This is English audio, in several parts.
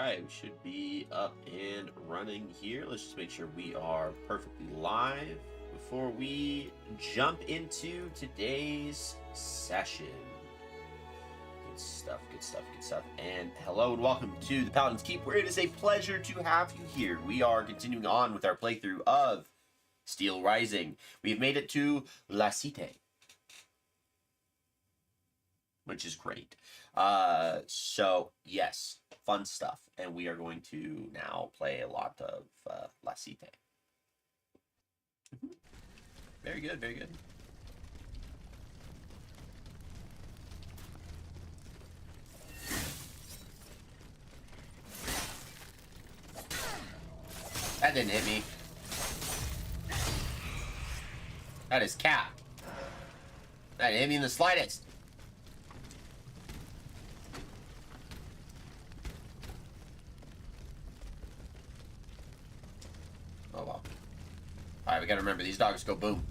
Alright, we should be up and running here. Let's just make sure we are perfectly live before we jump into today's session. Good stuff, good stuff, good stuff. And hello and welcome to the Paladins Keep, where it is a pleasure to have you here. We are continuing on with our playthrough of Steel Rising. We've made it to Cité, which is great. So yes, fun stuff, and we are going to now play a lot of Cité. Very good, very good. That didn't hit me. That is cap. That didn't hit me in the slightest. Oh well. Alright, we gotta remember, these dogs go boom.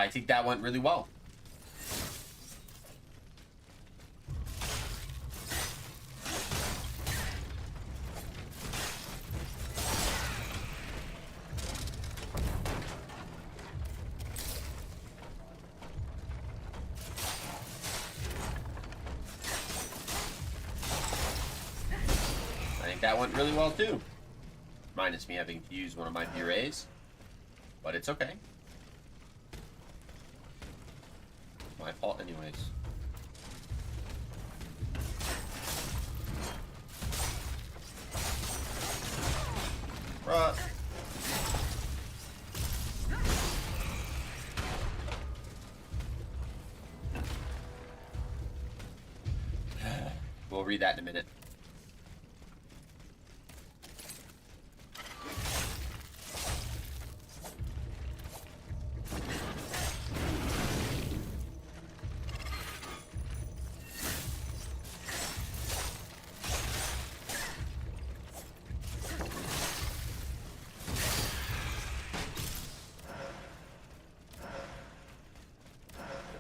I think that went really well. I think that went really well too. Minus me having to use one of my purees. But it's okay. My fault anyways. Bruh. We'll read that in a minute.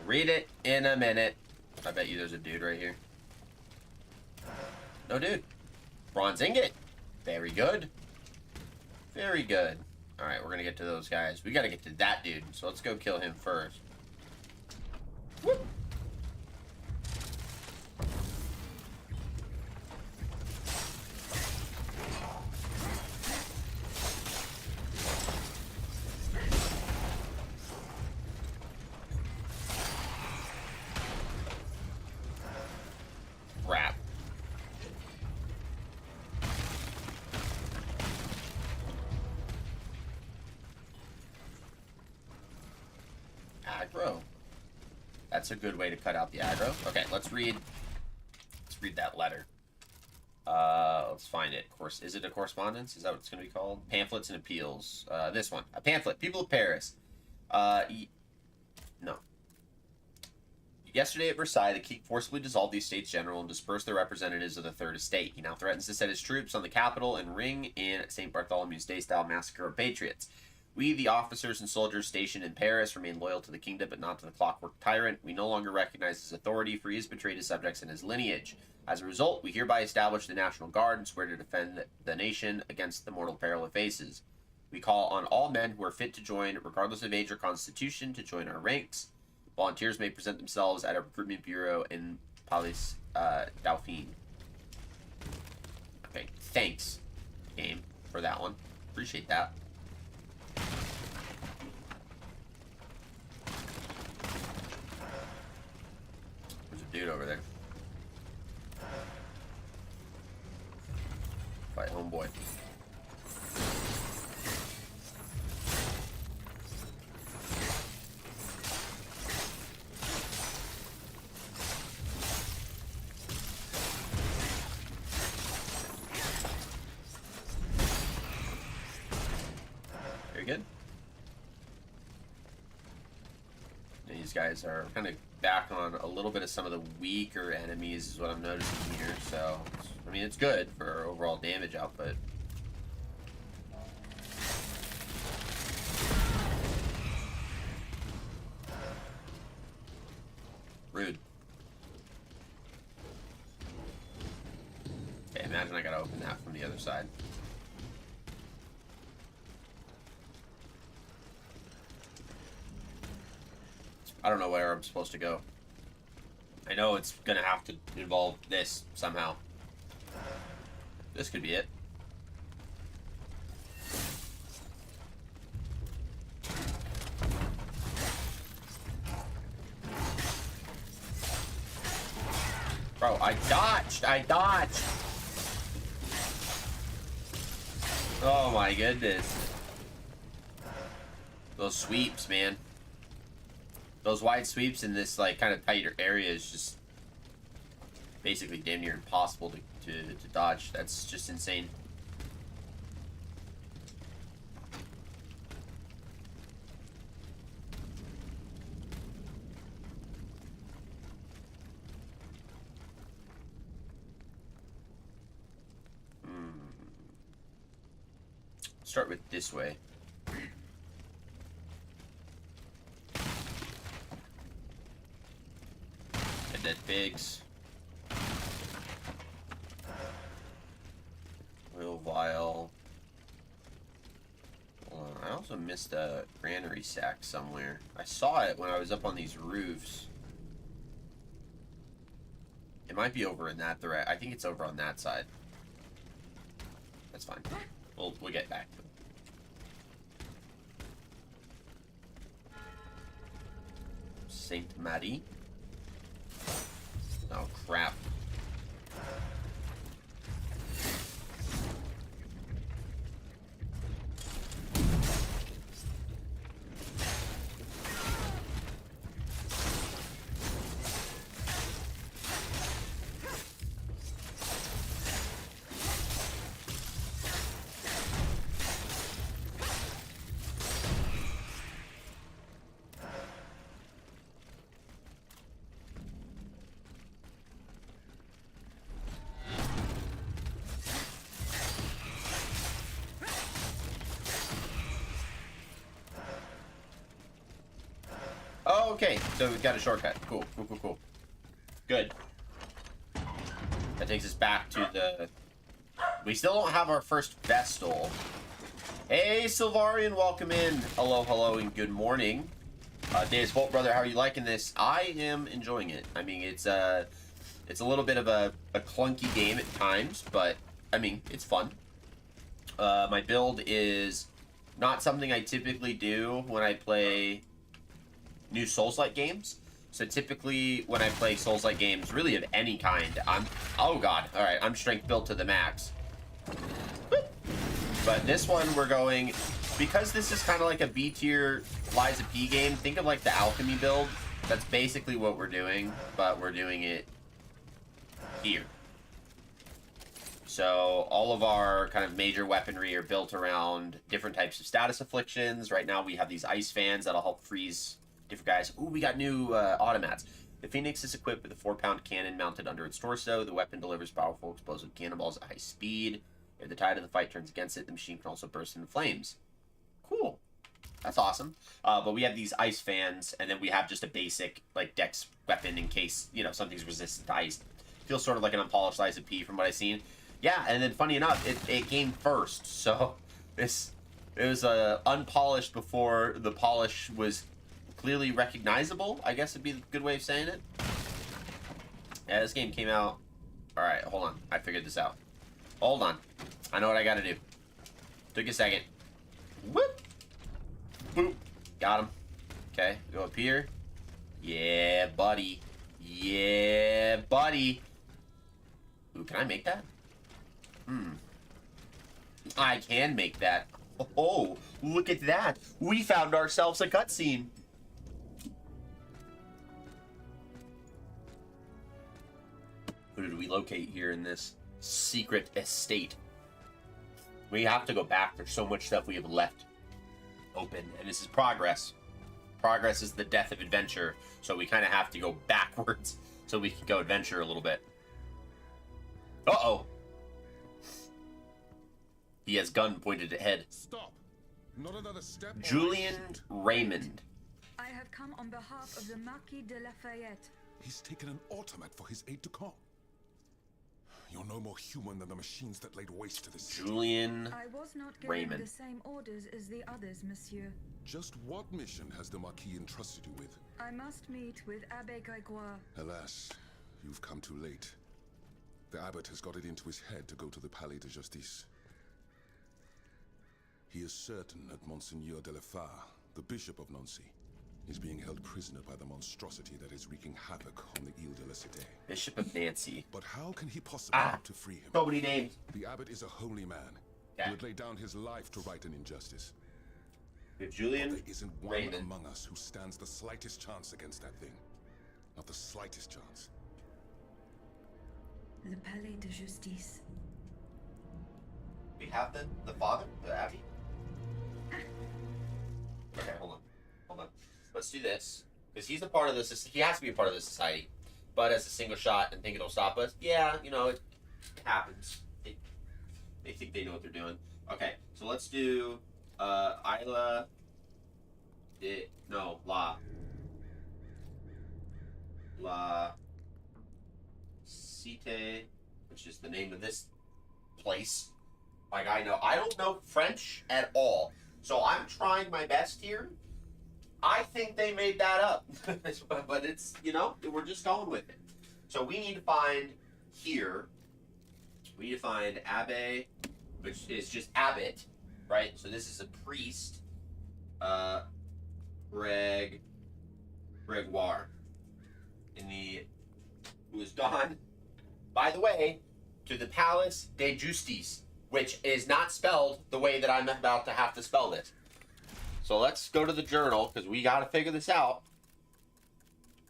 Read it in a minute. I bet you there's a dude right here. No dude. Bronze ingot. Very good. Very good. Alright, we're gonna get to those guys. We gotta get to that dude, so let's go kill him first. Whoop. Crap. Aggro. That's a good way to cut out the aggro. Okay, let's read that letter. Let's find it. Course, is it a correspondence? Is that what it's gonna be called? Pamphlets and appeals. This one. A pamphlet. People of Paris. No. Yesterday at Versailles, the king forcibly dissolved the Estates General and dispersed the representatives of the Third Estate. He now threatens to set his troops on the capital and ring in St. Bartholomew's Day-style massacre of patriots. We, the officers and soldiers stationed in Paris, remain loyal to the kingdom but not to the clockwork tyrant. We no longer recognize his authority, for he has betrayed his subjects and his lineage. As a result, we hereby establish the National Guard and swear to defend the nation against the mortal peril it faces. We call on all men who are fit to join, regardless of age or constitution, to join our ranks. Volunteers may present themselves at our recruitment bureau in Palais Dauphine. Okay, thanks, game, for that one. Appreciate that. There's a dude over there. Fight homeboy. these guys are kind of back on a little bit of some of the weaker enemies is what I'm noticing here. So, I mean, it's good for overall damage output. Rude. Okay, imagine I gotta open that from the other side. I don't know where I'm supposed to go. I know it's gonna have to involve this somehow. This could be it. Bro, I dodged! I dodged! Oh my goodness. Those sweeps, man. Those wide sweeps in this, like, kind of tighter area is just basically damn near impossible to dodge. That's just insane. Start with this way. Dead pigs. Oil vial. Hold on. I also missed a granary sack somewhere. I saw it when I was up on these roofs. It might be over in that direction. I think it's over on that side. That's fine. We'll get back to it. Saint Marie. Oh, crap. Oh, okay, so we've got a shortcut. Cool, cool, cool, cool. Good. That takes us back to the... We still don't have our first Vestal. Hey, Silvarian, welcome in. Hello, hello, and good morning. Dave's Bolt Brother, how are you liking this? I am enjoying it. I mean, it's a little bit of a clunky game at times, but, I mean, it's fun. My build is not something I typically do when I play new Souls-like games. So typically when I play Souls-like games, really of any kind, oh god, alright, I'm strength built to the max. But this one we're going, because this is kind of like a B tier Liza P game, think of like the alchemy build. That's basically what we're doing, but we're doing it here. So all of our kind of major weaponry are built around different types of status afflictions. Right now we have these ice fans that'll help freeze different guys. Ooh, we got new automats. The Phoenix is equipped with a 4-pound cannon mounted under its torso. The weapon delivers powerful explosive cannonballs at high speed. If the tide of the fight turns against it, the machine can also burst into flames. Cool. That's awesome. But we have these ice fans, and then we have just a basic, like, dex weapon in case, you know, something's resistant to ice. Feels sort of like an unpolished Liza P from what I've seen. Yeah, and then funny enough, it came first. So it was unpolished before the polish was clearly recognizable, I guess would be a good way of saying it. Yeah, this game came out... Alright, hold on. I figured this out. Hold on. I know what I gotta do. Took a second. Whoop! Boop. Got him. Okay, go up here. Yeah, buddy. Yeah, buddy. Ooh, can I make that? I can make that. Oh, look at that. We found ourselves a cutscene. Who did we locate here in this secret estate? We have to go back. There's so much stuff we have left open, and this is progress. progress is the death of adventure, so we kind of have to go backwards so we can go adventure a little bit. Uh-oh. He has gun pointed at head. Stop. Not another step. Julian Raymond. I have come on behalf of the Marquis de Lafayette. He's taken an automat for his aide-de-camp. You're no more human than the machines that laid waste to this city. Julian I was not given Raymond. the same orders as the others, monsieur. Just what mission has the Marquis entrusted you with? I must meet with Abbe Grégoire. Alas, you've come too late. The abbot has got it into his head to go to the Palais de Justice. He is certain that Monseigneur de la Fare, the Bishop of Nancy, is being held prisoner by the monstrosity that is wreaking havoc on the Ile de la Cité. Bishop of Nancy. But how can he possibly hope to free him? So many names. The abbot is a holy man. Yeah. He would lay down his life to right an injustice. We have But Julian there isn't one Raymond. among us who stands the slightest chance against that thing. Not the slightest chance. Le Palais de Justice. We have the father, the Abbey. Okay, hold on. Let's do this because he's a part of this. He has to be a part of this society. But as a single shot and think it'll stop us, yeah, you know it happens. They think they know what they're doing. Okay, so let's do Isla de La Cité, which is the name of this place. Like I don't know French at all. So I'm trying my best here. I think they made that up. But it's, you know, we're just going with it. So we need to find here, we need to find Abbe, which is just abbot, right? So this is a priest. Grégoire. Who is gone, by the way, to the Palace de Justice, which is not spelled the way that I'm about to have to spell this. So let's go to the journal, because we got to figure this out.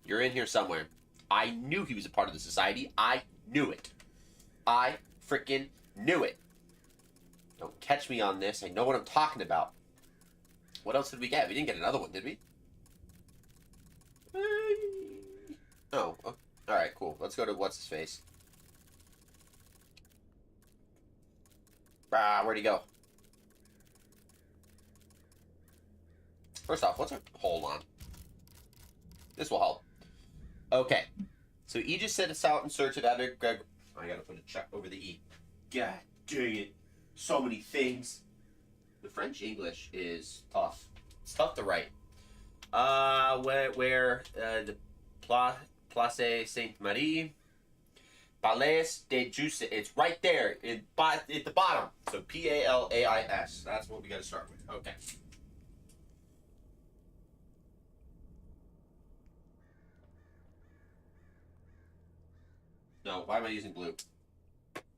You're in here somewhere. I knew he was a part of the society. I knew it. I freaking knew it. Don't catch me on this. I know what I'm talking about. What else did we get? We didn't get another one, did we? Oh, alright, cool. Let's go to what's-his-face. Where'd he go? First off, hold on. This will help. Okay. So E just set us out in search of Abbe Greg. I gotta put a check over the E. God dang it. So many things. The French English is tough. It's tough to write. The Place Sainte-Marie. Palais de Justice. It's right there at the bottom. So Palais. That's what we got to start with. Okay. No, why am I using blue?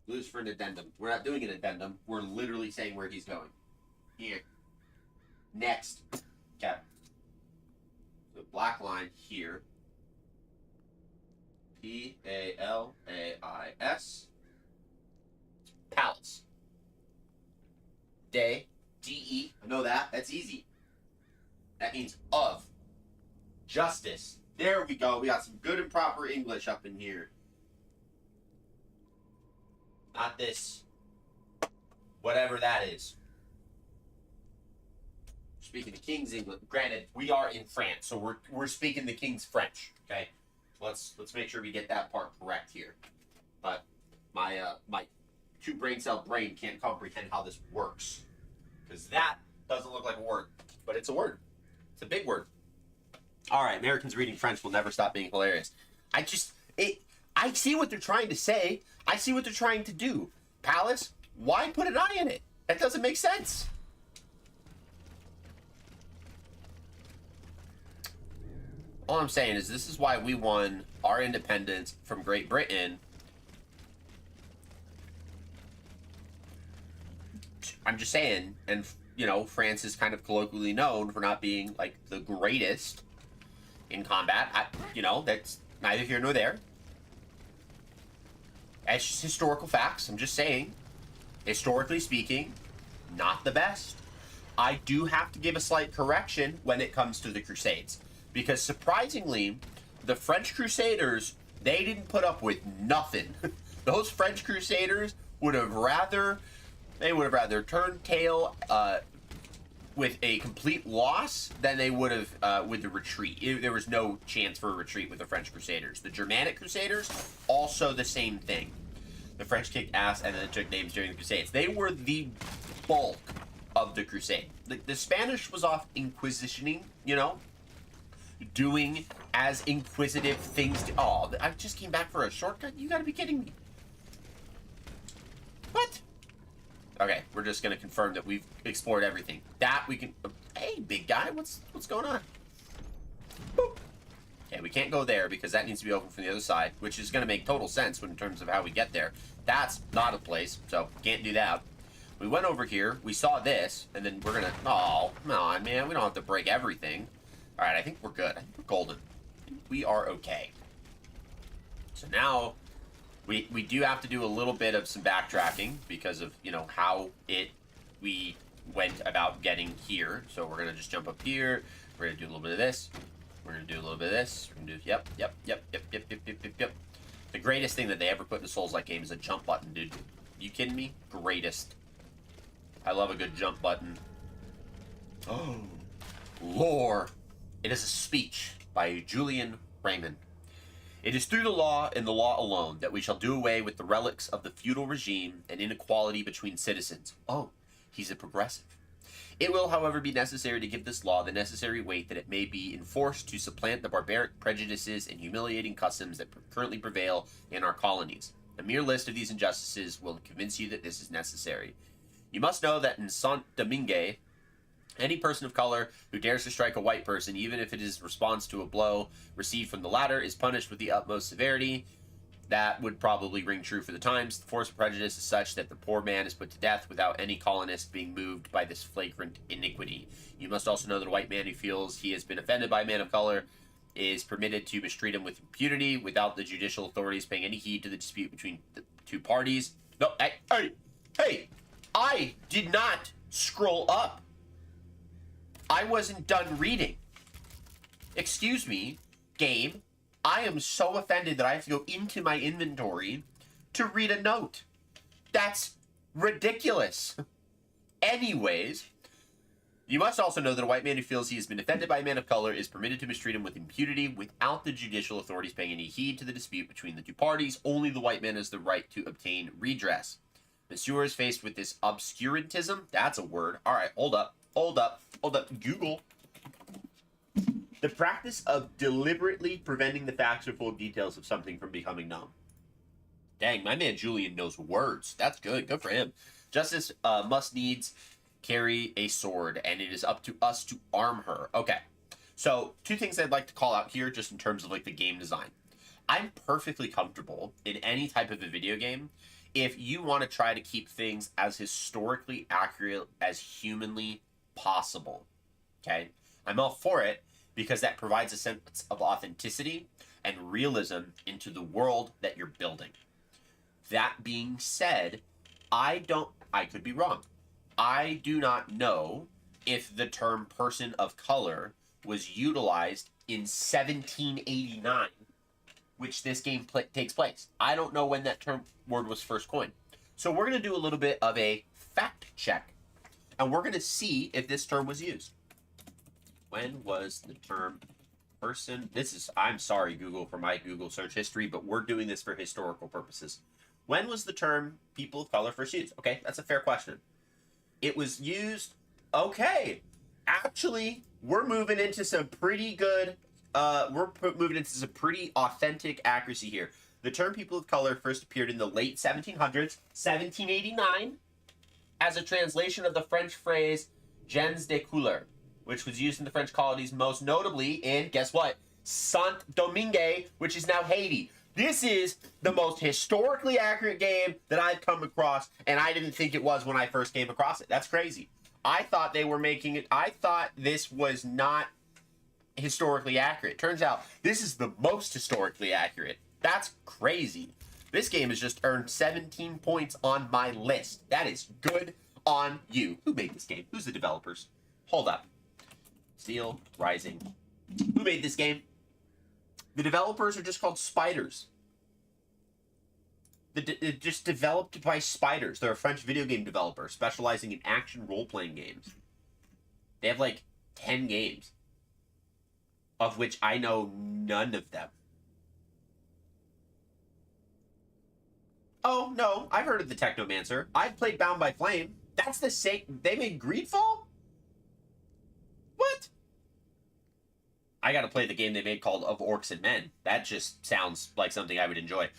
Blue is for an addendum. We're not doing an addendum. We're literally saying where he's going. Here. Next. Okay. The black line here. Palais. Palace. De. D-E. I know that. That's easy. That means of. Justice. There we go. We got some good and proper English up in here. Not this. Whatever that is. Speaking the King's English. Granted, we are in France, so we're speaking the King's French. Okay? Let's make sure we get that part correct here. But my two brain cell brain can't comprehend how this works. Because that doesn't look like a word. But it's a word. It's a big word. Alright, Americans reading French will never stop being hilarious. I see what they're trying to say. I see what they're trying to do. Palace, why put an I in it? That doesn't make sense. All I'm saying is this is why we won our independence from Great Britain. I'm just saying, and you know, France is kind of colloquially known for not being like the greatest in combat. You know, that's neither here nor there. That's just historical facts. I'm just saying, historically speaking, not the best. I do have to give a slight correction when it comes to the Crusades. Because surprisingly, the French Crusaders, they didn't put up with nothing. Those French Crusaders would have rather turned tail with a complete loss than they would have with the retreat. There was no chance for a retreat with the French Crusaders. The Germanic Crusaders, also the same thing. The French kicked ass and then took names during the Crusades. They were the bulk of the Crusade. The Spanish was off inquisitioning, you know, doing as inquisitive things. Oh, I just came back for a shortcut? You gotta be kidding me. What? Okay, we're just gonna confirm that we've explored everything. That we can. Hey, big guy, what's going on? Boop. Okay, we can't go there because that needs to be open from the other side, which is gonna make total sense in terms of how we get there. That's not a place, so can't do that. We went over here, we saw this, and then we're gonna. Oh, come on, man, we don't have to break everything. All right, I think we're good. I think we're golden. We are okay. So now. We do have to do a little bit of some backtracking because of, you know, how we went about getting here. So we're going to just jump up here. We're going to do a little bit of this. We're going to do a little bit of this. We're going to do, yep. The greatest thing that they ever put in a Souls-like game is a jump button, dude. You kidding me? Greatest. I love a good jump button. Oh, lore. It is a speech by Julian Raymond. It is through the law and the law alone that we shall do away with the relics of the feudal regime and inequality between citizens. Oh, he's a progressive. It will, however, be necessary to give this law the necessary weight that it may be enforced to supplant the barbaric prejudices and humiliating customs that currently prevail in our colonies. A mere list of these injustices will convince you that this is necessary. You must know that in Saint-Domingue, any person of color who dares to strike a white person, even if it is response to a blow received from the latter, is punished with the utmost severity. That would probably ring true for the times. The force of prejudice is such that the poor man is put to death without any colonist being moved by this flagrant iniquity. You must also know that a white man who feels he has been offended by a man of color is permitted to mistreat him with impunity without the judicial authorities paying any heed to the dispute between the two parties. No, hey, I did not scroll up. I wasn't done reading. Excuse me, game. I am so offended that I have to go into my inventory to read a note. That's ridiculous. Anyways, you must also know that a white man who feels he has been offended by a man of color is permitted to mistreat him with impunity without the judicial authorities paying any heed to the dispute between the two parties. Only the white man has the right to obtain redress. Monsieur is faced with this obscurantism. That's a word. All right, hold up. Google. The practice of deliberately preventing the facts or full details of something from becoming known. Dang, my man Julian knows words. That's good. Good for him. Justice must needs carry a sword, and it is up to us to arm her. Okay. So, two things I'd like to call out here, just in terms of like the game design. I'm perfectly comfortable in any type of a video game if you want to try to keep things as historically accurate as humanly possible. Okay? I'm all for it because that provides a sense of authenticity and realism into the world that you're building. That being said, I could be wrong. I do not know if the term person of color was utilized in 1789, which this game takes place. I don't know when that word was first coined. So we're going to do a little bit of a fact check. And we're going to see if this term was used. When was the term person? I'm sorry, Google, for my Google search history, but we're doing this for historical purposes. When was the term people of color first used? Okay, that's a fair question. It was used, okay. Actually, we're moving into some pretty good, moving into some pretty authentic accuracy here. The term people of color first appeared in the late 1700s, 1789, as a translation of the French phrase gens de couleur, which was used in the French colonies, most notably in, guess what, Saint-Domingue, which is now Haiti. This is the most historically accurate game that I've come across, and I didn't think it was when I first came across it. That's crazy. I thought they were making it, I thought this was not historically accurate. Turns out, this is the most historically accurate. That's crazy. This game has just earned 17 points on my list. That is good on you. Who made this game? Who's the developers? Hold up. Steel Rising. Who made this game? The developers are just called Spiders. Just developed by Spiders. They're a French video game developer specializing in action role-playing games. They have like 10 games, of which I know none of them. Oh, no, I've heard of the Technomancer. I've played Bound by Flame. That's the same. They made Greedfall? What? I gotta play the game they made called Of Orcs and Men. That just sounds like something I would enjoy.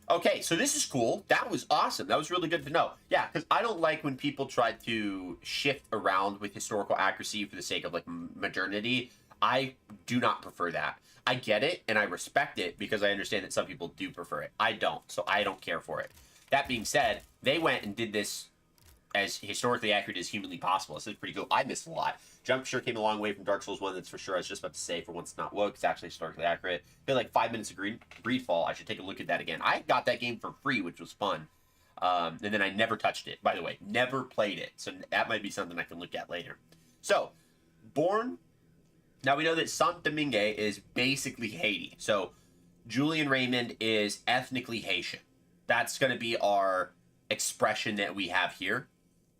Okay, so this is cool. That was awesome. That was really good to know. Yeah, because I don't like when people try to shift around with historical accuracy for the sake of, like, modernity. I do not prefer that. I get it, and I respect it, because I understand that some people do prefer it. I don't, so I don't care for it. That being said, they went and did this as historically accurate as humanly possible. This is pretty cool. I missed a lot. Jump sure came a long way from Dark Souls 1, that's for sure. I was just about to say, for once it's not woke, it's actually historically accurate. I feel like 5 minutes of Greedfall, I should take a look at that again. I got that game for free, which was fun. And then I never touched it, by the way. Never played it. So that might be something I can look at later. So, Born. Now we know that Saint-Domingue is basically Haiti. So, Julian Raymond is ethnically Haitian. That's going to be our expression that we have here.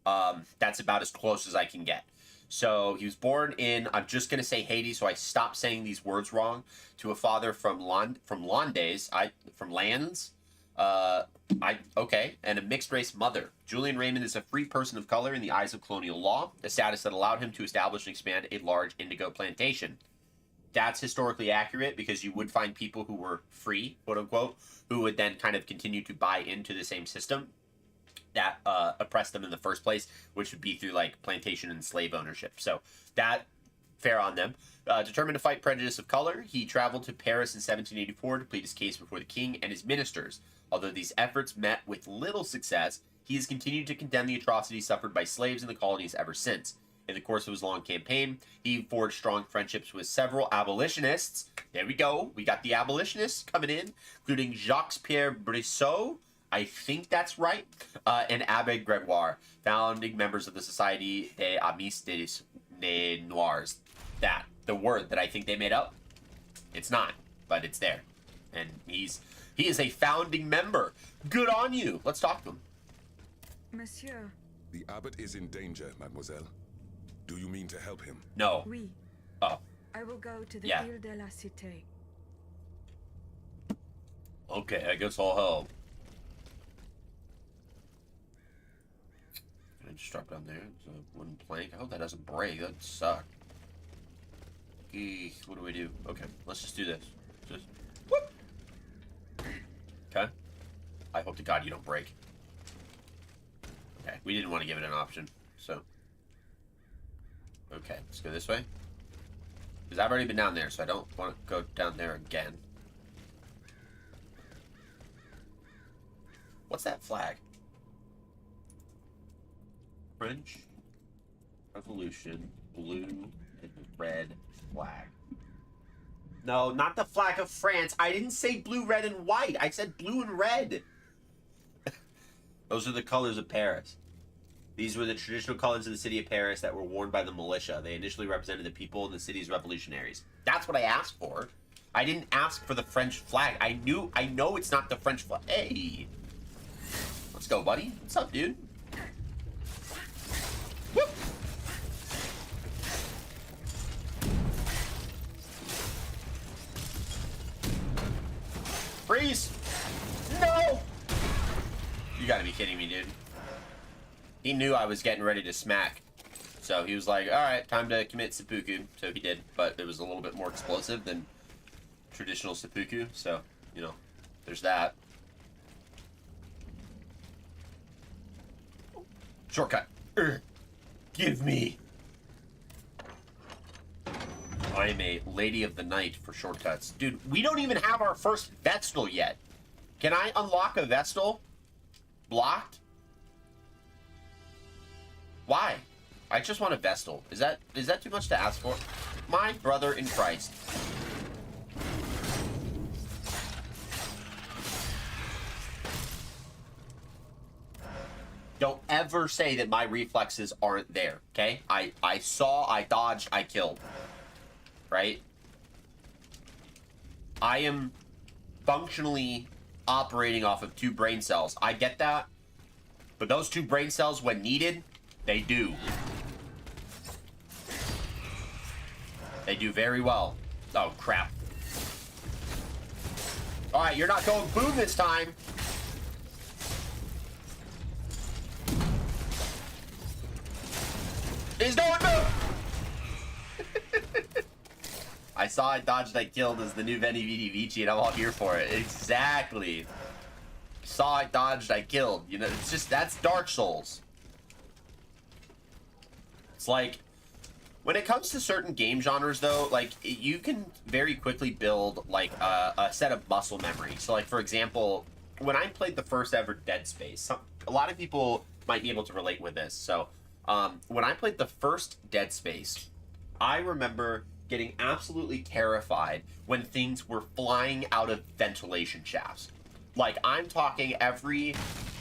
That's about as close as I can get. So he was born in, I'm just going to say Haiti, so I stop saying these words wrong, to a father from Landes, and a mixed race mother. Julian Raymond is a free person of color in the eyes of colonial law, a status that allowed him to establish and expand a large indigo plantation. That's historically accurate, because you would find people who were free, quote unquote, who would then kind of continue to buy into the same system that oppressed them in the first place, which would be through like plantation and slave ownership. So that, fair on them. Determined to fight prejudice of color, he traveled to Paris in 1784 to plead his case before the king and his ministers. Although these efforts met with little success, he has continued to condemn the atrocities suffered by slaves in the colonies ever since. In the course of his long campaign, he forged strong friendships with several abolitionists. There we go. We got the abolitionists coming in, including Jacques-Pierre Brissot, I think that's right, and Abbé Gregoire, founding members of the Société des Amis des Noirs. That, the word that I think they made up, it's not, but it's there. And he is a founding member. Good on you. Let's talk to him. Monsieur. The abbot is in danger, mademoiselle. Do you mean to help him? No. Oui. Oh. I will go to the Yeah. Ile de la Cité. Okay, I guess I'll help. Can I just drop down there? It's a wooden plank. I hope that doesn't break. That'd suck. Eek, what do we do? Okay, let's just do this. Just whoop. Okay. I hope to God you don't break. Okay, we didn't want to give it an option, so. Okay, let's go this way. Because I've already been down there, so I don't want to go down there again. What's that flag? French Revolution, blue and red flag. No, not the flag of France. I didn't say blue, red, and white. I said blue and red. Those are the colors of Paris. These were the traditional colors of the city of Paris that were worn by the militia. They initially represented the people and the city's revolutionaries. That's what I asked for. I didn't ask for the French flag. I know it's not the French flag. Hey. Let's go, buddy. What's up, dude? Whoop. Freeze! No! You gotta be kidding me, dude. He knew I was getting ready to smack. So he was like, alright, time to commit seppuku. So he did, but it was a little bit more explosive than traditional seppuku. So, you know, there's that. Shortcut. Give me. I'm a lady of the night for shortcuts. Dude, we don't even have our first Vestal yet. Can I unlock a Vestal? Blocked? Why? I just want a Vestal. Is that too much to ask for? My brother in Christ. Don't ever say that my reflexes aren't there, okay? I saw, I dodged, I killed. Right? I am functionally operating off of 2 brain cells. I get that. But those 2 brain cells, when needed, they do. They do very well. Oh, crap. Alright, you're not going boom this time. He's going boom! I saw, I dodged, I killed is the new Veni Vidi Vici, and I'm all here for it. Exactly. Saw, I dodged, I killed. You know, it's just, that's Dark Souls. It's like, when it comes to certain game genres, though, like, you can very quickly build, like, a set of muscle memory. So, like, for example, when I played the first ever Dead Space, a lot of people might be able to relate with this. So, when I played the first Dead Space, I remember getting absolutely terrified when things were flying out of ventilation shafts. Like, I'm talking every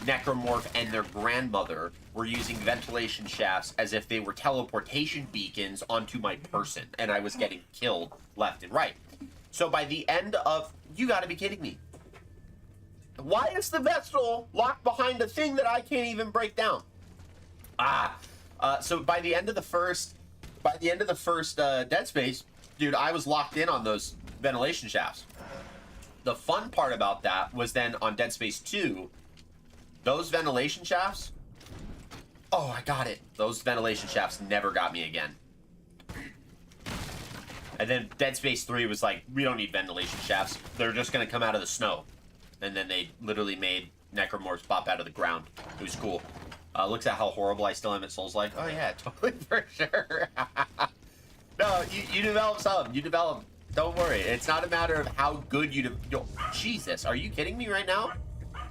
necromorph and their grandmother were using ventilation shafts as if they were teleportation beacons onto my person, and I was getting killed left and right. So by the end of... You gotta be kidding me. Why is the Vestal locked behind a thing that I can't even break down? So by the end of the first... Dead Space, dude, I was locked in on those ventilation shafts. The fun part about that was then on Dead Space 2, those ventilation shafts... Oh, I got it. Those ventilation shafts never got me again. And then Dead Space 3 was like, we don't need ventilation shafts. They're just going to come out of the snow. And then they literally made necromorphs pop out of the ground. It was cool. Looks at how horrible I still am at Souls-like. Oh yeah, totally, for sure. No, you develop some. You develop. Don't worry. It's not a matter of how good you... Jesus, are you kidding me right now?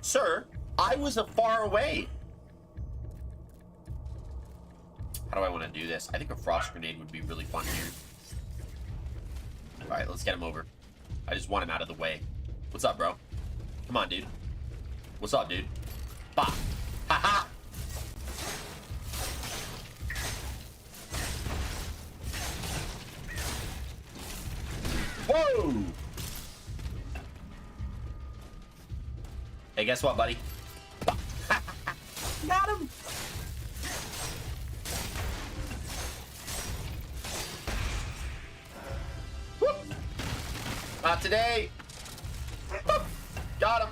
Sir, I was far away. How do I want to do this? I think a frost grenade would be really fun here. Alright, let's get him over. I just want him out of the way. What's up, bro? Come on, dude. What's up, dude? Bop. Ha-ha! Whoa! Hey, guess what, buddy? Got him! Whoop. Not today! Whoop. Got him!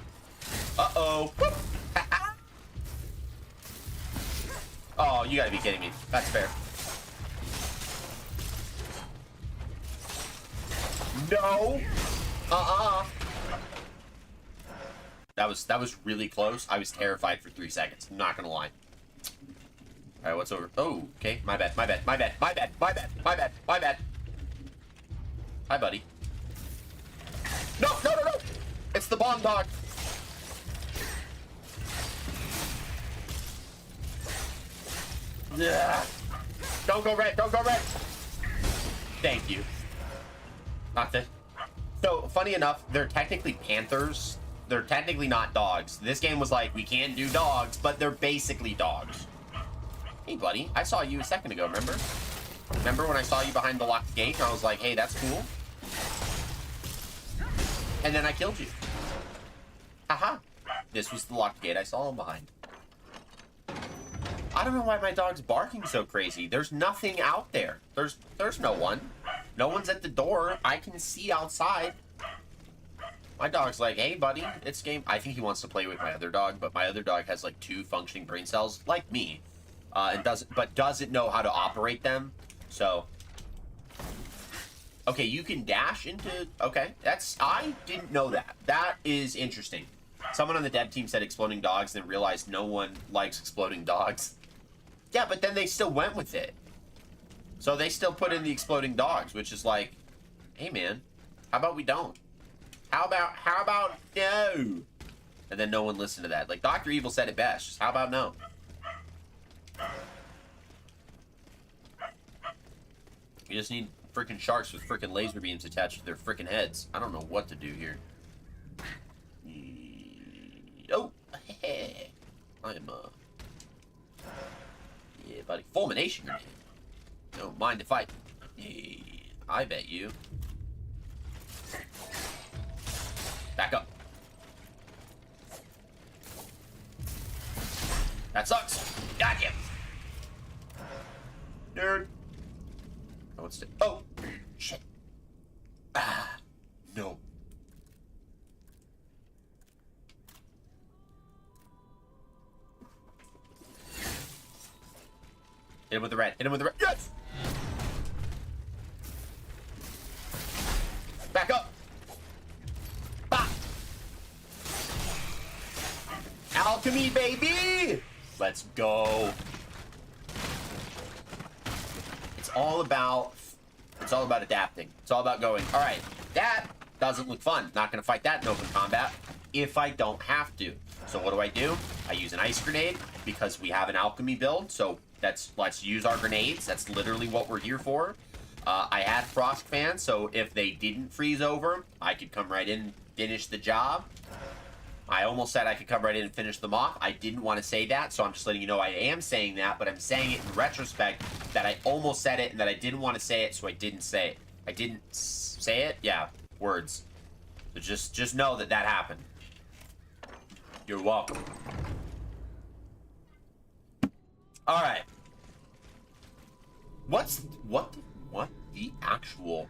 Uh-oh! Whoop. Oh, you gotta be kidding me. That's fair. No! That was really close. I was terrified for 3 seconds. I'm not gonna lie. Alright, what's over? Oh, okay. My bad, my bad, my bad, my bad, my bad, my bad, my bad. Hi, buddy. No, no, no, no! It's the bomb dog. Yeah. Don't go red, don't go red. Thank you. Not this. So, funny enough, they're technically panthers. They're technically not dogs. This game was like, we can't do dogs, but they're basically dogs. Hey, buddy, I saw you a second ago, remember? Remember when I saw you behind the locked gate and I was like, hey, that's cool? And then I killed you. Haha. This was the locked gate I saw him behind. I don't know why my dog's barking so crazy. There's nothing out there. There's no one. No one's at the door. I can see outside. My dog's like, hey, buddy, it's game. I think he wants to play with my other dog, but my other dog has like 2 functioning brain cells, like me, and doesn't know how to operate them. So, okay, you can dash into. Okay, I didn't know that. That is interesting. Someone on the dev team said exploding dogs, then realized no one likes exploding dogs. Yeah, but then they still went with it. So they still put in the exploding dogs, which is like, hey man, how about we don't? How about no? And then no one listened to that. Like Dr. Evil said it best. Just how about no? You just need freaking sharks with freaking laser beams attached to their freaking heads. I don't know what to do here. Oh, I am buddy. Fulmination grenade. Don't mind if I... Hey, I bet you. Back up. That sucks. Gotcha. Nerd. Oh, it's... Oh! Shit. Ah. No. Hit him with the red. Hit him with the red. Yes! Back up. Bah. Alchemy, baby! Let's go. It's all about adapting. It's all about going, all right, that doesn't look fun. Not going to fight that in open combat if I don't have to. So what do? I use an ice grenade because we have an alchemy build. So let's use our grenades. That's literally what we're here for. I had frost fans, so if they didn't freeze over, I could come right in and finish the job. I almost said I could come right in and finish them off. I didn't want to say that, so I'm just letting you know I am saying that, but I'm saying it in retrospect that I almost said it and that I didn't want to say it, so I didn't say it. I didn't say it? Yeah, words. So just know that happened. You're welcome. All right. What the actual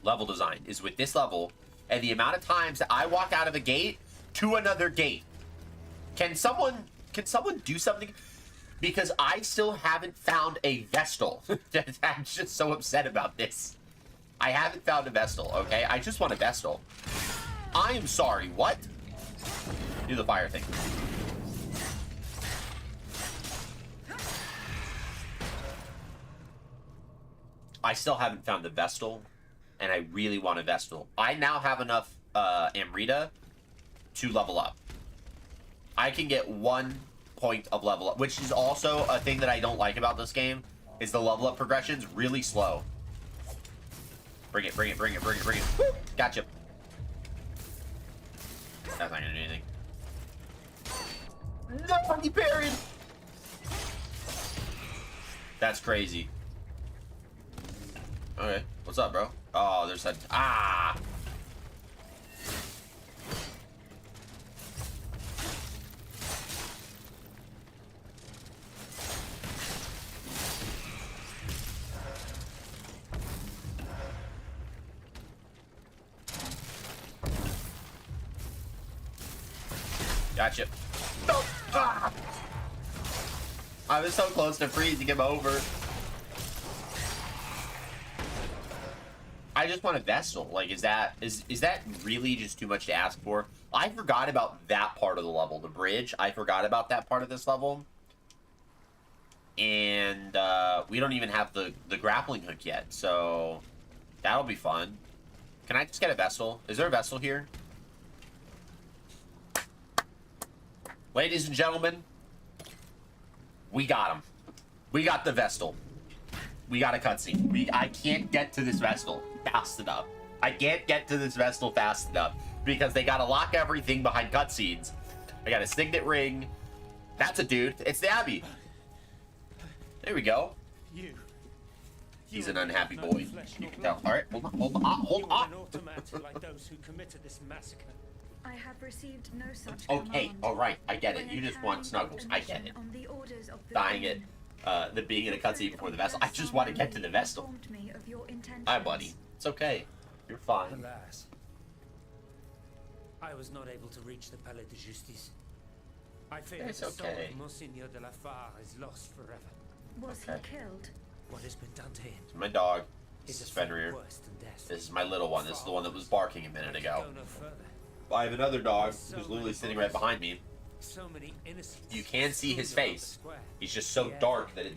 level design is with this level and the amount of times that I walk out of a gate to another gate? Can someone do something? Because I still haven't found a Vestal. I'm just so upset about this. I haven't found a Vestal, okay? I just want a Vestal. I am sorry, what? Do the fire thing. I still haven't found a Vestal, and I really want a Vestal. I now have enough Amrita to level up. I can get 1 point of level up, which is also a thing that I don't like about this game, is the level up progression's really slow. Bring it. Woo! Gotcha. That's not gonna do anything. No, he parried! That's crazy. Okay, what's up, bro? Oh, there's that. Ah! Gotcha. No! Ah! I was so close to freezing him over. I just want a Vestal. Like, is that really just too much to ask for? I forgot about that part of the level, the bridge. I forgot about that part of this level. And we don't even have the grappling hook yet, so that'll be fun. Can I just get a Vestal? Is there a Vestal here? Ladies and gentlemen, we got him. We got the Vestal. We got a cutscene. I can't get to this Vestal fast enough. I can't get to this Vestal fast enough because they gotta lock everything behind cutscenes. I got a signet ring. That's a dude. It's the Abbey. There we go. He's an unhappy boy. You can tell. All right, hold on. Like those who committed this massacre. I have received no such Okay, command. all right. I get it. You just want snuggles. I get it. On the orders of the Dying it. The being in a cutscene before the Vestal. I just want to get to the Vestal. Hi, buddy. It's okay. You're fine. Alas, I was not able to reach the Palais de Justice. I fear It's the soul okay. of Monseigneur de la Fare is lost forever. Was Okay. he killed? What has been done to him It's my dog. is This is a fate Fenrir. worse than death. This is my little one. This is the one that was barking a minute I can ago. go no further. I have another dog who's literally sitting right behind me. So many innocents. You can see his strewn about the face. square. He's just so Yeah. dark that it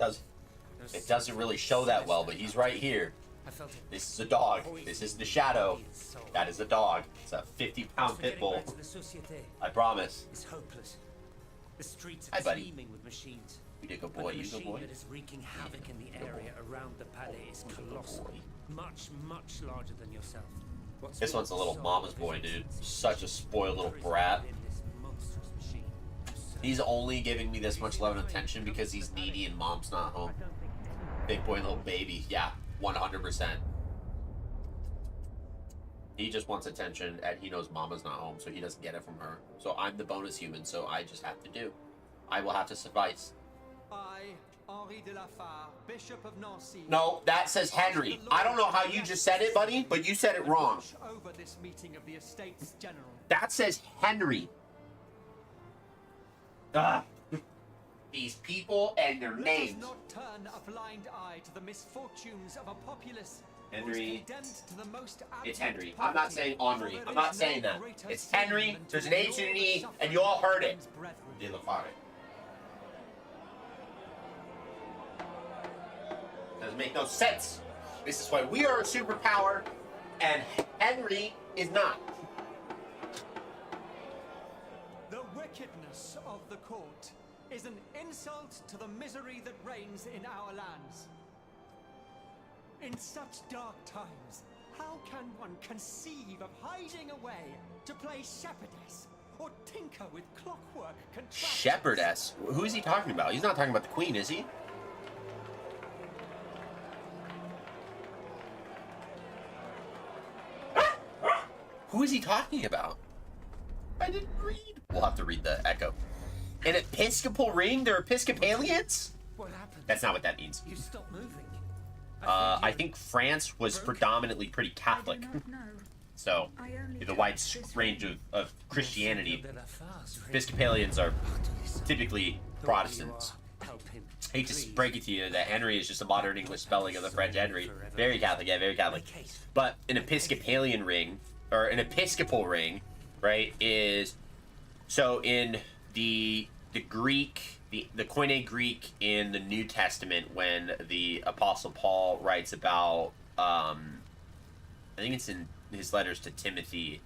doesn't really show that well, but he's right here. I felt it. This is a dog. This is the shadow. That is a dog. It's a 50-pound pit bull. The Société I promise. is hopeless. The streets Hi, are buddy. teeming with machines. You did good But boy. the You good machine boy. that is wreaking havoc in the Good boy. area around the palais is Good colossal. boy. Much, much larger than yourself. What's This one's a little soul mama's of boy, this dude. existence Such a spoiled little imprisoned brat. within this monstrous machine. He's only giving me this much love and attention because he's needy and mom's not home. Big boy, little baby. Yeah, 100%. He just wants attention, and he knows mama's not home, so he doesn't get it from her. So I'm the bonus human, so I just have to do. I will have to suffice. I, Henri de la Fare, Bishop of Nancy. No, that says Henry. I don't know how you just said it, buddy, but you said it wrong. Over this meeting of the Estates General. That says Henry. Ugh. These people and their names. Let us not turn a blind eye to the misfortunes of a populace. Henry. To the most It's Henry. I'm not saying Henri. I'm not saying that. It's Henry. There's an H and an E, and you all heard it. De la Fare. Doesn't make no sense. This is why we are a superpower, and Henry is not. The wickedness of the court is an insult to the misery that reigns in our lands. In such dark times, how can one conceive of hiding away to play shepherdess or tinker with clockwork contraptions? Shepherdess? Who is he talking about? He's not talking about the queen, is he? Who is he talking about? I didn't read. We'll have to read the echo. An Episcopal ring? They're Episcopalians? What happened? That's not what that means. You stopped moving. I think France was predominantly pretty Catholic. I do not know. So, I only the took wide this range of Christianity. De la Fare's ring. Episcopalians are Artemis, typically the way Protestants. you are, help him, Hate to please. break it to you that Henry is just a modern English spelling of the French Henry. Forever. Very Catholic, yeah, very Catholic. Kate. But an Episcopalian ring, or an Episcopal ring, right, is... So in the Greek, the Koine Greek in the New Testament, when the Apostle Paul writes about, I think it's in his letters to Timothy,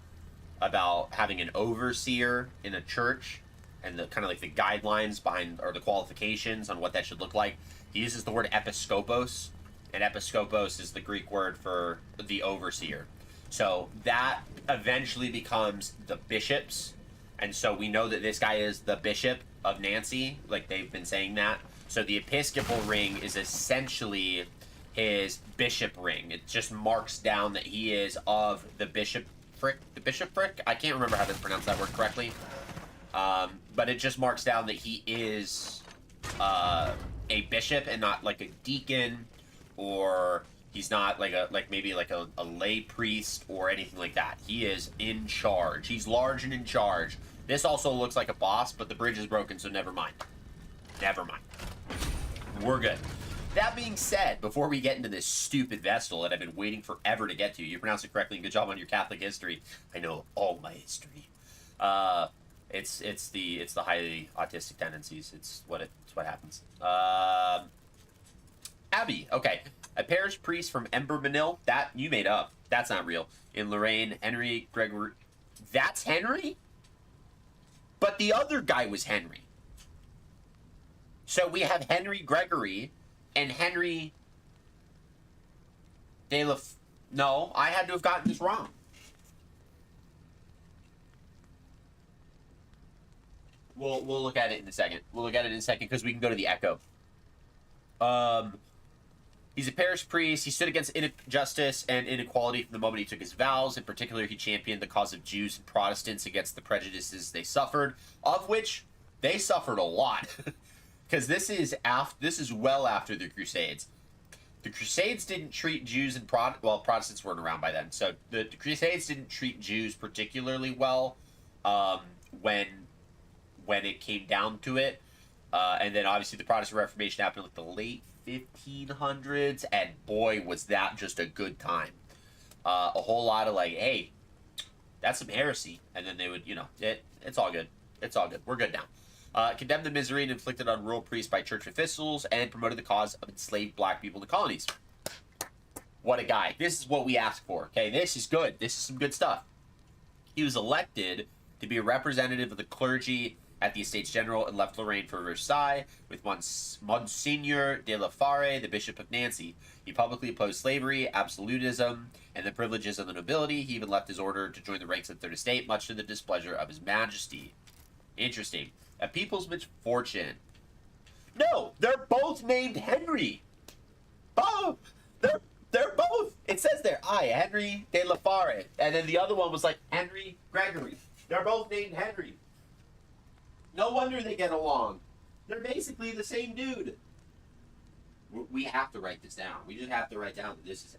about having an overseer in a church, and the kind of like the guidelines behind, or the qualifications on what that should look like. He uses the word episkopos, and episkopos is the Greek word for the overseer. So that eventually becomes the bishops, and so we know that this guy is the bishop of Nancy, like they've been saying that. So the episcopal ring is essentially his bishop ring. It just marks down that he is of the bishopric. I can't remember how to pronounce that word correctly. But it just marks down that he is a bishop and not like a deacon, or he's not like maybe a lay priest or anything like that. He is in charge. He's large and in charge. This also looks like a boss, but the bridge is broken, so never mind. Never mind. We're good. That being said, before we get into this stupid Vestal that I've been waiting forever to get to, you pronounced it correctly, and good job on your Catholic history. I know all my history. It's the highly autistic tendencies. It's what happens. Abbey. Okay. A parish priest from Embermanil. That you made up. That's not real. In Lorraine, Henry Gregory. That's Henry? But the other guy was Henry. So we have Henry Gregory and Henry de la... No, I had to have gotten this wrong. We'll look at it in a second. We'll look at it in a second because we can go to the echo. He's a parish priest. He stood against injustice and inequality from the moment he took his vows. In particular, he championed the cause of Jews and Protestants against the prejudices they suffered, of which they suffered a lot. Because this is well after the Crusades. The Crusades didn't treat Jews and Protestants weren't around by then. So the Crusades didn't treat Jews particularly well when it came down to it. And then obviously the Protestant Reformation happened in like the late 1500s, and boy, was that just a good time. A whole lot of like, hey, that's some heresy. And then they would, it's all good. It's all good. We're good now. Condemned the misery inflicted on rural priests by church officials and promoted the cause of enslaved black people in the colonies. What a guy. This is what we asked for. Okay, this is good. This is some good stuff. He was elected to be a representative of the clergy at the Estates General and left Lorraine for Versailles with Monsignor de la Fare, the Bishop of Nancy. He publicly opposed slavery, absolutism, and the privileges of the nobility. He even left his order to join the ranks of the Third Estate, much to the displeasure of His Majesty. Interesting. A people's misfortune. No, they're both named Henry. Both. They're both. It says there, Henry de la Fare. And then the other one was like Henry Gregory. They're both named Henry. No wonder they get along. They're basically the same dude. We have to write this down. We just have to write down that this is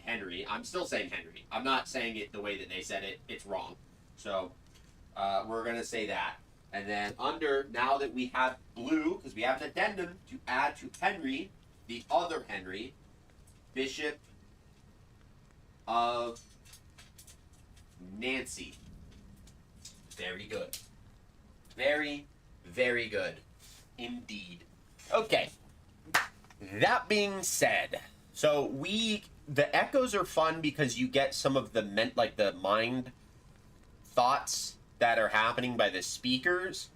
Henry. I'm still saying Henry. I'm not saying it the way that they said it. It's wrong. So we're going to say that. And then under, now that we have blue, because we have an addendum to add to Henry, the other Henry, Bishop of Nancy. Very good. Very, very good. Indeed. Okay. That being said, so the echoes are fun because you get some of the the mind thoughts that are happening by the speakers,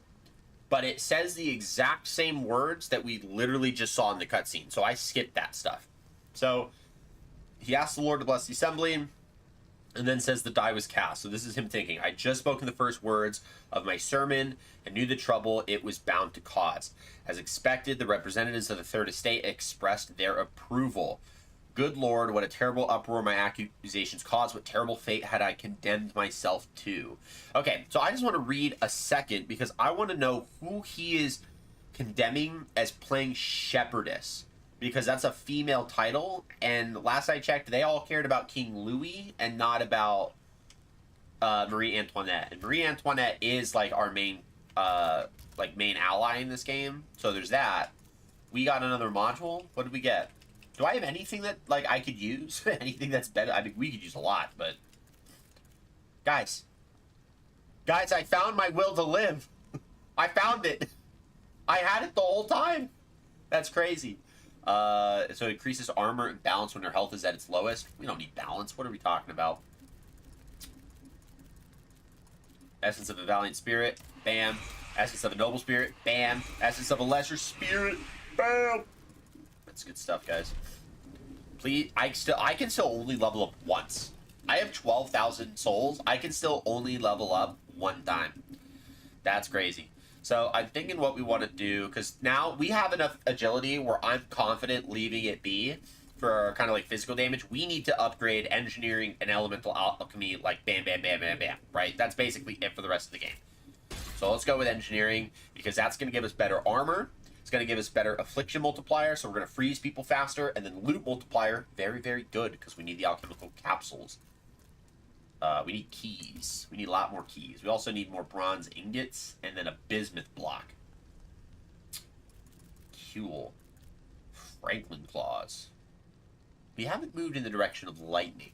but it says the exact same words that we literally just saw in the cutscene. So I skipped that stuff. So he asks the Lord to bless the assembly, and then says the die was cast. So this is him thinking, I just spoken the first words of my sermon and knew the trouble it was bound to cause. As expected, the representatives of the Third Estate expressed their approval. Good Lord, what a terrible uproar my accusations caused. What terrible fate had I condemned myself to. Okay, so I just want to read a second because I want to know who he is condemning as playing Shepherdess. Because that's a female title, and last I checked, they all cared about King Louis and not about Marie Antoinette. And Marie Antoinette is like our main ally in this game. So there's that. We got another module. What did we get? Do I have anything that like I could use? Anything that's better? I mean, we could use a lot, but guys, I found my will to live. I found it. I had it the whole time. That's crazy. So it increases armor and balance when your health is at its lowest. We don't need balance. What are we talking about? Essence of a valiant spirit. Bam. Essence of a noble spirit. Bam. Essence of a lesser spirit. Bam. That's good stuff, guys. Please, I can still only level up once. I have 12,000 souls. I can still only level up one time. That's crazy. So I'm thinking what we want to do, because now we have enough agility where I'm confident leaving it be for kind of like physical damage. We need to upgrade engineering and elemental alchemy like bam, bam, bam, bam, bam, right? That's basically it for the rest of the game. So let's go with engineering because that's going to give us better armor. It's going to give us better affliction multiplier, so we're going to freeze people faster, and then loot multiplier, very, very good because we need the alchemical capsules. We need keys. We need a lot more keys. We also need more bronze ingots and then a bismuth block. Cool. Franklin claws. We haven't moved in the direction of lightning.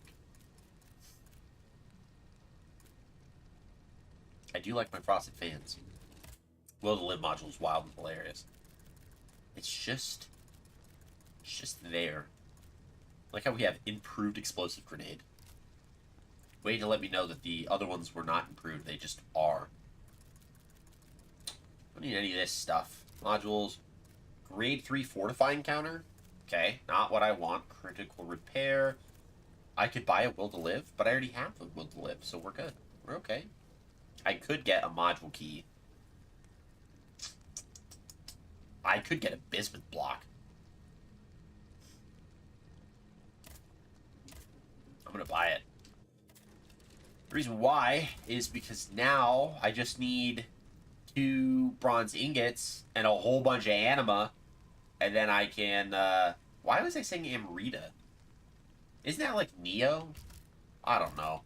I do like my frosted fans. Will to Live module is wild and hilarious. It's just there. Like how we have improved explosive grenade. Way to let me know that the other ones were not improved. They just are. Don't need any of this stuff. Modules. Grade 3 fortifying counter. Okay, not what I want. Critical repair. I could buy a Will to Live, but I already have a Will to Live, so we're good. We're okay. I could get a module key. I could get a bismuth block. I'm gonna buy it. The reason why is because now I just need 2 bronze ingots and a whole bunch of anima, and then I can, why was I saying Amrita? Isn't that like Neo? I don't know.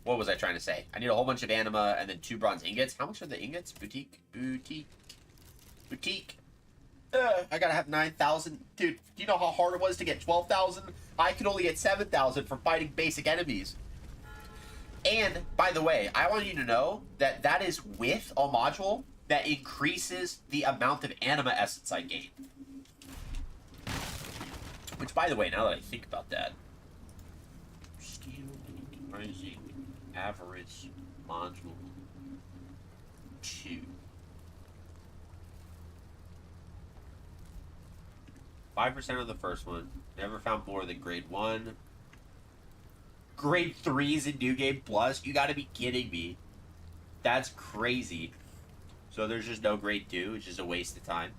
What was I trying to say? I need a whole bunch of anima and then 2 bronze ingots. How much are the ingots? Boutique. I gotta have 9,000. Dude, do you know how hard it was to get 12,000? I could only get 7,000 from fighting basic enemies. And, by the way, I want you to know that that is with a module that increases the amount of anima essence I gain. Which, by the way, now that I think about that, Steel Rising Avarice Module 2. 5% of the first one. Never found more than grade 1. grade 3s in New Game Plus? You gotta be kidding me. That's crazy. So there's just no grade 2. It's just a waste of time.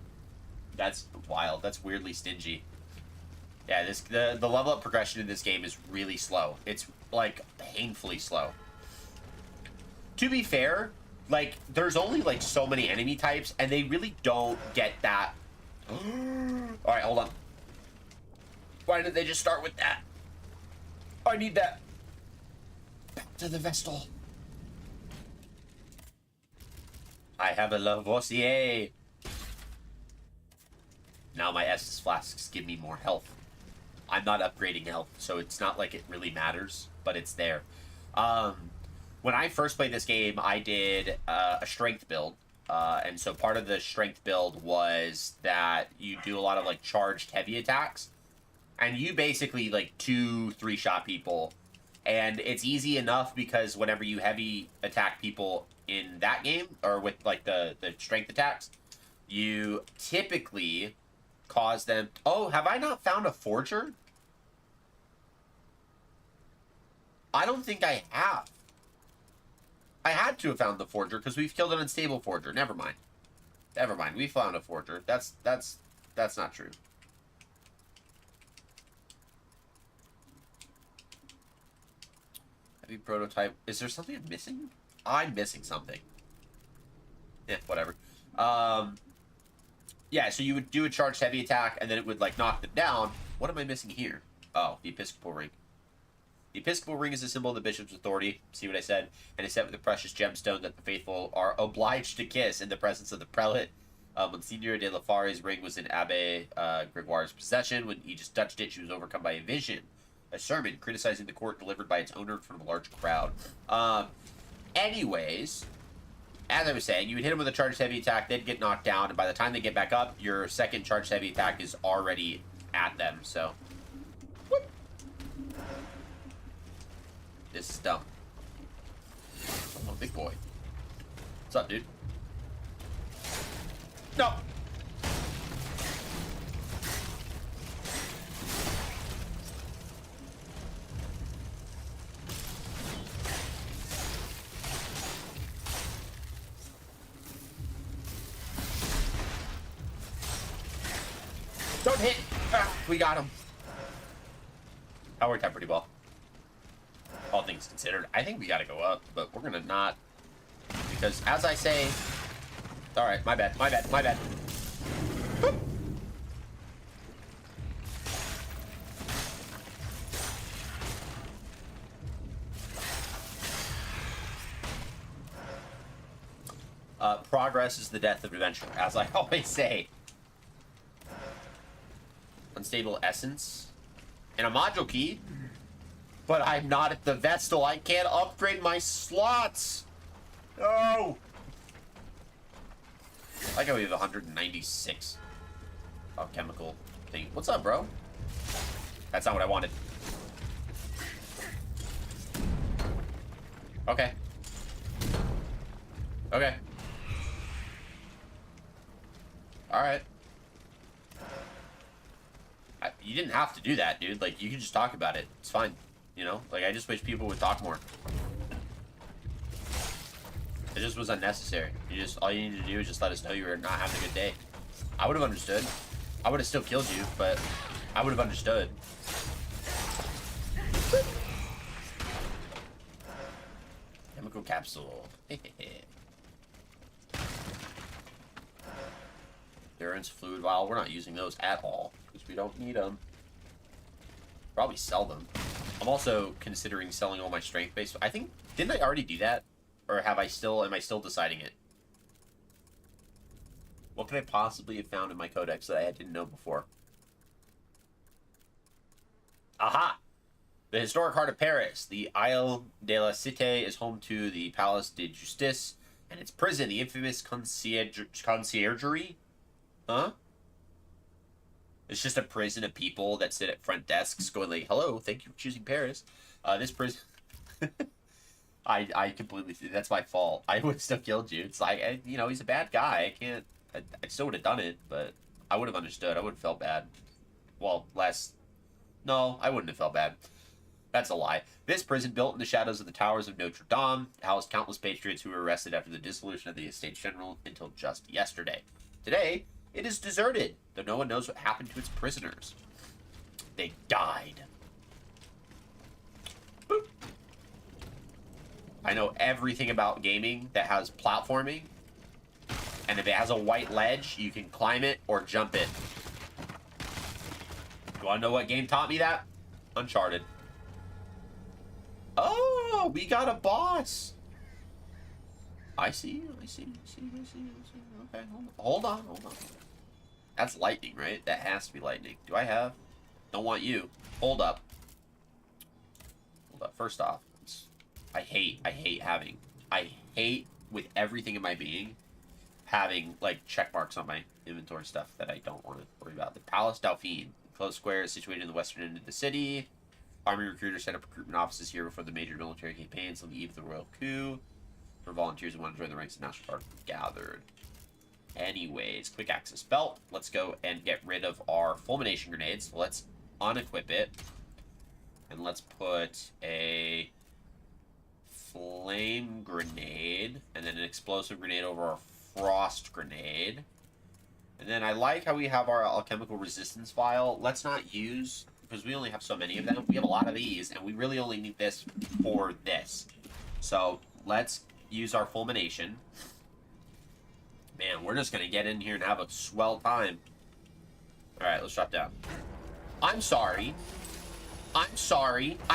That's wild. That's weirdly stingy. Yeah, the level up progression in this game is really slow. It's, like, painfully slow. To be fair, like, there's only, like, so many enemy types, and they really don't get that. Alright, hold on. Why did they just start with that? I need that. Back to the Vestal. I have a Lavoisier. Now my Estus flasks give me more health. I'm not upgrading health, so it's not like it really matters, but it's there. When I first played this game, I did a strength build. And so part of the strength build was that you do a lot of, like, charged heavy attacks. And you basically, like, 2-3 shot people. And it's easy enough because whenever you heavy attack people in that game, or with, like, the strength attacks, you typically cause them... Oh, have I not found a forger? I don't think I have. I had to have found the forger because we've killed an unstable forger. Never mind. Never mind. We found a forger. That's not true. Heavy prototype. Is there something I'm missing? I'm missing something. Yeah, whatever. Yeah, so you would do a charged heavy attack, and then it would, like, knock them down. What am I missing here? Oh, the Episcopal Ring. The Episcopal Ring is a symbol of the bishop's authority. See what I said? And is set with a precious gemstone that the faithful are obliged to kiss in the presence of the prelate. Monsignor de la Fare's ring was in Abbe Gregoire's possession. When he just touched it, she was overcome by a vision. A sermon criticizing the court delivered by its owner in front of a large crowd. Anyways, as I was saying, you would hit them with a charged heavy attack, they'd get knocked down, and by the time they get back up, your second charged heavy attack is already at them, so... Whoop. This is dumb. Oh, big boy. What's up, dude? No! Don't hit! Ah, we got him. That worked out pretty well. All things considered. I think we gotta go up, but we're gonna not. Because, as I say... Alright, my bad, my bad, my bad. Boop. Progress is the death of adventure, as I always say. Unstable essence. And a module key. But I'm not at the Vestal. I can't upgrade my slots. No. I like how we have 196 chemical thing. What's up, bro? That's not what I wanted. Okay. Okay. Alright. You didn't have to do that, dude. Like, you can just talk about it. It's fine. You know? Like, I just wish people would talk more. It just was unnecessary. All you needed to do is just let us know you were not having a good day. I would have understood. I would have still killed you, but I would have understood. Chemical capsule. Endurance fluid vial. We're not using those at all because we don't need them. Probably sell them. I'm also considering selling all my strength base. I think, didn't I already do that? Or am I still deciding it? What could I possibly have found in my codex that I didn't know before? Aha! The historic heart of Paris. The Isle de la Cité is home to the Palace de Justice and its prison, the infamous conciergerie. Huh? It's just a prison of people that sit at front desks going like, hello, thank you for choosing Paris. This prison... I completely... That's my fault. I would have still killed you. It's like, you know, he's a bad guy. I still would have done it, but I would have understood. I would have felt bad. Well, less... No, I wouldn't have felt bad. That's a lie. This prison, built in the shadows of the towers of Notre Dame, housed countless patriots who were arrested after the dissolution of the Estates General until just yesterday. Today, it is deserted, though no one knows what happened to its prisoners. They died. Boop. I know everything about gaming that has platforming, and if it has a white ledge, you can climb it or jump it. You want to know what game taught me that? Uncharted. Oh, we got a boss. I see. Okay, hold on. That's lightning, right? That has to be lightning. Do I have? Don't want you. Hold up. First off, I hate with everything in my being having like check marks on my inventory stuff that I don't want to worry about. The Palace Dauphine, closed square, is situated in the western end of the city. Army recruiters set up recruitment offices here before the major military campaigns on the eve of the royal coup. For volunteers who want to join the ranks of National Guard gathered. Anyways, quick access belt. Let's go and get rid of our fulmination grenades. So let's unequip it. And let's put a flame grenade. And then an explosive grenade over our frost grenade. And then I like how we have our alchemical resistance vial. Let's not use, because we only have so many of them. We have a lot of these, and we really only need this for this. So let's use our fulmination. Man, we're just going to get in here and have a swell time. Alright, let's drop down. I'm sorry. I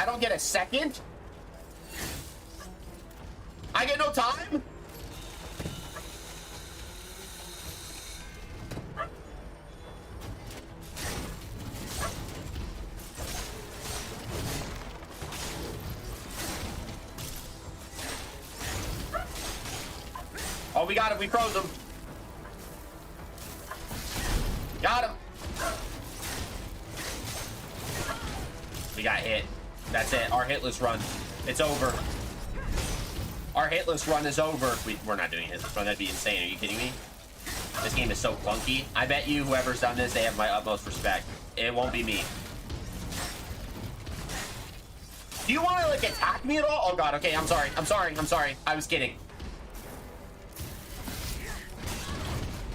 don't get a second? I get no time? Oh, we got him. We froze him. Got him. We got hit. That's it. Our hitless run. It's over. Our hitless run is over. We're not doing hitless run. That'd be insane. Are you kidding me? This game is so clunky. I bet you whoever's done this, they have my utmost respect. It won't be me. Do you want to, like, attack me at all? Oh, God. Okay, I'm sorry. I was kidding.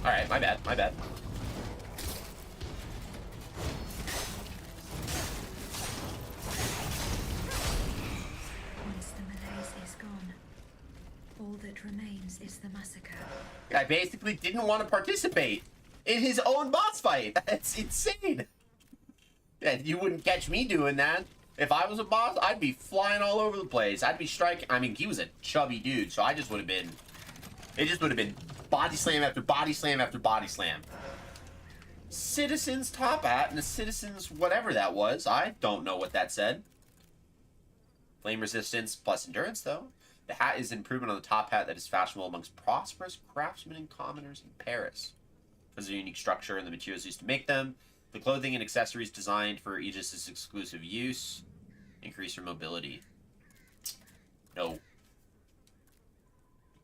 Alright, my bad. Once the malaise is gone, all that remains is the massacre. I basically didn't want to participate in his own boss fight. That's insane. Yeah, you wouldn't catch me doing that. If I was a boss, I'd be flying all over the place. I'd be striking. I mean, he was a chubby dude, so I just would have been... It just would have been body slam after body slam after body slam. Citizen's top hat and a citizen's whatever that was. I don't know what that said. Flame resistance plus endurance, though. The hat is an improvement on the top hat that is fashionable amongst prosperous craftsmen and commoners in Paris. Because of the unique structure and the materials used to make them. The clothing and accessories designed for Aegis's exclusive use. Increase your mobility. No.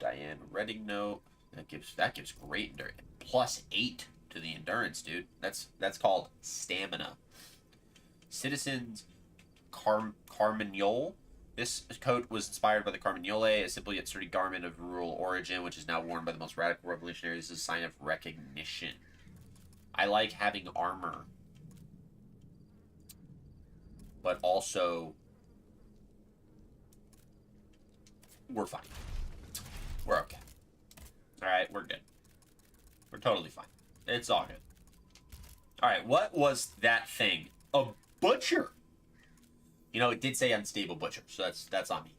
Diane Redding note. That gives great endurance. +8 to the endurance, dude. That's called stamina. Citizens Carmagnole. This coat was inspired by the Carmagnole, a simple yet sturdy garment of rural origin, which is now worn by the most radical revolutionaries as a sign of recognition. I like having armor. But also, we're fine. We're okay. Alright, we're good. We're totally fine. It's all good. Alright, what was that thing? A butcher! You know, it did say unstable butcher, so that's on me.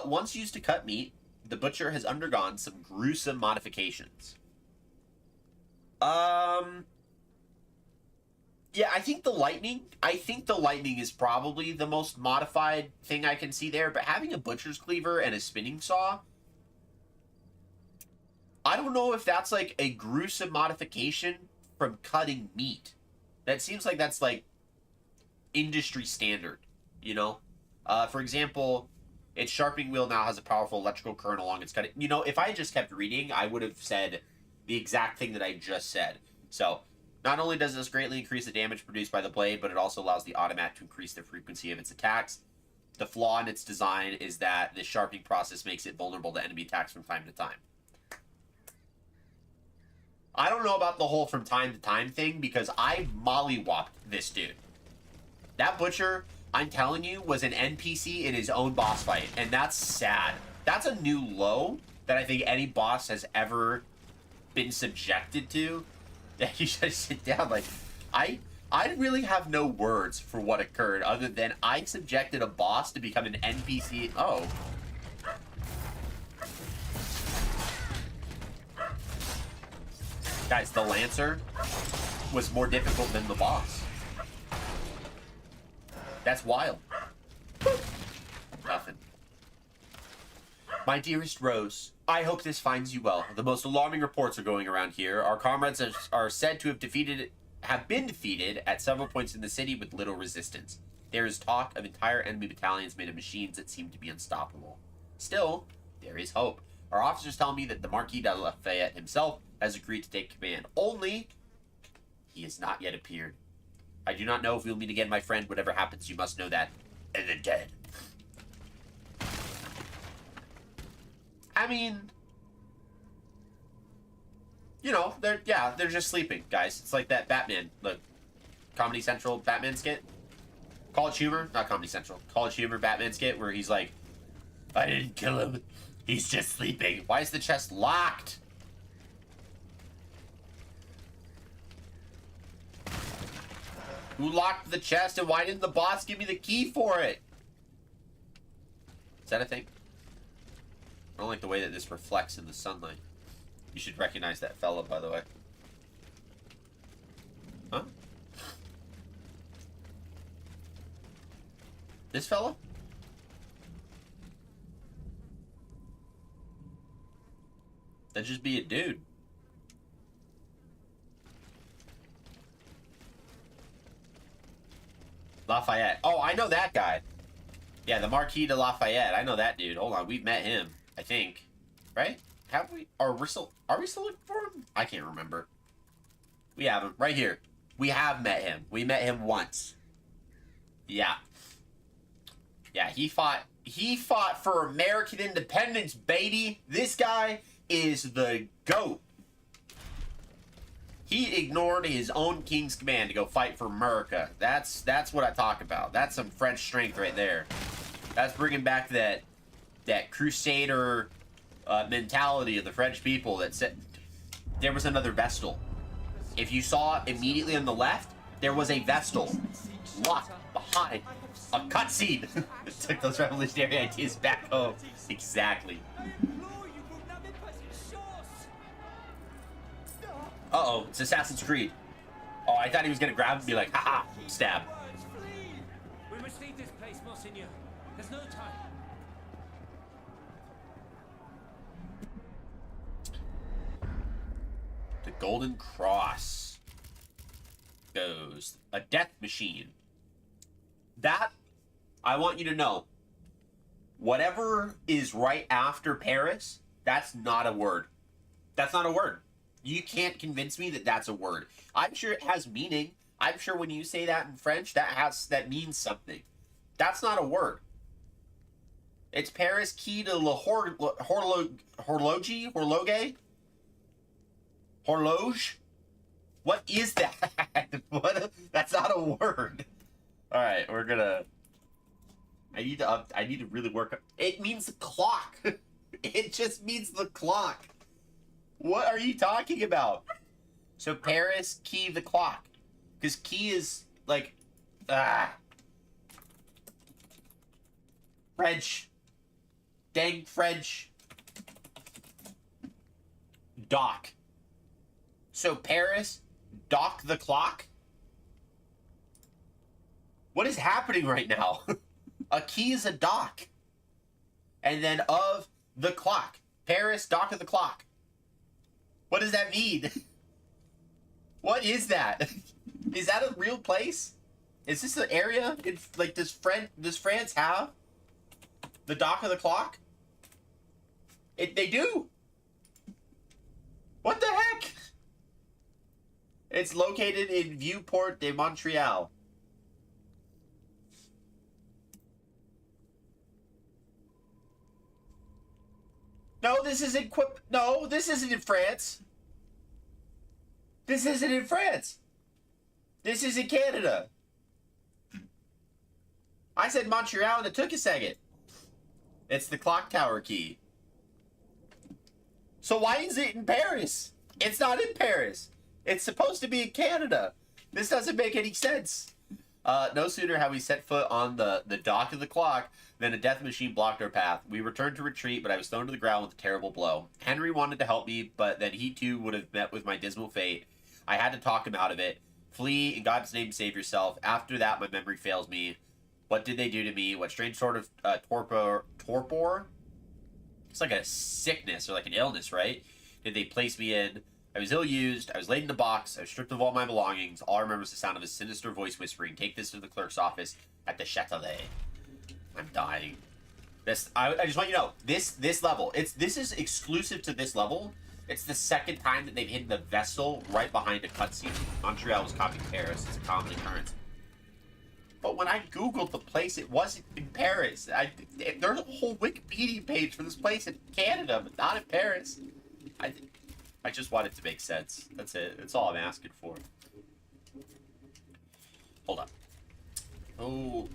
Once used to cut meat, the butcher has undergone some gruesome modifications. Yeah, I think the lightning is probably the most modified thing I can see there, but having a butcher's cleaver and a spinning saw, I don't know if that's like a gruesome modification from cutting meat. That seems like that's like industry standard, you know? For example, its sharpening wheel now has a powerful electrical current along its cutting. You know, if I just kept reading, I would have said the exact thing that I just said. So, not only does this greatly increase the damage produced by the blade, but it also allows the automat to increase the frequency of its attacks. The flaw in its design is that the sharpening process makes it vulnerable to enemy attacks from time to time. I don't know about the whole from time to time thing, because I mollywopped this dude. That butcher, I'm telling you, was an NPC in his own boss fight, and that's sad. That's a new low that I think any boss has ever been subjected to. That you just sit down like, I really have no words for what occurred other than I subjected a boss to become an NPC. Oh. Guys, the Lancer was more difficult than the boss. That's wild. Nothing. My dearest Rose, I hope this finds you well. The most alarming reports are going around here. Our comrades are said to have been defeated at several points in the city with little resistance. There is talk of entire enemy battalions made of machines that seem to be unstoppable. Still, there is hope. Our officers tell me that the Marquis de Lafayette himself has agreed to take command. Only, he has not yet appeared. I do not know if we'll meet again, my friend. Whatever happens, you must know that. And the dead. I mean, you know, they're just sleeping, guys. It's like that Batman, the Comedy Central Batman skit. College Humor, not Comedy Central. College Humor Batman skit where he's like, I didn't kill him. He's just sleeping. Why is the chest locked? Who locked the chest, and why didn't the boss give me the key for it? Is that a thing? I don't like the way that this reflects in the sunlight. You should recognize that fella, by the way. Huh? This fella? That'd just be a dude. Lafayette. Oh, I know that guy. Yeah, the Marquis de Lafayette. I know that dude. Hold on, we've met him, I think. Right? Have we? Are we still looking for him? I can't remember. We have him. Right here. We have met him. We met him once. Yeah. Yeah, he fought for American independence, baby. This guy is the GOAT. He ignored his own king's command to go fight for America. That's what I talk about. That's some French strength right there. That's bringing back that crusader mentality of the French people that said there was another Vestal. If you saw immediately on the left, there was a Vestal locked behind a cutscene. Took those revolutionary ideas back home. Exactly. Uh-oh, it's Assassin's Creed. Oh, I thought he was gonna grab and be like, haha, stab. We must leave this place, Monseigneur. There's no time. The Golden Cross goes. A death machine. That, I want you to know, whatever is right after Paris, that's not a word. That's not a word. You can't convince me that that's a word. I'm sure it has meaning. I'm sure when you say that in French, that means something. That's not a word. It's Paris Key de la Horloge? Horloge? What is that? What? That's not a word. All right, we're gonna. I need to really work. It means the clock. It just means the clock. What are you talking about? So Paris, key the clock. Because key is like, French. Dang French. Dock. So Paris, dock the clock? What is happening right now? A key is a dock. And then of the clock. Paris, dock of the clock. What does that mean? What is that? Is that a real place? Is this an area? It's like, does France have the dock of the clock? They do. What the heck? It's located in Vieux-Port de Montreal. No, this isn't No, this isn't in France. This isn't in France. This is in Canada. I said Montreal and it took a second. It's the clock tower key. So why is it in Paris? It's not in Paris. It's supposed to be in Canada. This doesn't make any sense. No sooner had we set foot on the dock of the clock than a death machine blocked our path. We returned to retreat, but I was thrown to the ground with a terrible blow. Henry wanted to help me, but then he too would have met with my dismal fate. I had to talk him out of it. Flee, in God's name, save yourself. After that, my memory fails me. What did they do to me? What strange sort of torpor? It's like a sickness or like an illness, right? Did they place me in? I was ill-used. I was laid in a box. I was stripped of all my belongings. All I remember is the sound of a sinister voice whispering, "Take this to the clerk's office at the Châtelet." I'm dying. I just want you to know, this level, this is exclusive to this level. It's the second time that they've hidden the vessel right behind a cutscene. Montreal was copying Paris. It's a common occurrence. But when I googled the place, it wasn't in Paris. There's a whole Wikipedia page for this place in Canada, but not in Paris. I just want it to make sense. That's it. That's all I'm asking for. Hold on. Oh,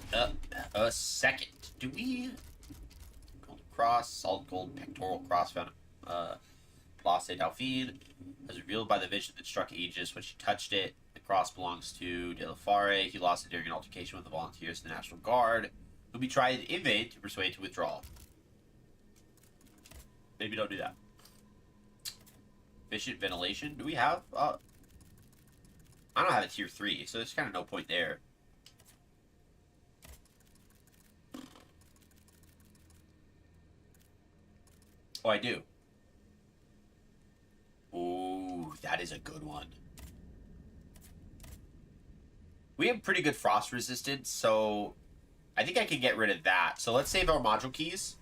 a second. Do we... Gold cross, solid gold pectoral cross found Place Dauphine, as revealed by the vision that struck Aegis when she touched it. The cross belongs to De La Fare. He lost it during an altercation with the volunteers of the National Guard, whom he tried in vain to persuade to withdraw. Maybe don't do that. Efficient ventilation. Do we have... I don't have a tier 3, so there's kind of no point there. Oh, I do. Ooh, that is a good one. We have pretty good frost resistance, so I think I can get rid of that. So let's save our module keys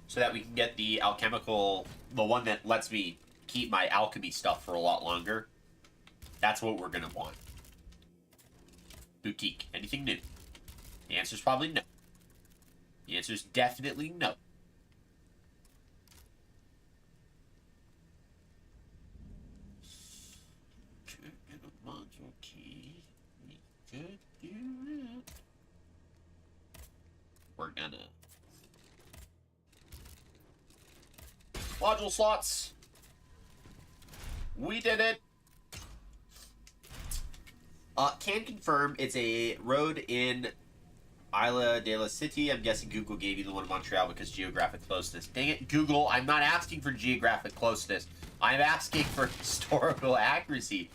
so that we can get the alchemical, the one that lets me keep my alchemy stuff for a lot longer. That's what we're going to want. Boutique. Anything new? The answer is probably no. The answer is definitely no. Module key. We could do it. We're gonna... Module slots. We did it. Can confirm it's a road in Isla de la Cité. I'm guessing Google gave you the one in Montreal because geographic closeness. Dang it, Google. I'm not asking for geographic closeness. I'm asking for historical accuracy.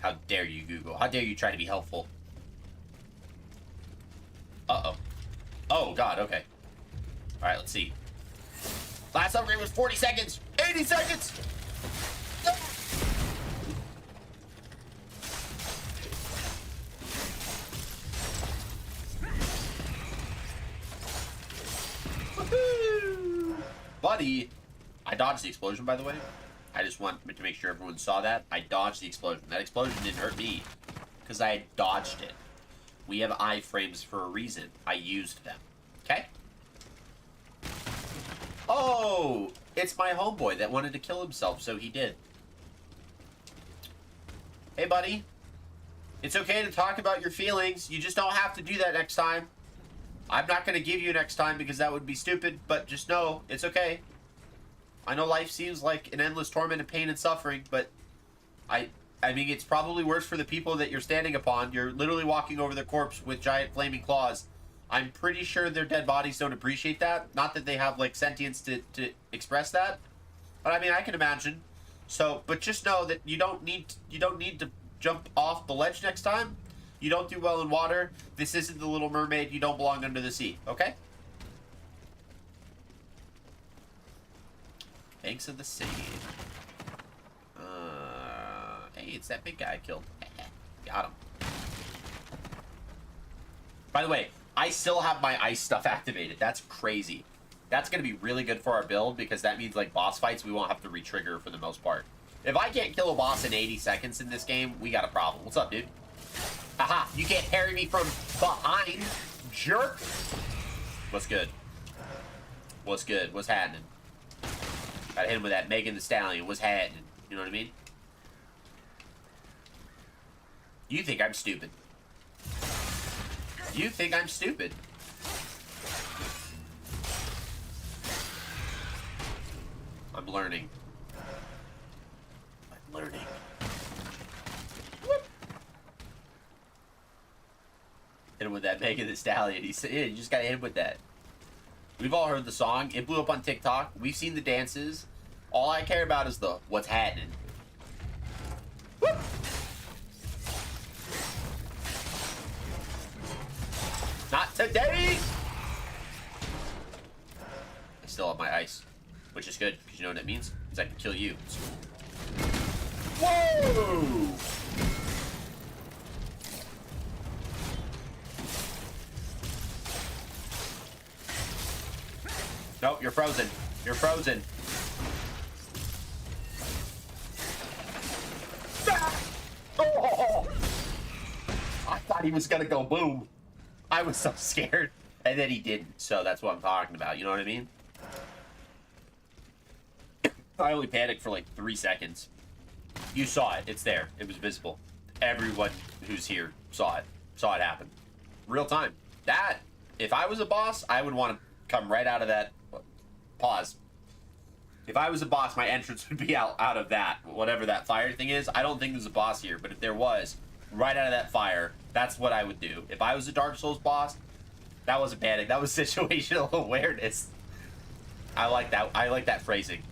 How dare you, Google? How dare you try to be helpful? Uh-oh. Oh, God, okay. Alright, let's see. Last upgrade was 40 seconds. 80 seconds! No! Woohoo! Buddy! I dodged the explosion, by the way. I just want to make sure everyone saw that. I dodged the explosion. That explosion didn't hurt me because I had dodged it. We have iframes for a reason. I used them. Okay? Oh! It's my homeboy that wanted to kill himself, so he did. Hey, buddy. It's okay to talk about your feelings. You just don't have to do that next time. I'm not going to give you next time because that would be stupid, but just know it's okay. I know life seems like an endless torment of pain and suffering, but I mean, it's probably worse for the people that you're standing upon. You're literally walking over the corpse with giant flaming claws. I'm pretty sure their dead bodies don't appreciate that. Not that they have, like, sentience to express that. But, I mean, I can imagine. So, but just know that you don't need to jump off the ledge next time. You don't do well in water. This isn't the Little Mermaid. You don't belong under the sea, okay? Thanks of the save. Hey, it's that big guy I killed. Got him. By the way, I still have my ice stuff activated. That's crazy. That's going to be really good for our build because that means, like, boss fights we won't have to re-trigger for the most part. If I can't kill a boss in 80 seconds in this game, we got a problem. What's up, dude? Haha, you can't harry me from behind, jerk. What's good? What's good? What's happening? Gotta hit him with that Megan Thee Stallion. What's happening? You know what I mean? You think I'm stupid. You think I'm stupid. I'm learning. I'm learning. Whoop. Hit him with that Megan Thee Stallion. He said, yeah, you just gotta hit him with that. We've all heard the song. It blew up on TikTok. We've seen the dances. All I care about is the what's happening. Whoop. Not today! I still have my ice, which is good, because you know what that means? Because I can kill you. Whoa! Nope, you're frozen. You're frozen. Ah! Oh! I thought he was gonna go boom. I was so scared, and then he didn't, so that's what I'm talking about, you know what I mean? I only panicked for like 3 seconds. You saw it, it's there, it was visible. Everyone who's here saw it happen. Real time. That, if I was a boss, I would want to come right out of that, pause. If I was a boss, my entrance would be out of that, whatever that fire thing is. I don't think there's a boss here, but if there was, right out of that fire, that's what I would do. If I was a Dark Souls boss, that wasn't panic. That was situational awareness. I like that. I like that phrasing.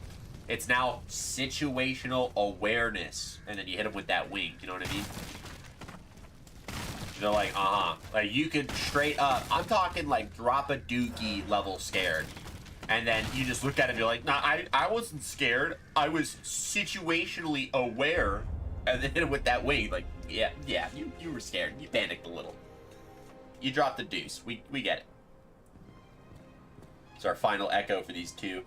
It's now situational awareness. And then you hit him with that wing. You know what I mean? They're like, Like, you could straight up, I'm talking like drop a dookie level scared. And then you just look at it and you're like, nah, I wasn't scared. I was situationally aware. And then hit him with that wing, like, yeah, you were scared. You panicked a little. You dropped the deuce. We get it. It's our final echo for these two.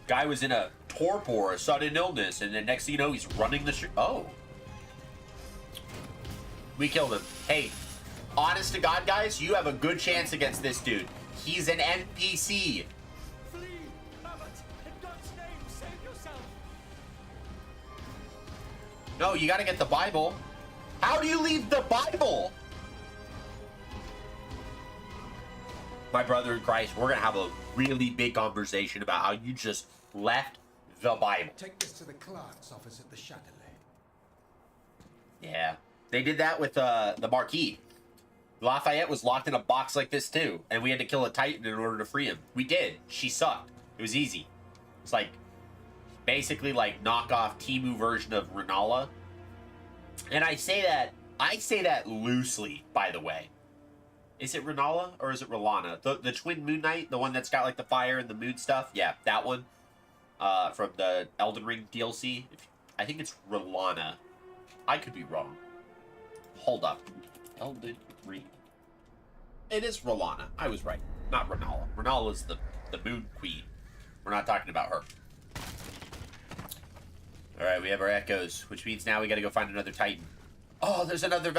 Guy was in a torpor, a sudden illness, and then next thing you know, he's running the street. Oh. We killed him. Hey, honest to God, guys, you have a good chance against this dude. He's an NPC. No, you gotta get the Bible. How do you leave the Bible? My brother in Christ, we're gonna have a really big conversation about how you just left the Bible. Take this to the clerk's office at the Châtelet. Yeah, they did that with the Marquis. Lafayette was locked in a box like this too, and we had to kill a Titan in order to free him. We did. She sucked. It was easy. It's like basically like knockoff Timu version of Renala. And I say that loosely, by the way. Is it Renala or is it Rolana? The twin Moon Knight, the one that's got like the fire and the moon stuff? Yeah, that one. From the Elden Ring DLC. I think it's Rolana. I could be wrong. Hold up. Elden Ring. It is Rolana. I was right. Not Renala. Renala is the Moon Queen. We're not talking about her. Alright, we have our echoes, which means now we gotta go find another Titan. Oh, there's another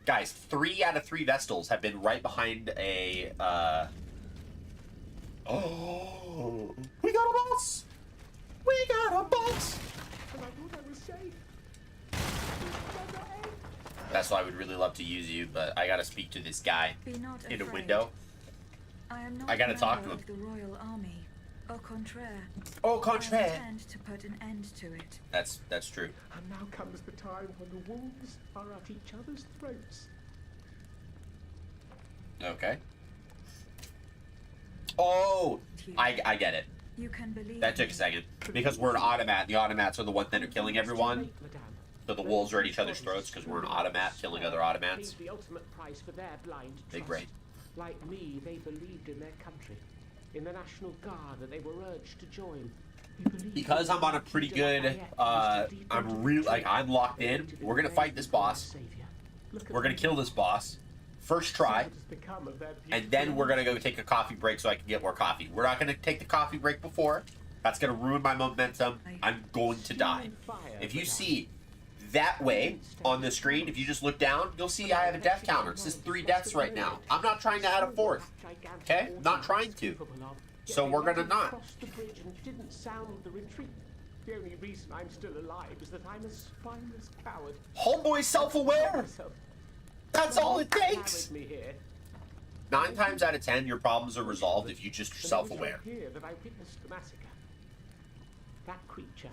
guys, 3 out of 3 Vestals have been right behind a, Oh, we got a boss! We got a boss! And I thought I was safe. That's why I would really love to use you, but I gotta speak to this guy Be not in a afraid. window. I am not I gotta a talk member to of the royal army. Au contraire. Au I contraire. intend to put an end to it. That's true. And now comes the time when the wolves are at each other's throats. Okay. Oh, I get it. You can believe That took a me. second. Because we're an automat. The automats are the ones that are killing everyone. So the wolves are at each other's throats because we're an automat killing other automats. The ultimate price for their blind Big trust. brain. Like me, they believed in their country, in the National Guard that they were urged to join. They believed Because I'm on a pretty good, I'm locked in. We're gonna fight this boss. We're gonna kill this boss. First try. And then we're gonna go take a coffee break so I can get more coffee. We're not gonna take the coffee break before. That's gonna ruin my momentum. I'm going to die. If you see that way on the screen, if you just look down, you'll see I have a death counter. It says 3 deaths right now. I'm not trying to add a 4th. Okay? Not trying to. So we're gonna not. The bridge and didn't sound the retreat. The only reason I'm still alive is that I'm a spineless coward. Homeboy's self-aware. That's all it takes. 9 times out of 10, your problems are resolved if you just are self-aware. Here that I witnessed the massacre. That creature,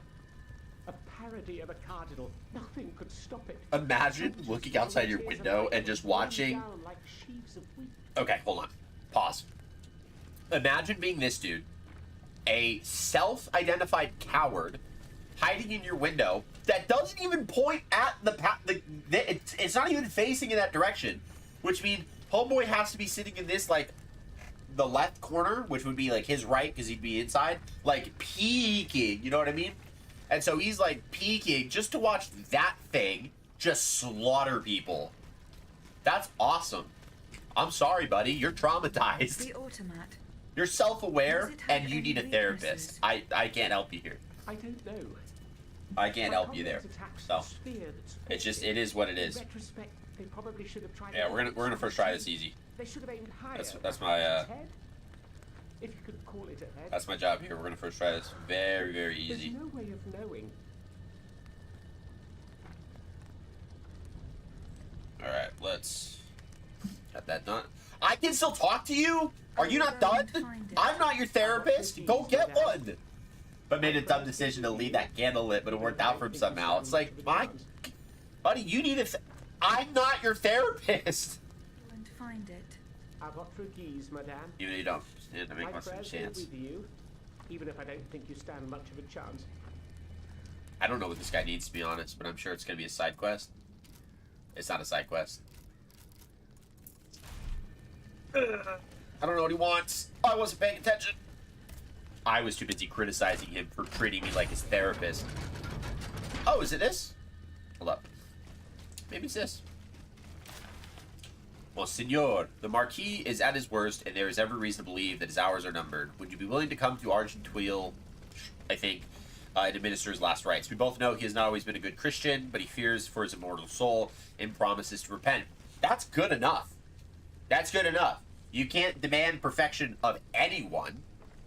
a parody of a cardinal. Nothing could stop it. Imagine looking outside your window and just watching. Okay, hold on. Pause. Imagine being this dude, a self-identified coward, hiding in your window that doesn't even point at it's not even facing in that direction, which means homeboy has to be sitting in this, like, the left corner, which would be like his right because he'd be inside, like peeking, you know what I mean? And so he's like peeking just to watch that thing just slaughter people. That's awesome. I'm sorry, buddy, you're traumatized. The automat. You're self-aware and you need a therapist. I can't help you here. I don't know. I can't help you there. So it's just, it is what it is. Yeah, we're gonna first try this easy. They should have aimed higher. That's my If you could call it a head. that's my job here. We're gonna first try this very, very easy. There's no way of knowing. All right, let's get that done. I can still talk to you. Are you not done? I'm not your therapist. Go get one. But made a dumb decision to leave that candle lit, but it worked out for him somehow. It's like, my buddy, you need I'm not your therapist. And find it. Apotrophes, madame. Even if you don't stand to make My much of a prayers chance. are with you, even if I don't think you stand much of a chance. I don't know what this guy needs, to be honest, but I'm sure it's gonna be a side quest. It's not a side quest. I don't know what he wants. I wasn't paying attention. I was too busy criticizing him for treating me like his therapist. Oh, is it this? Hold up. Maybe it's this. Monsignor, the Marquis is at his worst, and there is every reason to believe that his hours are numbered. Would you be willing to come to Argenteuil, I think, and administer his last rites? We both know he has not always been a good Christian, but he fears for his immortal soul and promises to repent. That's good enough. That's good enough. You can't demand perfection of anyone,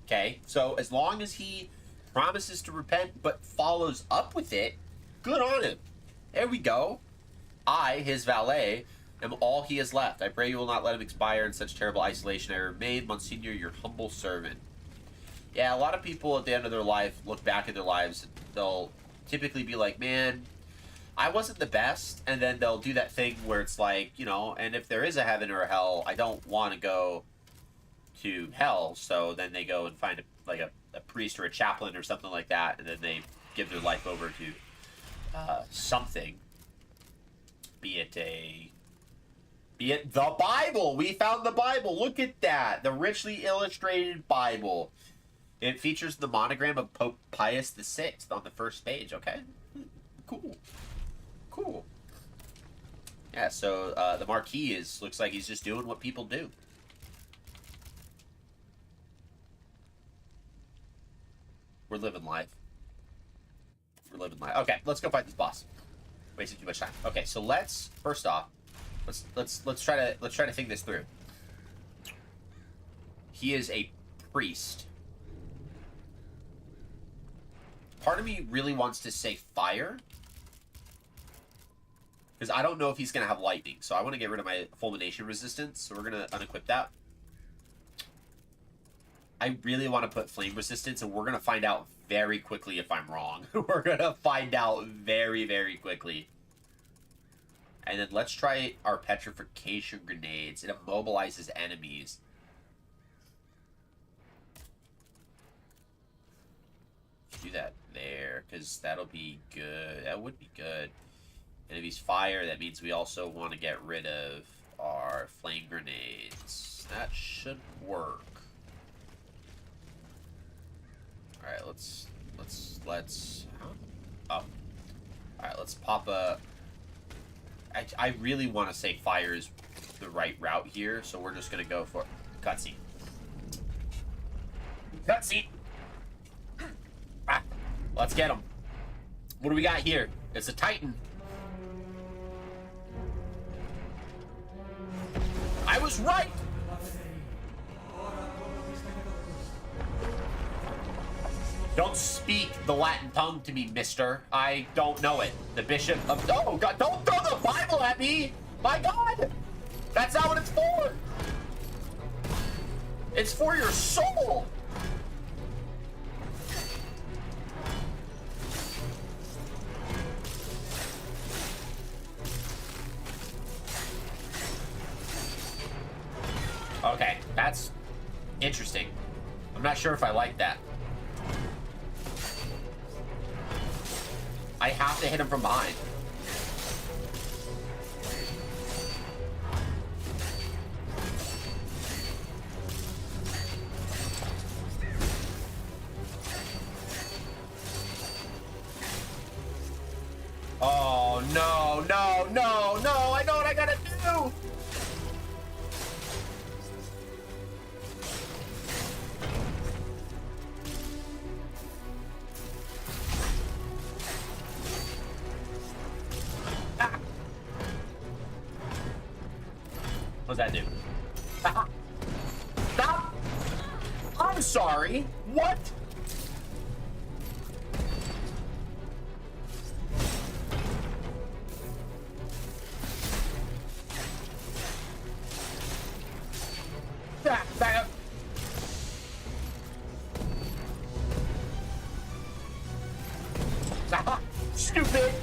okay? So as long as he promises to repent but follows up with it, good on him. There we go. I, his valet, am all he has left. I pray you will not let him expire in such terrible isolation. I remain, Monsignor, your humble servant. Yeah, a lot of people at the end of their life look back at their lives. They'll typically be like, man, I wasn't the best. And then they'll do that thing where it's like, you know, and if there is a heaven or a hell, I don't want to go to hell. So then they go and find a priest or a chaplain or something like that. And then they give their life over to something. Be it the Bible. We found the Bible. Look at that. The richly illustrated Bible. It features the monogram of Pope Pius VI on the first page. Okay. Cool. Cool. Yeah, so the Marquis looks like he's just doing what people do. We're living life. We're living life. Okay, let's go fight this boss. Wasting too much time. Okay, so let's first off, let's try to think this through. He is a priest. Part of me really wants to say fire, because I don't know if he's gonna have lightning. So I want to get rid of my fulmination resistance. So we're gonna unequip that. I really want to put flame resistance, and we're gonna find out very quickly if I'm wrong. We're gonna find out very, very quickly. And then let's try our petrification grenades. It immobilizes enemies. Do that there, because that'll be good. That would be good. And if he's fire, that means we also want to get rid of our flame grenades. That should work. Alright, let's oh. Alright, let's pop a... I really want to say fire is the right route here, so we're just going to go for cutscene. Cutscene! Ah, let's get him. What do we got here? It's a Titan. was right! Don't speak the Latin tongue to me, mister. I don't know it. The bishop of... Oh, God, don't throw the Bible at me! My God! That's not what it's for! It's for your soul! Okay, that's interesting. I'm not sure if I like that. I have to hit him from behind. Oh, no, no, no, no. I know what I gotta do. What does that do? Stop! I'm sorry. What? Back up. Stupid.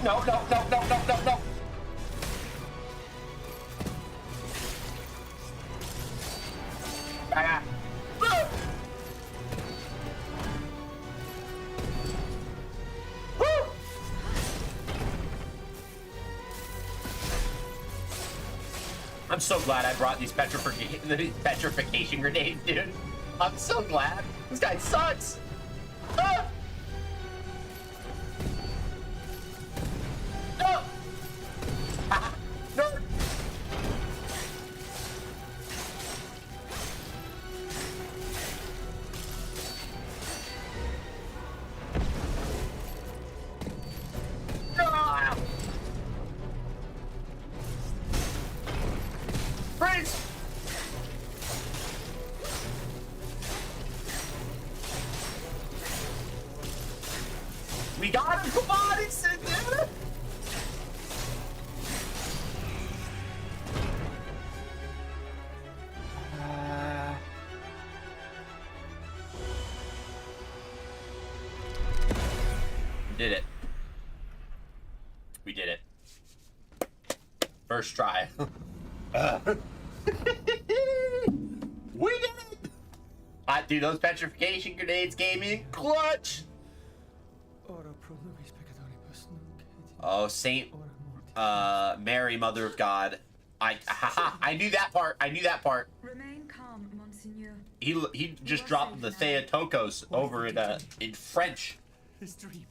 No, no, no, no, no, no, no, no. Ah. Woo. Woo. I'm so glad I brought these petrification grenades, dude. I'm so glad. This guy sucks. Ah. No! Ah, no! No! Freeze! We got him! Come on, it's in there! We did it. We did it. First try. We did it! Dude, those petrification grenades gave me clutch! Oh, Saint Mary, Mother of God. I knew that part. I knew that part. Remain calm, Monseigneur. He just dropped the Theotokos over in French. This dream.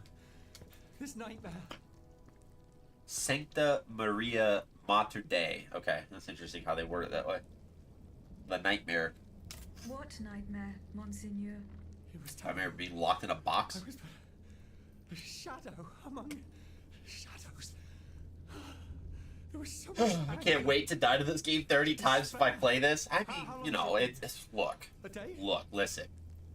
This nightmare. Sancta Maria Mater Dei. Okay, that's interesting how they word it that way. The nightmare. What nightmare, Monseigneur? It was I remember being locked in a box. I was but a shadow among shadows. There was so much I can't wait to die to this game 30 times if I play this. I mean, you know, it's look, listen.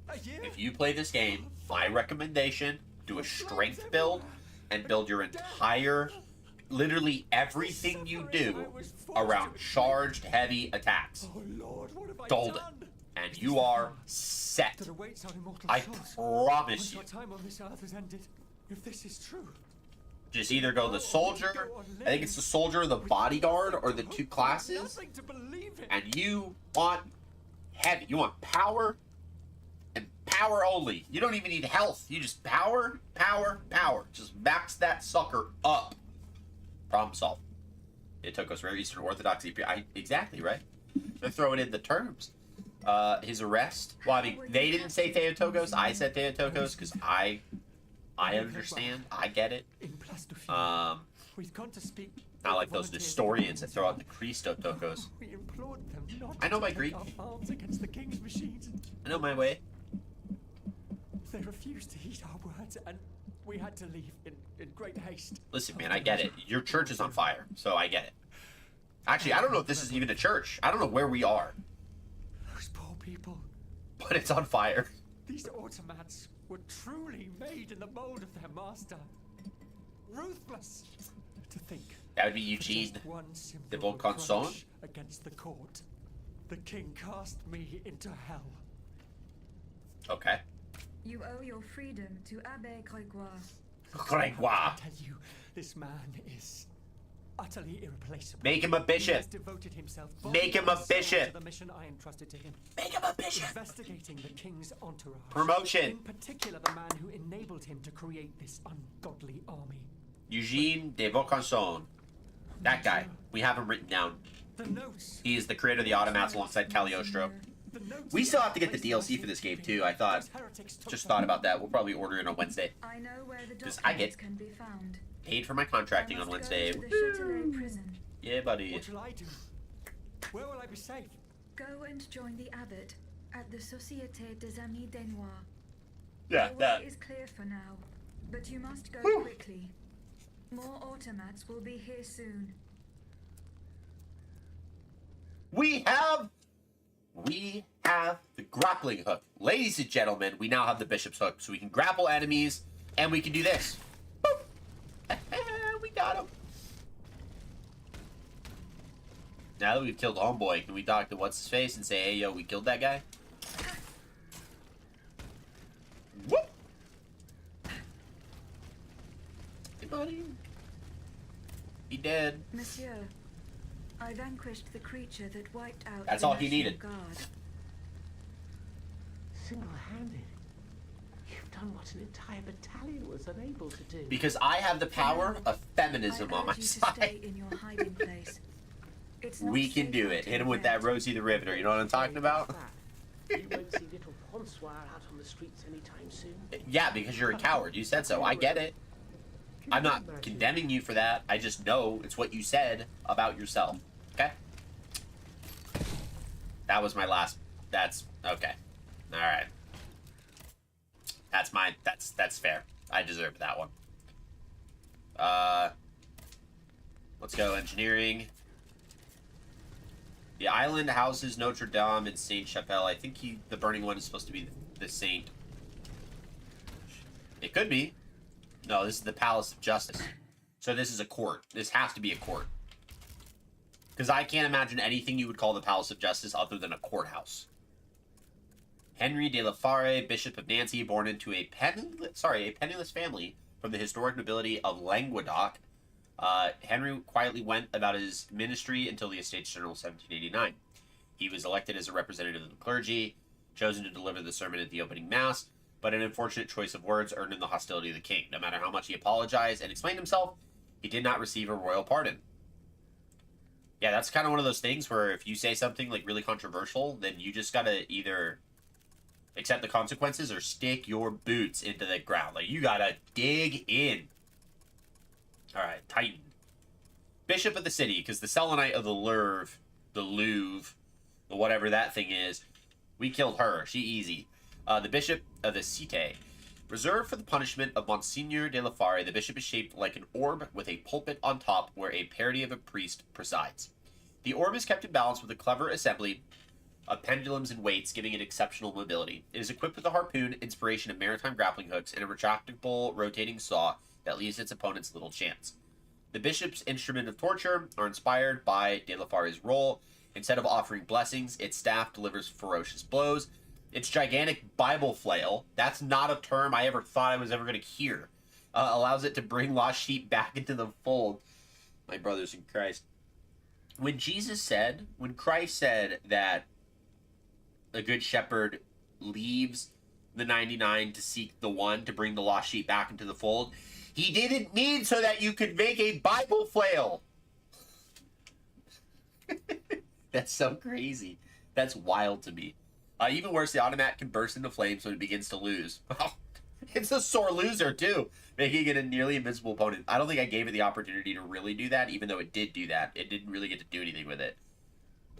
A year? If you play this game, my recommendation, do a strength build and build your entire, literally everything you do around charged heavy attacks. Oh Lord, what have I Golden. done? And you are set. That awaits our immortal I souls promise once you. our time on this earth has ended. If this is true. Just either go the soldier, I think it's the soldier or the bodyguard or the two classes. Nothing to believe in. And you want heavy. You want power and power only. You don't even need health. You just power, power, power. Just max that sucker up. Problem solved. It took us very Eastern Orthodox. Exactly, right? They're throwing in the terms. His arrest. Well, I mean, they didn't say Theotokos. I said Theotokos because I understand. I get it. We've gone to speak. Not like those Nestorians that throw out the Christotokos. We implored them not I know to my take Greek. our arms against the king's machines. I know my way. They refused to heed our words, and we had to leave in great haste. Listen, man, I get it. Your church is on fire, so I get it. Actually, I don't know if this is even a church. I don't know where we are. Those poor people. But it's on fire. These automats were truly made in the mold of their master. Ruthless. To think. That would be Eugene de Vaucanson against the court. The king cast me into hell. Okay. You owe your freedom to Abbé Grégoire. Grégoire. I tell you, this man is utterly irreplaceable. Make him a He bishop. has devoted himself Make him a body and soul bishop. to the mission I entrusted to him. Make him a bishop. Investigating the king's entourage. Promotion. In particular, the man who enabled him to create this ungodly army. Eugene de Vaucanson. That guy. We have him written down. The notes. He is the creator of the automats alongside Cagliostro. The notes We still have to get the DLC for this game too. I thought, Those heretics took just them. thought about that. We'll probably order it on Wednesday. I know where the 'Cause I documents get- can be found. Paid for my I contracting on must Wednesday. Go to the Châtelet prison. Yeah, buddy. What shall I do? Where will I be safe? Go and join the abbot at the Société des Amis des Noirs. Yeah, The that. way is clear for now, but you must go Whew. quickly. More automats will be here soon. We have the grappling hook. Ladies and gentlemen, we now have the bishop's hook, so we can grapple enemies, and we can do this. Boop. We got him. Now that we've killed Homeboy, can we talk to What's-His-Face and say, hey, yo, we killed that guy? Whoop! Hey, buddy. He dead. Monsieur, I vanquished the creature that wiped out That's the all he National needed. Guard. Single-handed. You've done what an entire battalion was unable to do. Because I have the power of feminism I on my urge you to stay side. in your hiding place. It's not We can safe do out it. in Hit him the with that wild. Rosie the Riveter. You know what I'm talking about? You won't see little Francois out on the streets anytime soon. Yeah, because you're a coward. You said so. I get it. I'm not condemning you for that. I just know it's what you said about yourself. Okay? That was my last. That's okay. All right. That's mine. That's fair. I deserve that one. Let's go engineering. The island houses Notre Dame and Saint Chapelle. I think the burning one is supposed to be the saint. It could be. No, this is the Palace of Justice. So this is a court. This has to be a court. Because I can't imagine anything you would call the Palace of Justice other than a courthouse. Henry de la Fare, Bishop of Nancy, born into a penniless family from the historic nobility of Languedoc. Henry quietly went about his ministry until the Estates General 1789. He was elected as a representative of the clergy, chosen to deliver the sermon at the opening mass, but an unfortunate choice of words earned him the hostility of the king. No matter how much he apologized and explained himself, he did not receive a royal pardon. Yeah, that's kind of one of those things where if you say something like really controversial, then you just gotta either accept the consequences or stick your boots into the ground. Like, you gotta dig in. Alright, Titan. Bishop of the city, because the Selenite of the Louvre, the whatever that thing is, we killed her. She easy. The Bishop of the Cité. Reserved for the punishment of Monsignor de la Fare, the bishop is shaped like an orb with a pulpit on top where a parody of a priest presides. The orb is kept in balance with a clever assembly of pendulums and weights, giving it exceptional mobility. It is equipped with a harpoon, inspiration of maritime grappling hooks, and a retractable rotating saw that leaves its opponents little chance. The bishop's instrument of torture are inspired by de la Fare's role. Instead of offering blessings, its staff delivers ferocious blows. Its gigantic Bible flail, that's not a term I ever thought I was ever going to hear, allows it to bring lost sheep back into the fold. My brothers in Christ. When Christ said that a good shepherd leaves the 99 to seek the one to bring the lost sheep back into the fold, he didn't mean so that you could make a Bible flail. That's so crazy. That's wild to me. Even worse, the automat can burst into flames when it begins to lose. It's a sore loser, too, making it a nearly invincible opponent. I don't think I gave it the opportunity to really do that, even though it did do that. It didn't really get to do anything with it.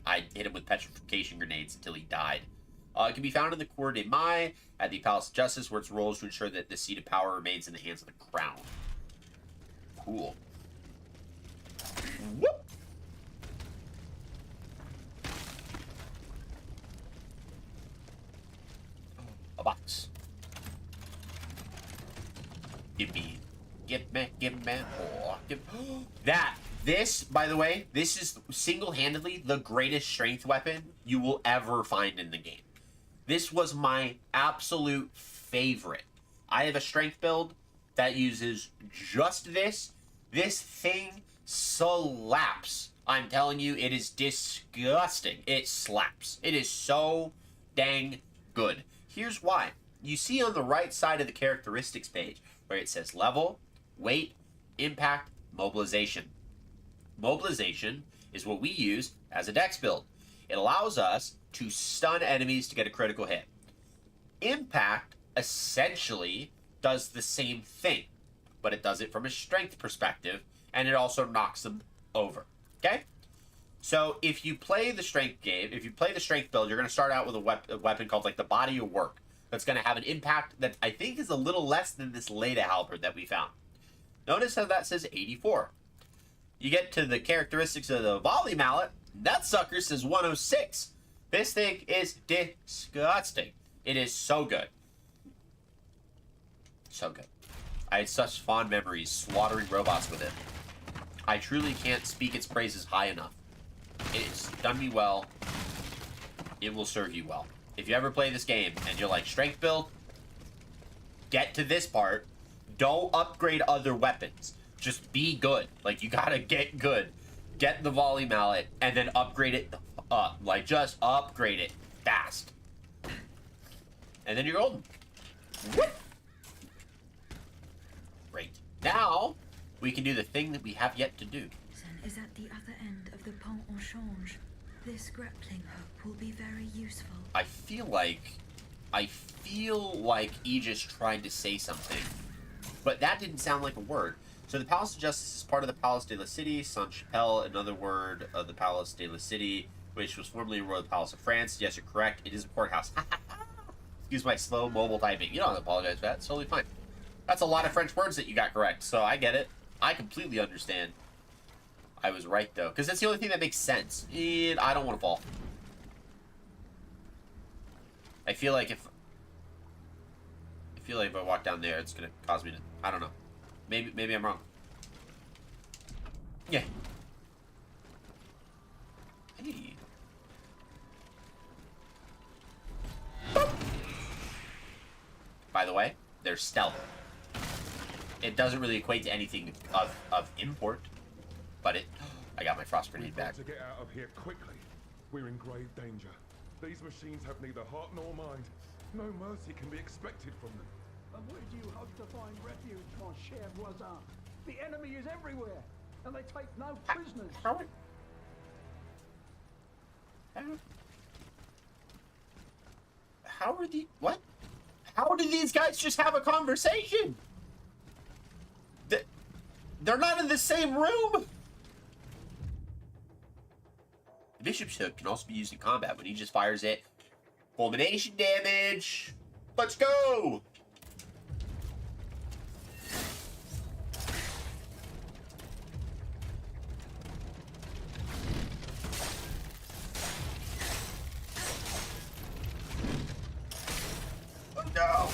I hit him with petrification grenades until he died. It can be found in the Cour des Mai at the Palace of Justice, where its role is to ensure that the seat of power remains in the hands of the crown. Cool. Whoop! A box. Give me more. This, by the way, this is single-handedly the greatest strength weapon you will ever find in the game. This was my absolute favorite. I have a strength build that uses just this. This thing slaps. I'm telling you, it is disgusting. It slaps. It is so dang good. Here's why. You see on the right side of the characteristics page where it says level, weight, impact, mobilization. Mobilization is what we use as a dex build. It allows us to stun enemies to get a critical hit. Impact essentially does the same thing, but it does it from a strength perspective, and it also knocks them over. Okay? So if you play the strength game, if you play the strength build, you're going to start out with a weapon called like the Body of Work. That's going to have an impact that I think is a little less than this Leda halberd that we found. Notice how that says 84. You get to the characteristics of the volley mallet, that sucker says 106. This thing is disgusting. It is so good. So good. I had such fond memories slaughtering robots with it. I truly can't speak its praises high enough. It's done me well. It will serve you well. If you ever play this game and you're like, strength build, get to this part. Don't upgrade other weapons. Just be good. Like, you gotta get good. Get the volley mallet and then upgrade it up. Like, just upgrade it fast. And then you're golden. Whoop. Great. Now, we can do the thing that we have yet to do. Is at the other end of the Pont au Change. This grappling hook will be very useful. I feel like Aegis tried to say something, but that didn't sound like a word. So the Palace of Justice is part of the Palace de la Cité, Sainte-Chapelle, another word of the Palace de la Cité, which was formerly a Royal Palace of France. Yes, you're correct. It is a courthouse. Excuse my slow mobile typing. You don't have to apologize for that. It's totally fine. That's a lot of French words that you got correct, so I get it. I completely understand. I was right, though, because that's the only thing that makes sense. And I don't want to fall. I feel like if I walk down there, it's gonna cause me to. I don't know. Maybe I'm wrong. Yeah. Hey. Boop. By the way, there's stealth. It doesn't really equate to anything of import, but it. I got my frost grenade back. To get out of here quickly. We're in grave danger. These machines have neither heart nor mind. No mercy can be expected from them. And where do you hope to find refuge, mon cher voisin? The enemy is everywhere, and they take no prisoners. How are the what? How do these guys just have a conversation? They're not in the same room. The Bishop's Hook can also be used in combat when he just fires it. Fulmination damage. Let's go. Oh, no.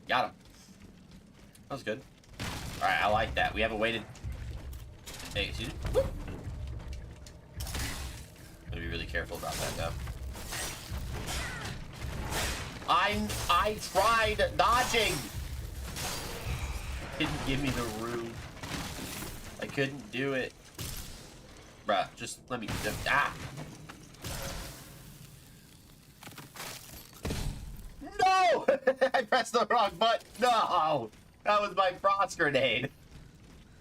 Got him. That was good. Alright, I like that. We have a way to... Hey, excuse me. Whoop. Gotta be really careful about that, though. I tried dodging! Didn't give me the room. I couldn't do it. Bruh, just let me... Ah! No! I pressed the wrong button. No! That was my frost grenade.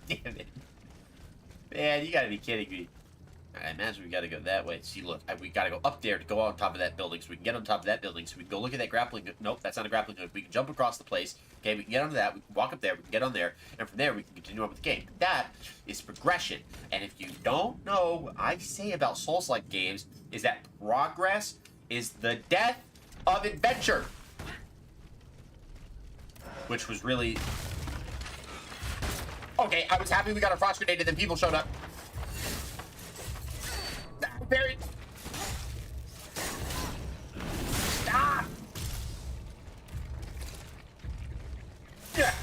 Damn it. Man, you gotta be kidding me. I imagine we gotta go that way. See, look, we gotta go up there to go on top of that building so we can get on top of that building so we can go look at that grappling hook. Nope, that's not a grappling hook. We can jump across the place. Okay, we can get onto that. We can walk up there. We can get on there. And from there, we can continue on with the game. That is progression. And if you don't know what I say about Souls-like games is that progress is the death of adventure. Which was really... Okay, I was happy we got a frost grenade and then people showed up. Very... Ah! Yeah.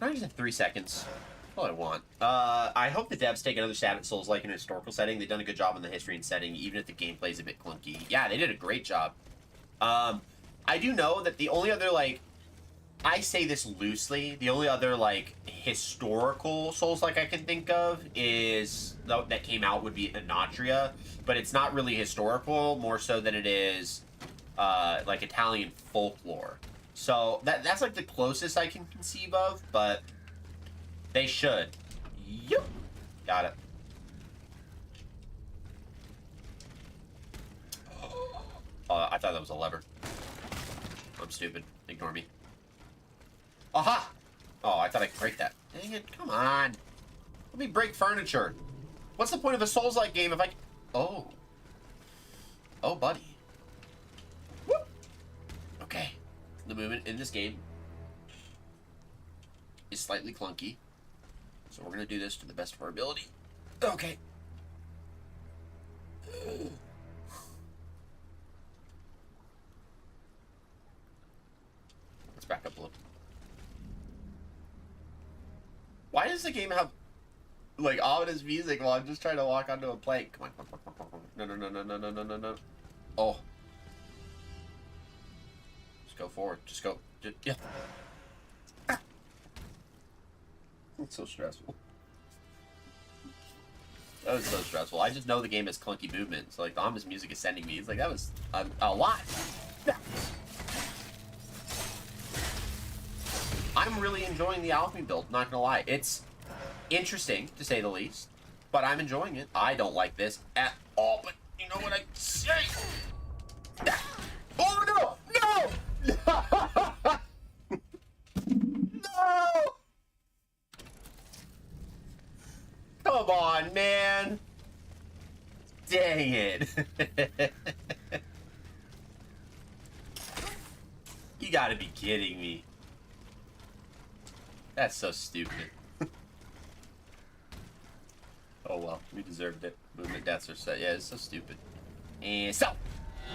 I just have 3 seconds. All I want. I hope the devs take another stab at Souls like in a historical setting. They've done a good job in the history and setting, even if the gameplay's a bit clunky. Yeah, they did a great job. I do know that the only other, like, I say this loosely, the only other, like, historical Souls-like I can think of is, that came out would be Anatria, but it's not really historical, more so than it is, like, Italian folklore. So, that's, like, the closest I can conceive of, but... They should. Yup. Got it. I thought that was a lever. I'm stupid. Ignore me. Aha! Oh, I thought I could break that. Dang it. Come on. Let me break furniture. What's the point of a Souls-like game if I... Oh. Oh, buddy. Whoop. Okay. The movement in this game is slightly clunky. So we're going to do this to the best of our ability. Okay. Let's back up a little. Why does the game have, like, ominous music while I'm just trying to walk onto a plank? Come on. No, no, no, no, no, no, no, no, no. Oh. Just go forward. Just go. Yeah. It's so stressful. That was so stressful. I just know the game has clunky movement. So, like, the ominous music is sending me. It's like, that was a lot. I'm really enjoying the alchemy build, not gonna lie. It's interesting, to say the least. But I'm enjoying it. I don't like this at all, but you know what I say? Oh, no! No! No! Come on, man. Dang it. You gotta be kidding me. That's so stupid. Oh well, we deserved it. Movement deaths are set. Yeah, it's so stupid. And so,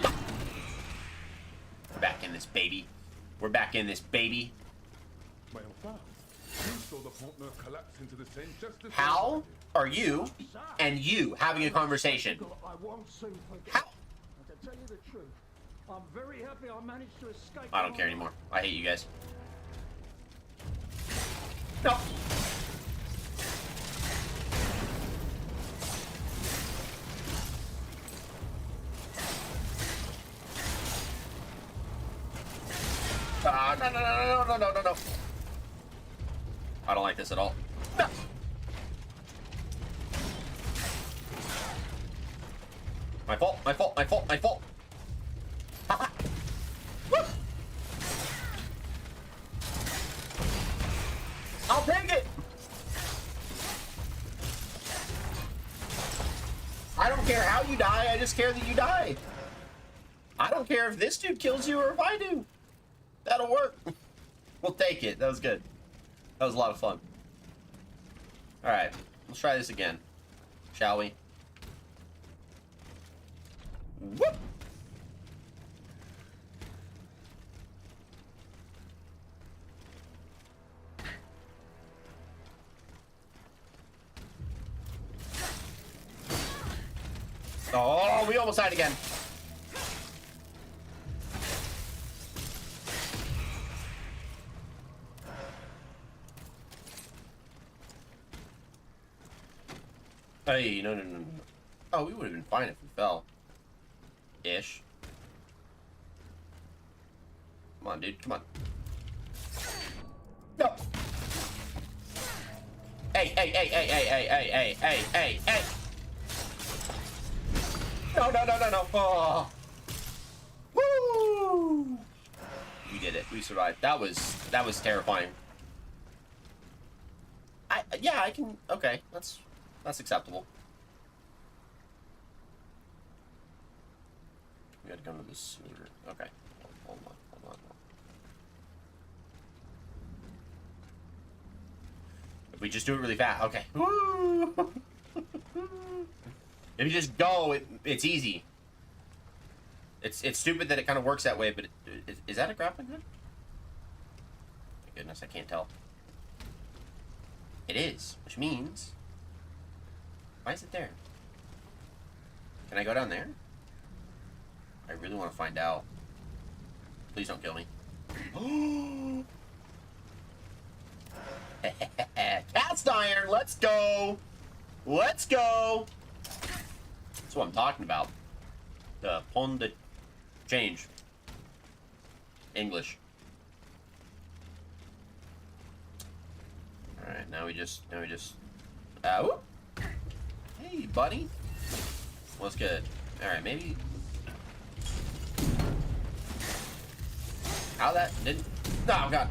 we're back in this baby. We're back in this baby. How are you and you having a conversation? How? To tell you the truth, I'm very happy I managed to escape. I don't care anymore. I hate you guys. No. No. I don't like this at all. No. My fault. I'll take it. I don't care how you die, I just care that you die. I don't care if this dude kills you or if I do. That'll work. We'll take it. That was good. That was a lot of fun. Alright, let's try this again. Shall we? Whoop! Oh, we almost died again. Hey, no. Oh, we would have been fine if we fell. Ish. Come on, dude. Come on. No. Hey, hey, hey, hey, hey, hey, hey, hey, hey, hey, hey. No, no, no, no, no. Oh. Woo! We did it. We survived. That was terrifying. Yeah, I can. Okay, that's acceptable. We gotta go to the sewer. Okay. Hold on. If we just do it really fast. Okay. Woo! If you just go, it's easy. It's stupid that it kind of works that way, but is that a grappling hook? My goodness, I can't tell. It is, which means... Why is it there? Can I go down there? I really want to find out. Please don't kill me. Cast iron, let's go! Let's go! That's what I'm talking about. The pon de change. English. Alright, now we just whoop. Hey, buddy. What's good? Alright, maybe. How that didn't. Oh, God.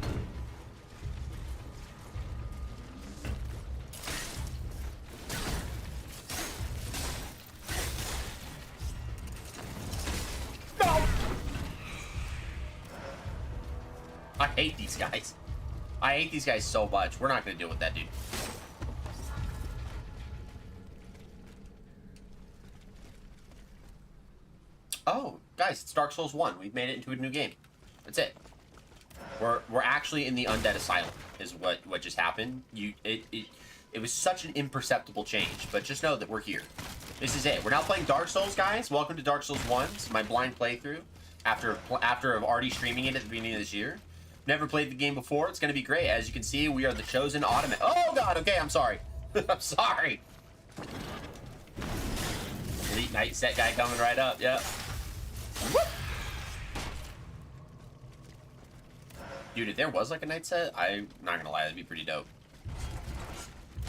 No! I hate these guys. I hate these guys so much. We're not going to deal with that dude. Oh, guys, it's Dark Souls 1. We've made it into a new game. That's it. We're actually in the Undead Asylum, is what just happened. It was such an imperceptible change, but just know that we're here. This is it. We're now playing Dark Souls, guys. Welcome to Dark Souls 1. This is my blind playthrough after already streaming it at the beginning of this year. Never played the game before. It's going to be great. As you can see, we are the chosen automat. Oh, God. Okay, I'm sorry. I'm sorry. Elite Knight set guy coming right up. Yep. Whoop. Dude, if there was like a Knight set, I'm not going to lie. That'd be pretty dope.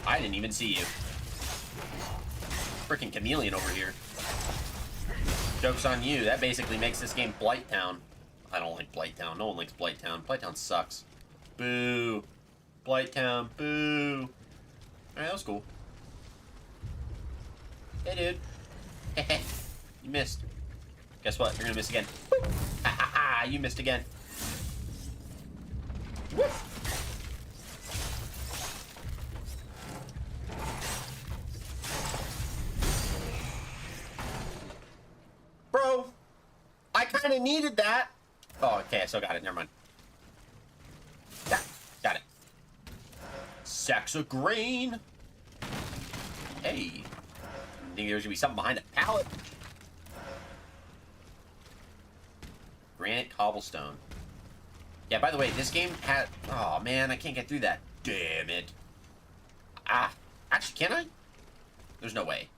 I didn't even see you. Freaking chameleon over here. Joke's on you. That basically makes this game Blight Town. I don't like Blight Town. No one likes Blight Town. Blight Town sucks. Boo. Blight Town. Boo. Alright, that was cool. Hey, dude. You missed. Guess what? You're gonna miss again. Ha ha ha! You missed again. Woo. Bro, I kind of needed that. Oh, okay, I still got it. Never mind. Yeah, got it. Sacks of grain. Hey. I think there's gonna be something behind a pallet. Granite cobblestone. Yeah, by the way, this game had... Oh, man, I can't get through that. Damn it. Ah. Actually, can I? There's no way.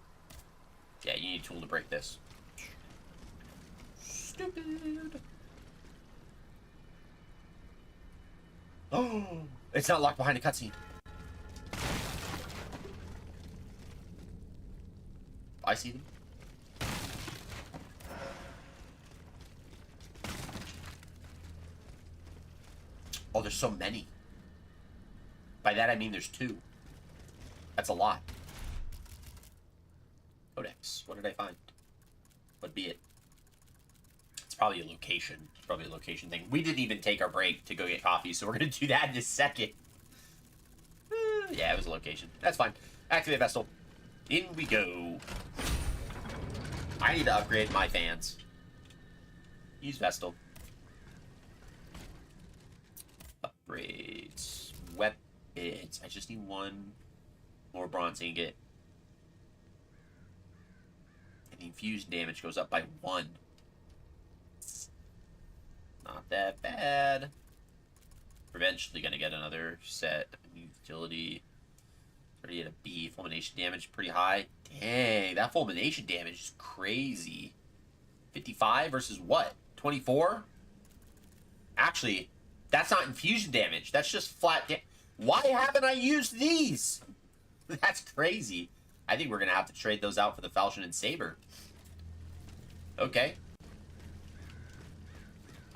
Yeah, you need a tool to break this. Stupid. Oh, it's not locked behind a cutscene. I see them. Oh, there's so many. By that I mean there's two. That's a lot. Codex. What did I find? What'd be it? It's probably a location. It's probably a location thing. We didn't even take our break to go get coffee, so we're gonna do that in a second. Yeah, it was a location. That's fine. Activate Vestal. In we go. I need to upgrade my fans. Use Vestal. Upgrades. Weapons. I just need one more bronze ingot. And the infusion damage goes up by 1. Not that bad. We're eventually gonna get another set. Utility. Already at a B. Fulmination damage pretty high. Dang, that fulmination damage is crazy. 55 versus what? 24? Actually, that's not infusion damage. That's just flat damage. Why haven't I used these? That's crazy. I think we're going to have to trade those out for the Falchion and Saber. Okay.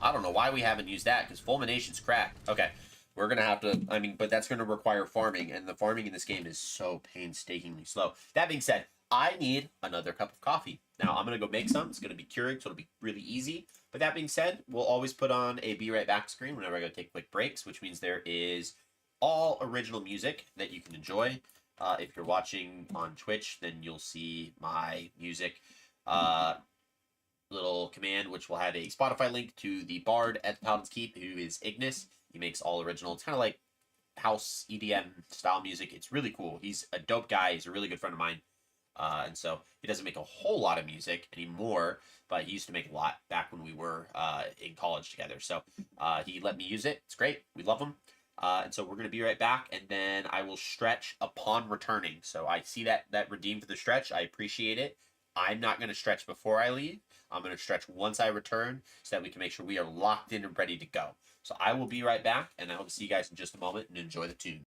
I don't know why we haven't used that, because Fulmination's cracked. Okay. We're going to have to, I mean, but that's going to require farming, and the farming in this game is so painstakingly slow. That being said, I need another cup of coffee. Now, I'm going to go make some. It's going to be Keurig, so it'll be really easy. But that being said, we'll always put on a Be Right Back screen whenever I go take quick breaks, which means there is all original music that you can enjoy. If you're watching on Twitch, then you'll see my music little command, which will have a Spotify link to the bard at the Paladins Keep, who is Ignis. He makes all original. It's kind of like house EDM style music. It's really cool. He's a dope guy. He's a really good friend of mine. And so he doesn't make a whole lot of music anymore, but he used to make a lot back when we were in college together. So he let me use it. It's great. We love him. And so we're going to be right back, and then I will stretch upon returning. So I see that redeem for the stretch. I appreciate it. I'm not going to stretch before I leave. I'm going to stretch once I return so that we can make sure we are locked in and ready to go. So I will be right back, and I hope to see you guys in just a moment, and enjoy the tune.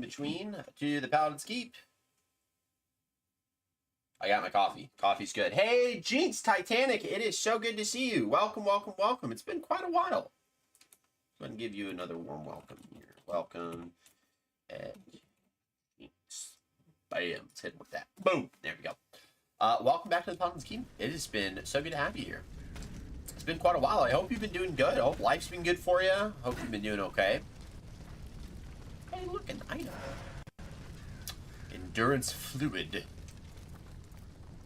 between to the Paladins Keep. I got my coffee. Coffee's good. Hey, Jinx Titanic, it is so good to see you. Welcome, welcome, welcome. It's been quite a while. Go ahead and give you another warm welcome here. Welcome. Jinx. Bam. Let's hit him with that. Boom. There we go. Welcome back to the Paladins Keep. It has been so good to have you here. It's been quite a while. I hope you've been doing good. I hope life's been good for you. I hope you've been doing okay. Hey, look, an item. Endurance fluid.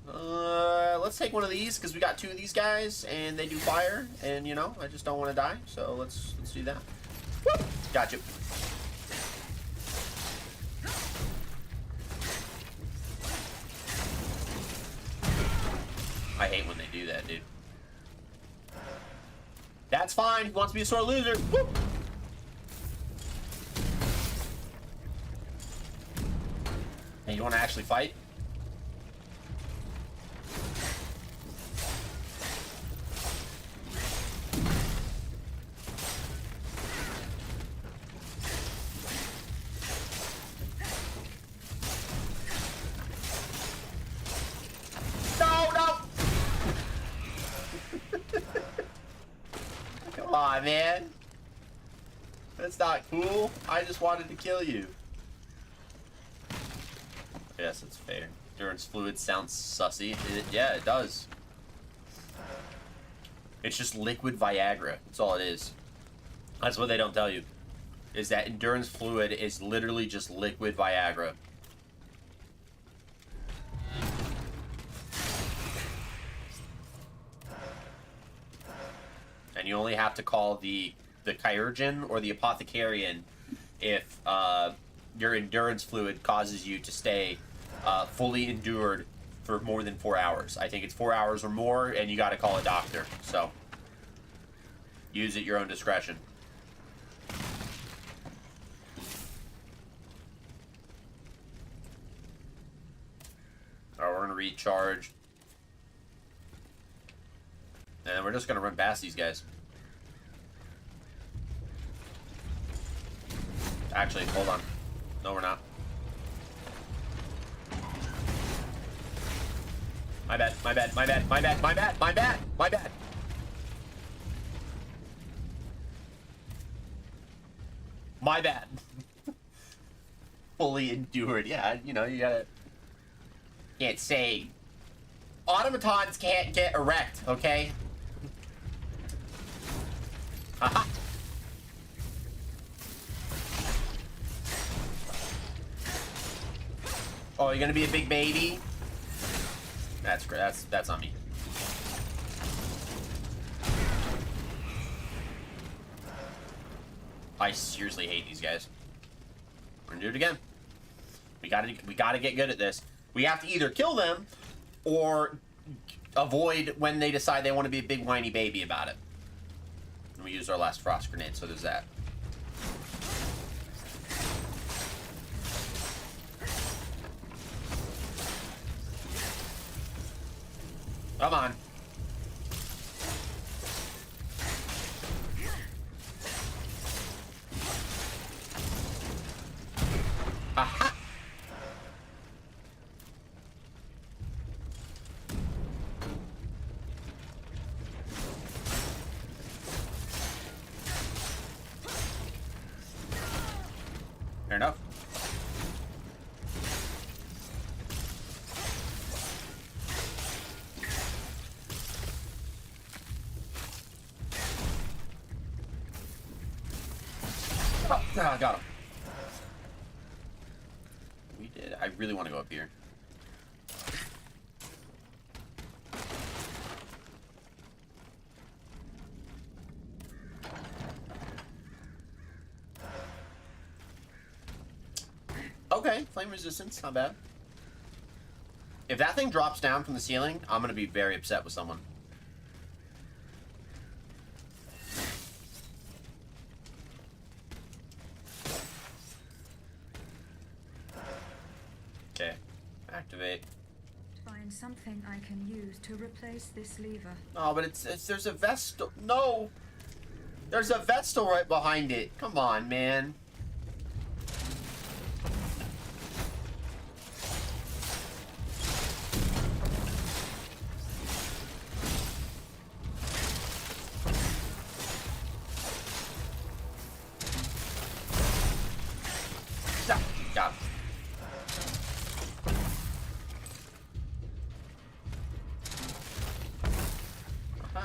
Let's take one of these because we got two of these guys and they do fire, and you know I just don't want to die, so let's do that. Woo! Gotcha. I hate when they do that, dude. That's fine. He wants to be a sore loser. Woo! Hey, you want to actually fight? Come on, man. That's not cool. I just wanted to kill you. Yes, it's fair. Endurance fluid sounds sussy. Yeah, it does. It's just liquid Viagra. That's all it is. That's what they don't tell you. Is that endurance fluid is literally just liquid Viagra. And you only have to call the chirurgeon or the apothecarian if your endurance fluid causes you to stay fully endured for more than 4 hours. I think it's 4 hours or more, and you got to call a doctor. So use at your own discretion. Alright, we're gonna recharge. And we're just gonna run past these guys. Actually, hold on. No, we're not. My bad, my bad, my bad, my bad, my bad, my bad, my bad. My bad. Fully endured. Yeah, you know, you gotta... Can't say... Automatons can't get erect, okay? Haha. Oh, you're gonna be a big baby? That's great. That's on me. I seriously hate these guys. We're gonna do it again. We gotta get good at this. We have to either kill them or avoid when they decide they want to be a big whiny baby about it. And we used our last frost grenade, so there's that. Come on. Aha! Fair enough. Oh, I got him. We did. I really want to go up here. Okay, flame resistance, not bad. If that thing drops down from the ceiling, I'm going to be very upset with someone. Okay, activate. Find something I can use to replace this lever. Oh, but there's a Vestal. No! There's a Vestal right behind it. Come on, man.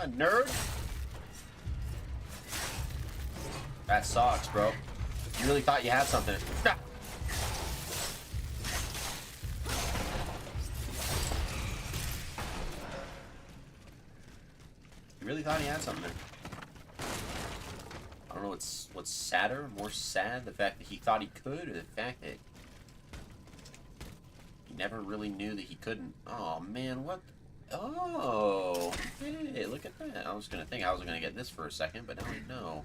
nerd. That sucks, bro. You really thought you had something. Ah. You really thought he had something there. I don't know what's sadder, more sad, the fact that he thought he could, or the fact that he never really knew that he couldn't. Oh man, what? Oh, hey, look at that. I was gonna think I was gonna get this for a second, but now I know.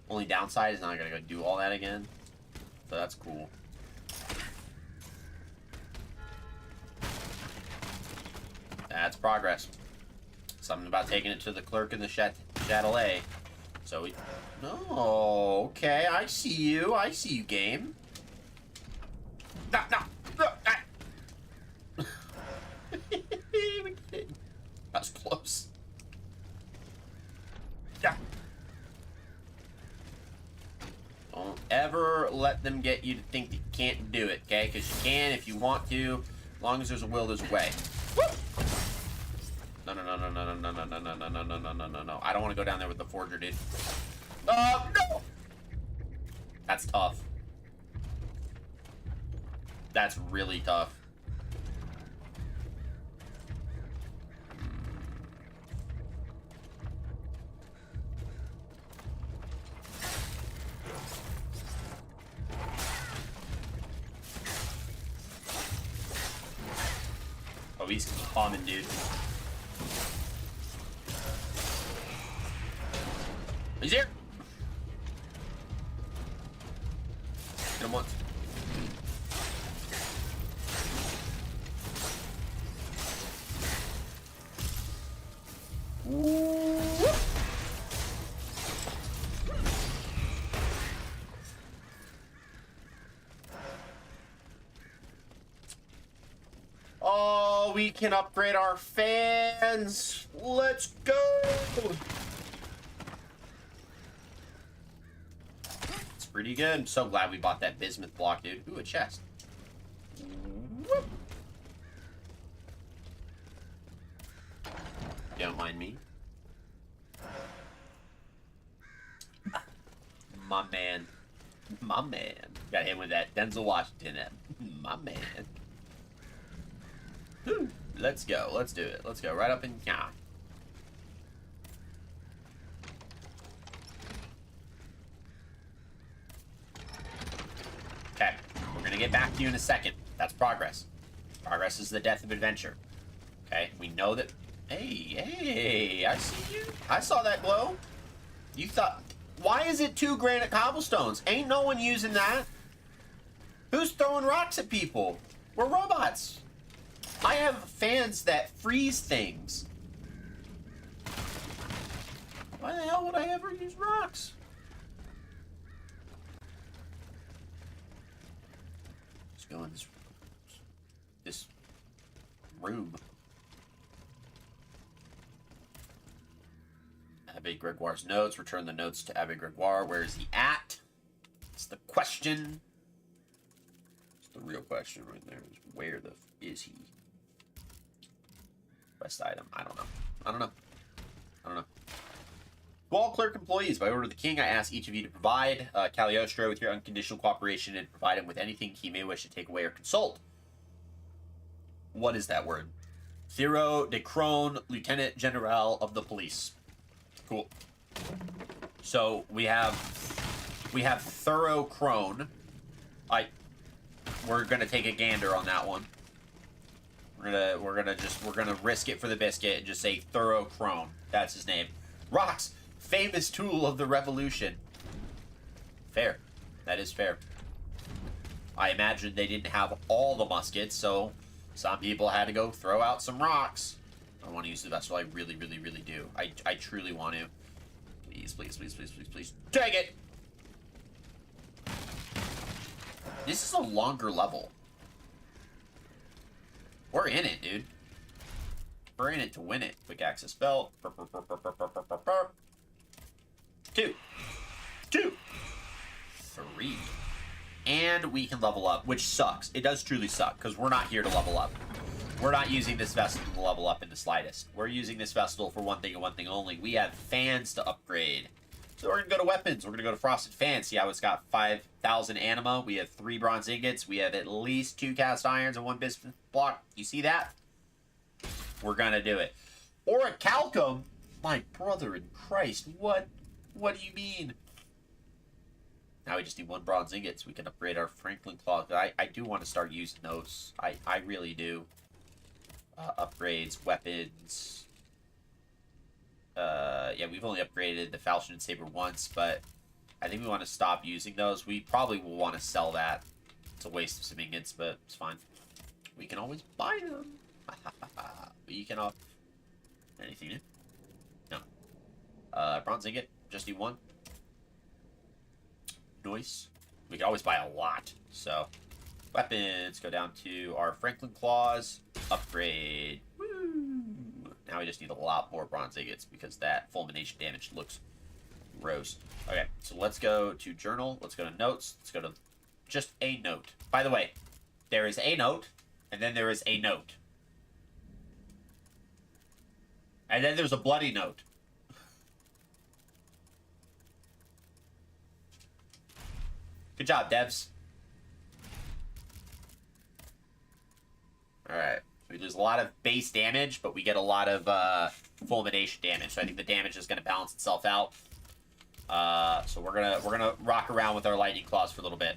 Only downside is now I gotta go do all that again. So that's cool. That's progress. Something about taking it to the clerk in the Châtelet. So we... No, okay, I see you. I see you, game. No, no, no. That was close. Yeah. Don't ever let them get you to think that you can't do it, okay? Because you can if you want to. As long as there's a will, there's a way. Woo! No, no, no, no, no, no, no, no, no, no, no, no, no, no, no, no. I don't want to go down there with the forger, dude. No! That's tough. That's really tough. Oh, he's bombing, dude. He's here. Hit him once. Ooh. Oh, we can upgrade our fans. Let's go. It's pretty good. I'm so glad we bought that bismuth block, dude. Ooh, a chest. Whoop. Don't mind me. My man. My man. Got him with that Denzel Washington. My man. Whew. Let's go. Let's do it. Let's go. Right up in here. Okay. We're going to get back to you in a second. That's progress. Progress is the death of adventure. Okay. We know that... Hey, I see you. I saw that glow. You thought... Why is it 2 granite cobblestones? Ain't no one using that. Who's throwing rocks at people? We're robots. I have fans that freeze things. Why the hell would I ever use rocks? Let's go in this room. Abbe Gregoire's notes. Return the notes to Abbe Gregoire. Where is he at? It's the question. It's the real question right there. Is where the is he? Best item. I don't know. I don't know. I don't know. To all clerk employees, by order of the king, I ask each of you to provide Cagliostro with your unconditional cooperation and provide him with anything he may wish to take away or consult. What is that word? Thero de Crone, Lieutenant General of the Police. Cool. So we have Thorough Crone. We're gonna take a gander on that one. We're gonna risk it for the biscuit and just say Thorough Crone. That's his name. Rocks, famous tool of the revolution. Fair. That is fair. I imagine they didn't have all the muskets, so some people had to go throw out some rocks. I want to use the vessel. I really, really, really do. I truly want to. Please, please, please, please, please, please. Take it! This is a longer level. We're in it, dude. We're in it to win it. Quick access belt. 2. 2. 3. and we can level up, which sucks. It does truly suck, because we're not here to level up. We're not using this vessel to level up in the slightest. We're using this vessel for one thing and one thing only. We have fans to upgrade. So we're going to go to weapons. We're going to go to Frosted Fans. See how it's got 5,000 anima. We have 3 bronze ingots. We have at least 2 cast irons and 1 bismuth block. You see that? We're going to do it. Or a Calcum? My brother in Christ. What do you mean? Now we just need 1 bronze ingot so we can upgrade our Franklin Claw. I do want to start using those. I really do. Upgrades, weapons. Yeah, we've only upgraded the Falchion Saber once, but I think we want to stop using those. We probably will want to sell that. It's a waste of some ingots, but it's fine. We can always buy them. But you can anything new? No. Bronze ingot, just need 1. Noise. We can always buy a lot. So, weapons, go down to our Franklin Claws, upgrade. Woo! Now we just need a lot more bronze ingots because that fulmination damage looks gross. Okay, so let's go to journal. Let's go to notes. Let's go to just a note. By the way, there is a note, and then there is a note. And then there's a bloody note. Good job, devs. Alright. We lose a lot of base damage, but we get a lot of fulmination damage. So I think the damage is going to balance itself out. So we're gonna rock around with our lightning claws for a little bit.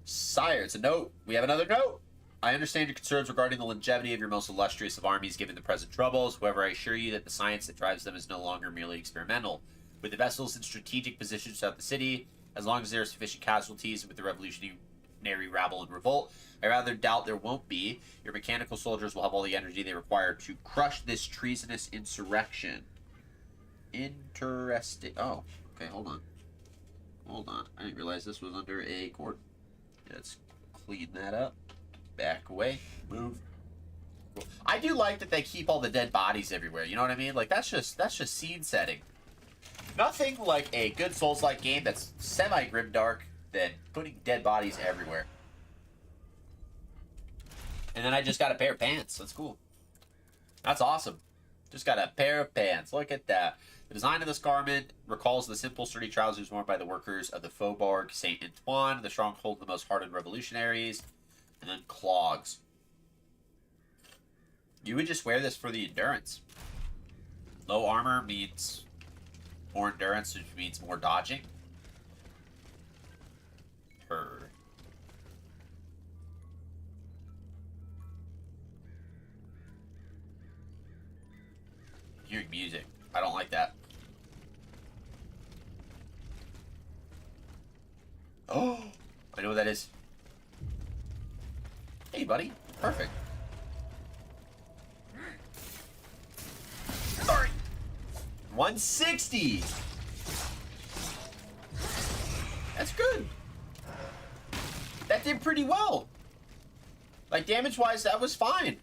Sire, it's a note. We have another note. I understand your concerns regarding the longevity of your most illustrious of armies given the present troubles. However, I assure you that the science that drives them is no longer merely experimental. With the vessels in strategic positions throughout the city, as long as there are sufficient casualties with the revolutionary rabble and revolt, I rather doubt there won't be. Your mechanical soldiers will have all the energy they require to crush this treasonous insurrection. Interesting. Oh, okay, hold on. Hold on. I didn't realize this was under a cord. Let's clean that up. Back away. Move. Cool. I do like that they keep all the dead bodies everywhere. You know what I mean? Like, that's just scene setting. Nothing like a good Souls-like game that's semi-grimdark than putting dead bodies everywhere. And then I just got a pair of pants. That's cool. That's awesome. Just got a pair of pants. Look at that. The design of this garment recalls the simple, sturdy trousers worn by the workers of the Faubourg Saint-Antoine, the stronghold of the most hardened revolutionaries. And then clogs. You would just wear this for the endurance. Low armor means more endurance, which means more dodging. Heard. Hearing music. I don't like that. Oh, I know what that is. Hey, buddy. Perfect. Sorry. 160. That's good. That did pretty well. Like, damage-wise, that was fine.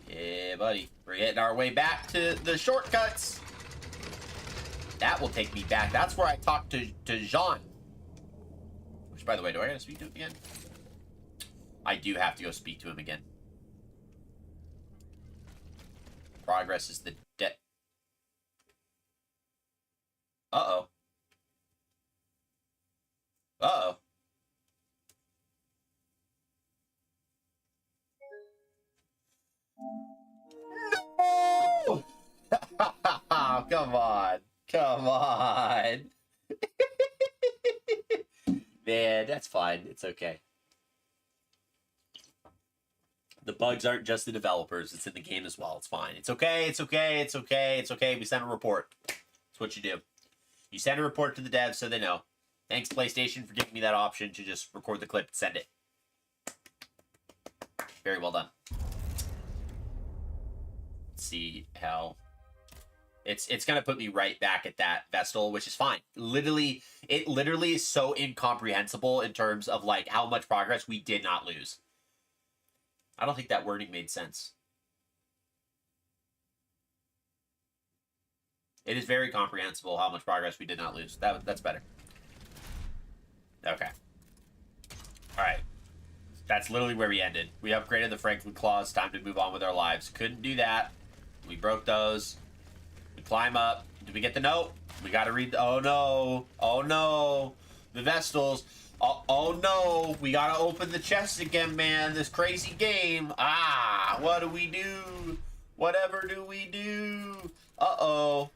Yeah, buddy. We're getting our way back to the shortcuts. That will take me back. That's where I talked to Jean. Which, by the way, do I gotta speak to him again? I do have to go speak to him again. Progress is the debt. Uh-oh. Uh-oh. No! Come on. Come on. Man, that's fine. It's okay. The bugs aren't just the developers. It's in the game as well. It's fine. It's okay. It's okay. It's okay. It's okay. We send a report. That's what you do. You send a report to the devs so they know. Thanks, PlayStation, for giving me that option to just record the clip and send it. Very well done. Let's see how... It's going to put me right back at that Vestal, which is fine. It literally is so incomprehensible in terms of, like, how much progress we did not lose. I don't think that wording made sense. It is very comprehensible how much progress we did not lose. That's better. That's literally where we ended. We upgraded the Franklin Claws. Time to move on with our lives. Couldn't do that. We broke those. We climb up. Did we get the note? We gotta read. Oh no. Oh no. The Vestals. Oh no. We gotta open the chest again, man. This crazy game. Ah. What do we do? Whatever do we do? Uh-oh.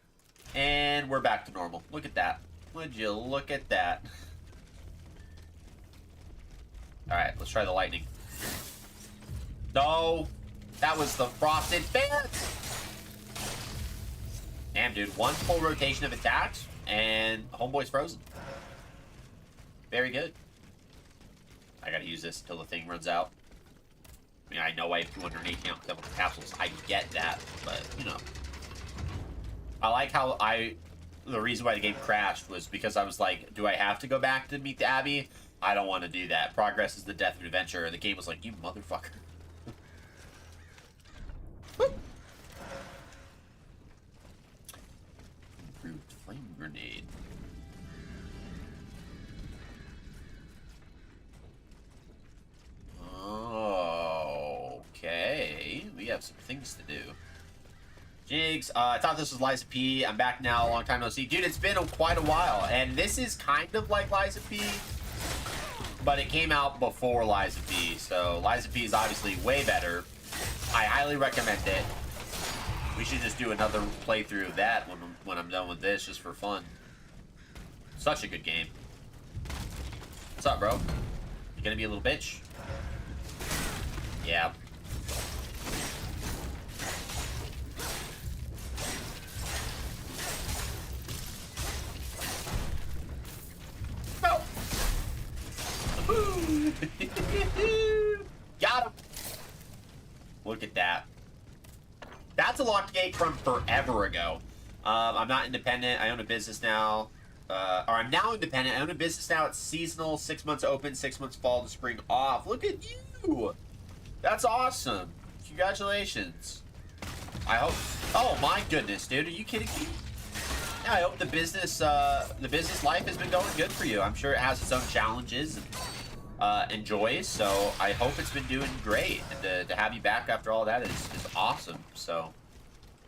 And we're back to normal. Look at that. Would you look at that? Alright, let's try the lightning. No! That was the frosted pants! Damn, dude. One full rotation of attacks, and Homeboy's frozen. Very good. I gotta use this until the thing runs out. I mean, I know I have 218 chemical capsules. I get that, but, you know. I like how the reason why the game crashed was because I was like, do I have to go back to meet the Abbey? I don't want to do that. Progress is the death of adventure. And the game was like, you motherfucker. Improved flame grenade. Oh, okay. We have some things to do. Jigs, I thought this was Liza P. I'm back now. Long time no see. Dude, it's been quite a while. And this is kind of like Liza P. But it came out before Liza P. So Liza P is obviously way better. I highly recommend it. We should just do another playthrough of that when I'm done with this, just for fun. Such a good game. What's up, bro? You gonna be a little bitch? Yeah. No. Got him. Look at that. That's a locked gate from forever ago. I'm not independent. I own a business now. Or I'm now independent. I own a business now. It's seasonal. 6 months open, 6 months fall to spring off. Look at you. That's awesome. Congratulations. I hope. Oh my goodness, dude. Are you kidding me? Yeah, I hope the business life has been going good for you. I'm sure it has its own challenges and joys. So I hope it's been doing great. And to have you back after all that is awesome. So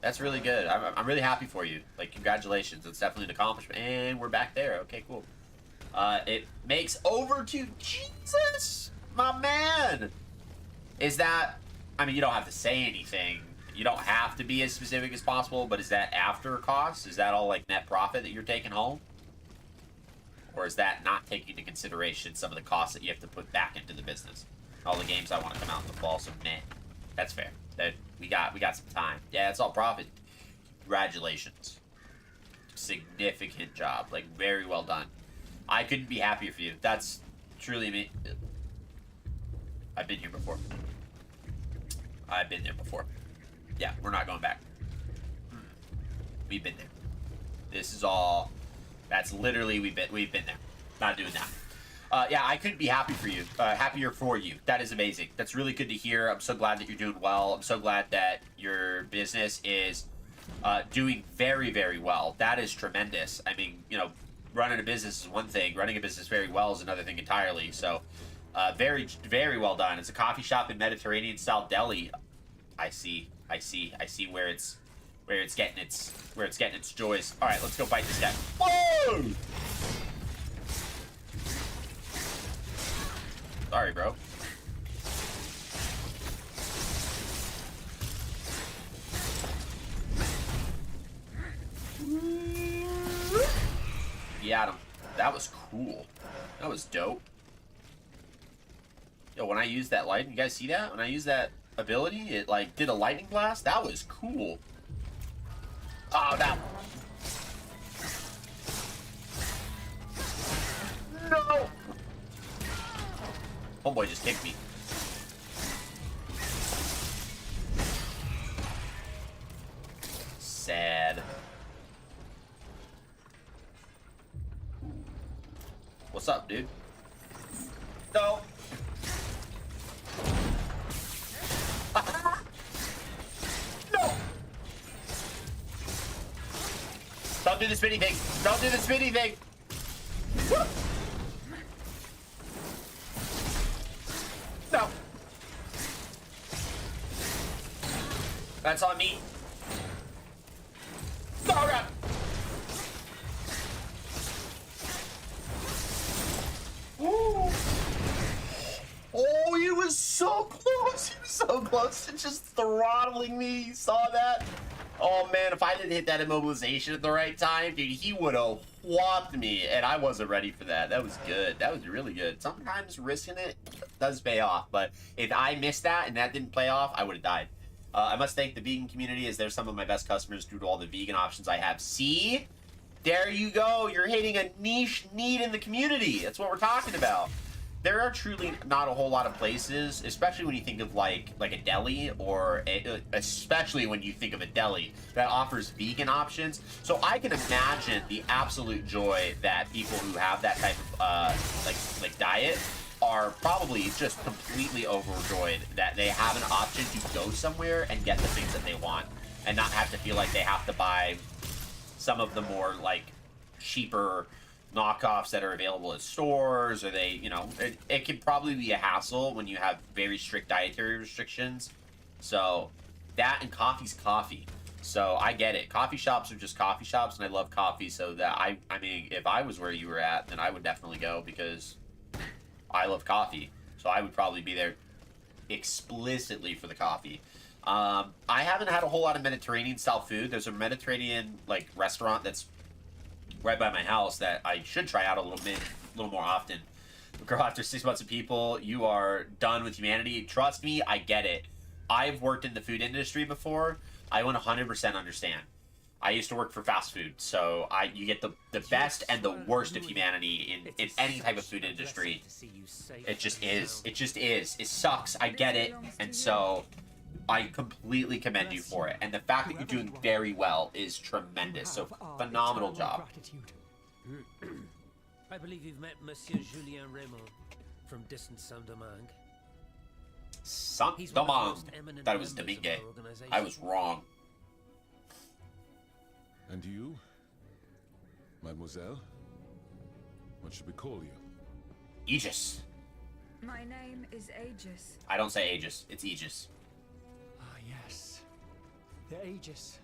that's really good. I'm really happy for you. Like, congratulations. It's definitely an accomplishment. And we're back there. Okay, cool. It makes over to Jesus, my man. Is that, I mean, you don't have to say anything. You don't have to be as specific as possible, but is that after costs? Is that all like net profit that you're taking home? Or is that not taking into consideration some of the costs that you have to put back into the business? All the games I want to come out in the fall, so meh. That's fair. We got some time. Yeah, it's all profit. Congratulations. Significant job. Like, very well done. I couldn't be happier for you. That's truly me. I've been here before. I've been there before. Yeah, we're not going back. We've been there. This is all. That's literally we've been there. Not doing that. Yeah, I couldn't be happy for you. Happier for you. That is amazing. That's really good to hear. I'm so glad that you're doing well. I'm so glad that your business is doing very, very well. That is tremendous. I mean, you know, running a business is one thing. Running a business very well is another thing entirely. So, very, very well done. It's a coffee shop in Mediterranean style deli. I see where it's getting its joys. All right, let's go fight this guy. Whoa! Sorry, bro. Got him. That was cool. That was dope. Yo, when I used that light, you guys see that? When I used that ability, it like did a lightning blast. That was cool. Oh, that. No. Homeboy just kicked me. Sad. What's up, dude? No. No. Don't do the spinny thing. Don't do the spinny thing. No. That's on me. All right. Ooh. Oh, he was so close. He was so close to just throttling me. You saw that? Oh, man, if I didn't hit that immobilization at the right time, dude, he would have whopped me, and I wasn't ready for that. That was good. That was really good. Sometimes risking it does pay off, but if I missed that and that didn't play off, I would have died. I must thank the vegan community, as they're some of my best customers due to all the vegan options I have. See? There you go. You're hitting a niche need in the community. That's what we're talking about. There are truly not a whole lot of places, especially when you think of like a deli, or especially when you think of a deli that offers vegan options. So I can imagine the absolute joy that people who have that type of like diet are probably just completely overjoyed that they have an option to go somewhere and get the things that they want, and not have to feel like they have to buy some of the more like cheaper knockoffs that are available at stores, or they, you know, it can probably be a hassle when you have very strict dietary restrictions. So that, and coffee's coffee. So I get it. Coffee shops are just coffee shops, and I love coffee. So that I mean, if I was where you were at, then I would definitely go, because I love coffee. So I would probably be there explicitly for the coffee. I haven't had a whole lot of Mediterranean style food. There's a Mediterranean like restaurant that's right by my house that I should try out a little more often. Girl, after 6 months of people, you are done with humanity. Trust me, I get it. I've worked in the food industry before. I 100% understand. I used to work for fast food, so you get the best and the worst of humanity in any type of food industry. It just is. It just is. It sucks. I get it. And so I completely commend you for it. And the fact that you're doing very well is tremendous. So phenomenal job. I believe you've met Monsieur Julien Raymond from distant Saint-Domingue. Saint-Domingue. Thought it was Domingue. I was wrong. And you, mademoiselle? What should we call you? Aegis. My name is Aegis. I don't say Aegis. It's Aegis. Ah, yes. The Aegis.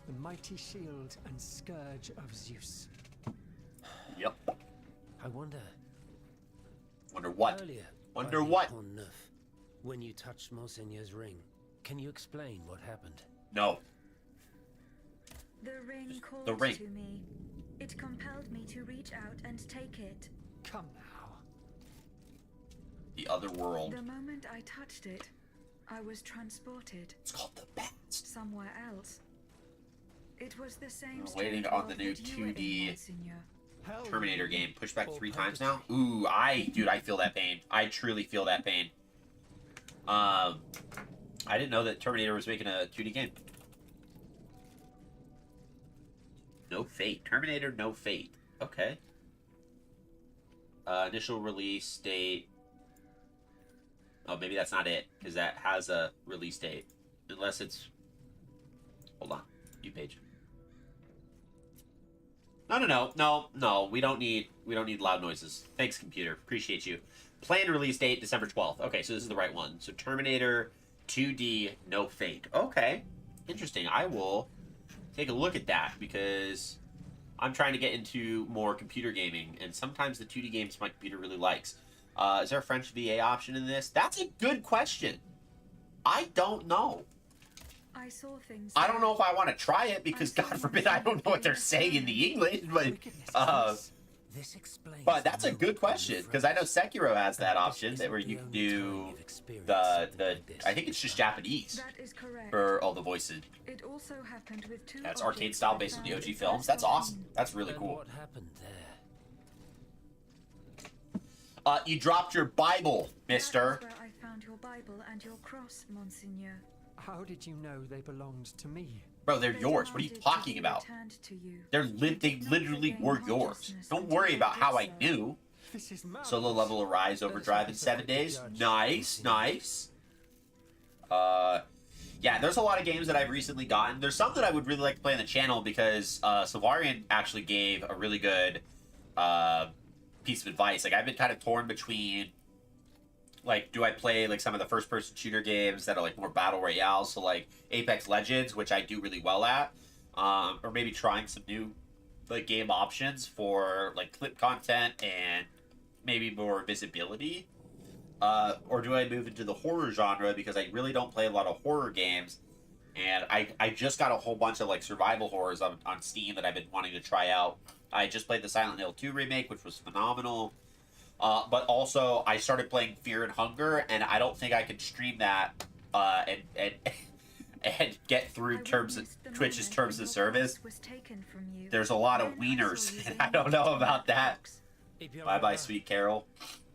The mighty shield and scourge of Zeus. Yep. I wonder. Wonder what? Earlier, Wonder by the what? Pont Neuf, when you touched Monseigneur's ring, can you explain what happened? No. The ring called The ring. to me. It compelled me to reach out and take it. Come now. The other world. The moment I touched it, I was transported It's called the past. somewhere else. It was the same. We're waiting strange on the world new that you were in, 2D Monseigneur. Terminator game. Pushed back 3 times now. Ooh, dude, I feel that pain. I truly feel that pain. I didn't know that Terminator was making a 2D game. No Fate. Terminator No Fate. Okay. Initial release date. Oh, maybe that's not it, because that has a release date. Unless it's... Hold on. View page. No. We don't need loud noises. Thanks, computer. Appreciate you. Planned release date, December 12th. Okay, so this is the right one. So Terminator 2D No Fate. Okay. Interesting. I will take a look at that, because I'm trying to get into more computer gaming, and sometimes the 2D games my computer really likes. Is there a French VA option in this? That's a good question. I don't know. I saw things. I don't know if I want to try it, because God forbid I don't know what they're saying in the English, but that's a good question, because I know Sekiro has that option that where you can do the I think it's just Japanese That is correct. for all the voices. It also happened with 2 Yeah, it's arcade objects style I based on the found OG at films. first That's on awesome. That's really And cool. what happened there? You dropped your Bible, mister. That is where I found your Bible and your cross, Monseigneur. How did you know they belonged to me? Bro, they're They yours. What are you demanded to talking be about? returned to you. They literally were yours. Don't worry about how I knew. This is mad. Solo level Arise Overdrive in 7 days. Nice. Yeah, there's a lot of games that I've recently gotten. There's some that I would really like to play on the channel, because Savarian actually gave a really good piece of advice. Like, I've been kind of torn between like, do I play like some of the first-person shooter games that are like more battle royale, so like Apex Legends, which I do really well at, or maybe trying some new like game options for like clip content and maybe more visibility, or do I move into the horror genre because I really don't play a lot of horror games, and I just got a whole bunch of like survival horrors on Steam that I've been wanting to try out. I just played the Silent Hill 2 remake, which was phenomenal. But also, I started playing Fear and Hunger, and I don't think I could stream that and and get through Twitch's terms of service. There's a lot of wieners, and I don't know about that. Bye bye, sweet Carol.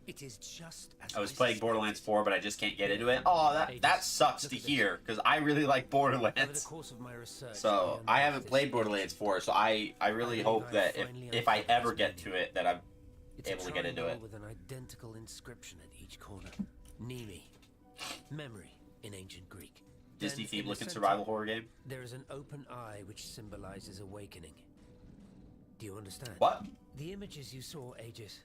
It is just as I was playing Borderlands 4, but I just can't get into it. Oh, that sucks to hear, because I really like Borderlands. So, I haven't played Borderlands 4, so I really hope that if I ever get to it, that I'm able to get into it. With an identical inscription at each corner. Nemi. Memory in ancient Greek. Disney themed looking survival horror game. There is an open eye which symbolizes awakening. Do you understand? What? The images you saw, Aegis,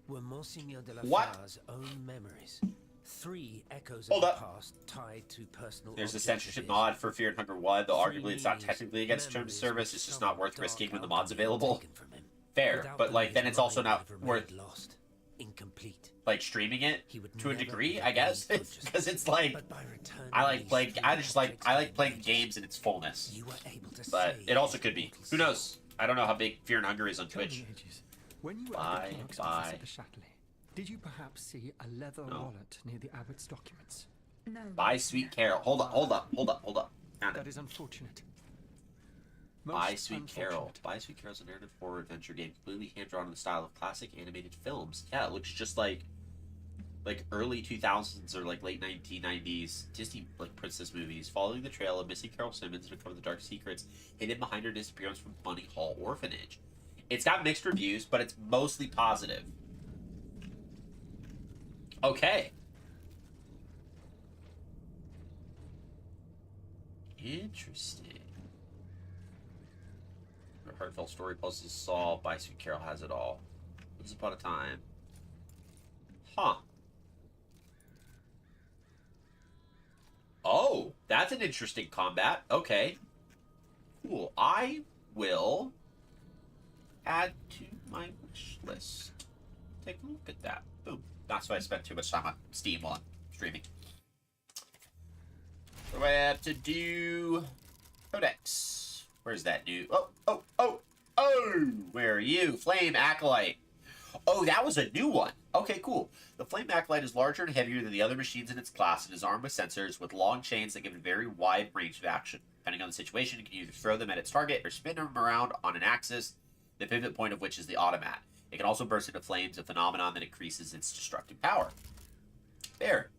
were Monsignor de la What? Far's own memories. 3 echoes Hold of up. the past tied to personal There's a objects censorship of his. mod for Fear and Hunger 1, though 3 arguably it's not meanings, technically against terms of service, it's just not some worth risking dark when the mod's outcome available. taken from him. Fair, Without but them, like his then it's also mind not would have worth remained lost, incomplete. like streaming it He would to a never degree, have I guess, gained because it's like But by returning I like these playing. few I just like objects I of like playing Aegis, games in its fullness. you were able to But save it also could be. mortal Who knows? I don't know how big Fear and Hunger is on Tell me, Twitch. Aegis, when you were Bye, at the clerk's bye. office at the Châtelet, did you perhaps see a leather No. wallet near the abbot's documents? No. Bye, sweet Carol. Hold up, hold up, hold up, hold up. Found That it. is unfortunate. Bye, Most Sweet Carol. unfortunate. Bye, Sweet Carol's a narrative horror adventure game completely hand-drawn in the style of classic animated films. Yeah, it looks just like early 2000s or like late 1990s Disney like princess movies, following the trail of missing Carol Simmons to uncover the dark secrets hidden behind her disappearance from Bunny Hall Orphanage. It's got mixed reviews, but it's mostly positive. Okay. Interesting. A heartfelt story puzzles solved by Sweet Carol has it all. Once upon a time. Huh. Oh, that's an interesting combat. Okay. Cool. I will add to my wish list. Take a look at that. Boom. That's why I spent too much time on Steam on streaming. What do I have to do? Codex. Where's that new? Oh! Where are you? Flame Acolyte. Oh, that was a new one. Okay, cool. The Flame Acolyte is larger and heavier than the other machines in its class and is armed with sensors with long chains that give it a very wide range of action. Depending on the situation, you can either throw them at its target or spin them around on an axis, the pivot point of which is the automat. It can also burst into flames, a phenomenon that increases its destructive power. There.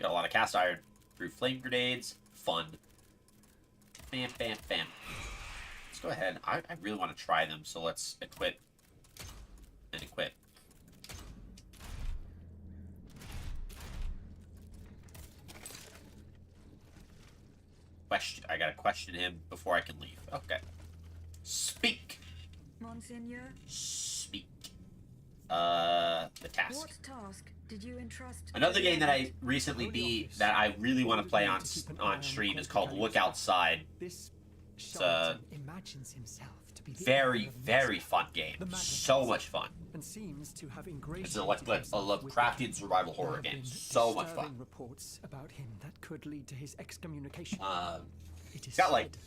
Got a lot of cast iron. Through flame grenades. Fun. Bam, bam, bam. Let's go ahead. I really want to try them, so let's equip and equip. I gotta question him before I can leave. Okay. Speak. Monseigneur, Speak. The task. what task did you entrust? Another game that I recently beat that I really want to play on stream is called Look Outside. This a charlatan imagines himself to be the Very, heir of very Nature, fun game. the magic So user, much fun. and seems to have It's ingratiated a himself with Lovecraftian the survival There horror have game. been So much disturbing fun. reports about him that could lead to his excommunication. It is It's got like said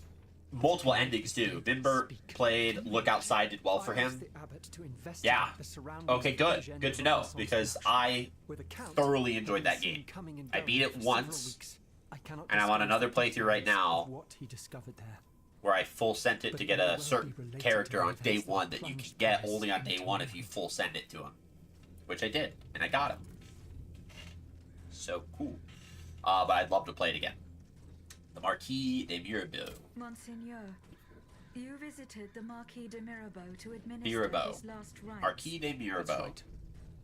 multiple endings too. Bimbert played Look Outside, did well for I asked him. the abbot to investigate Yeah. the surroundings Okay, of good. Eugène Good to de know Renaissance because Mansion, I where the Count thoroughly had enjoyed been that seen game. coming and I going beat it for several once, weeks. I cannot and I'm on disclose another the playthrough right details now. of what he discovered there. where I full sent it But to it get may a well certain be related character to on day events that one that you can plunged get Paris only on day into one if ruin. you full send it to him. Which I did, and I got him. So cool. But I'd love to play it again. The Marquis de Mirabeau. Monseigneur, you visited the Marquis de Mirabeau to administer Mirabeau. his last rites. Marquis de That's Mirabeau. right.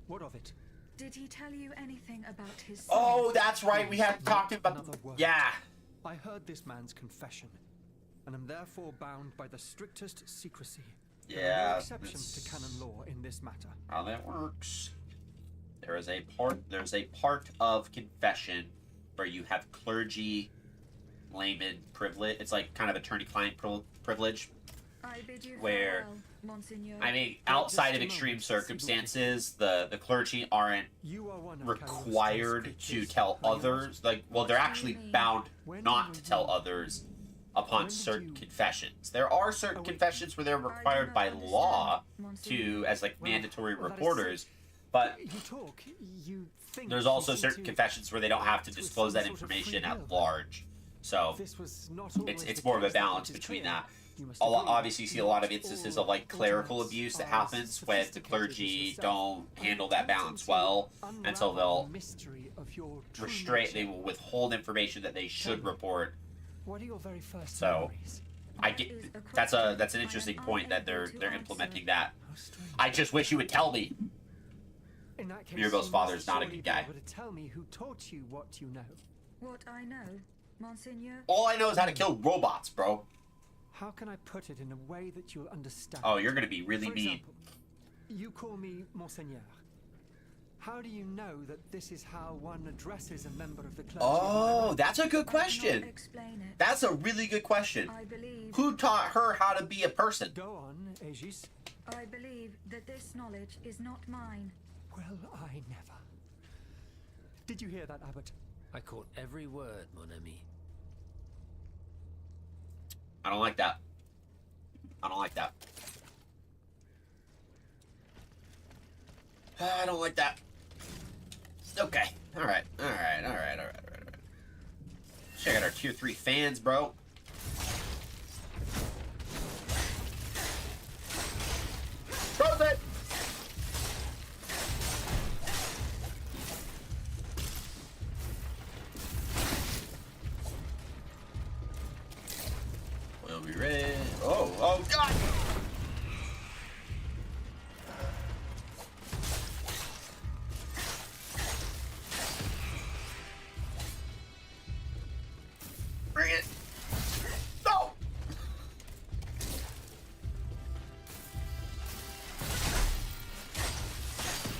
What of it? Did he tell you anything about his son? Oh, that's right. We had talked about. Another word. Yeah. I heard this man's confession, and am therefore bound by the strictest secrecy. There are Yeah, no exceptions to that's canon law in this matter. how that works. There's a part of confession where you have clergy, layman privilege. It's like kind of attorney-client privilege. I bid you Where, farewell, Monseigneur. I mean, outside of extreme circumstances, the clergy aren't You are one of required Cagliostro's to creatures. tell Are you? others. Like, well, they're actually bound not to tell others upon When did certain you- confessions. There are certain wait. confessions where they're I do required not by understand, law Monseigneur. to, as like Well, mandatory well, that is reporters, but You talk. You think. there's you also seem certain to- confessions where they don't have to to disclose some that sort of information free at will. large. So This was not always it's the more of a case, that balance which is between clear. that. You must A lot, agree. obviously, you see a lot of Not instances all of like clerical automats abuse that are happens when the sophisticated as clergy yourself. don't I'm handle that attempting balance to well, and so unravel they'll the mystery of your true restrain. They nature. will withhold information that they should report. What are your very first So, memories? I get that's an interesting point that they're implementing that. How strange. I just wish you would tell me. In that case, Mirabel's you father must is not a surely good be guy. able to tell me who taught you what you know. What I know, Monseigneur. All I know is how to kill robots, bro. How can I put it in a way that you'll understand? Oh, you're gonna be really For mean. example, you call me Monseigneur. How do you know that this is how one addresses a member of the clergy? Oh, that's a good I cannot question. explain it. That's a really good question. I believe. Who taught her how to be a person? Go on, Aegis. I believe that this knowledge is not mine. Well, I never. Did you hear that, Abbot? I caught every word, mon ami. I don't like that. I don't like that. I don't like that. Okay. Alright. Alright. Check out our tier 3 fans, bro. Frozen! We'll be ready. Oh, God! Bring it! No!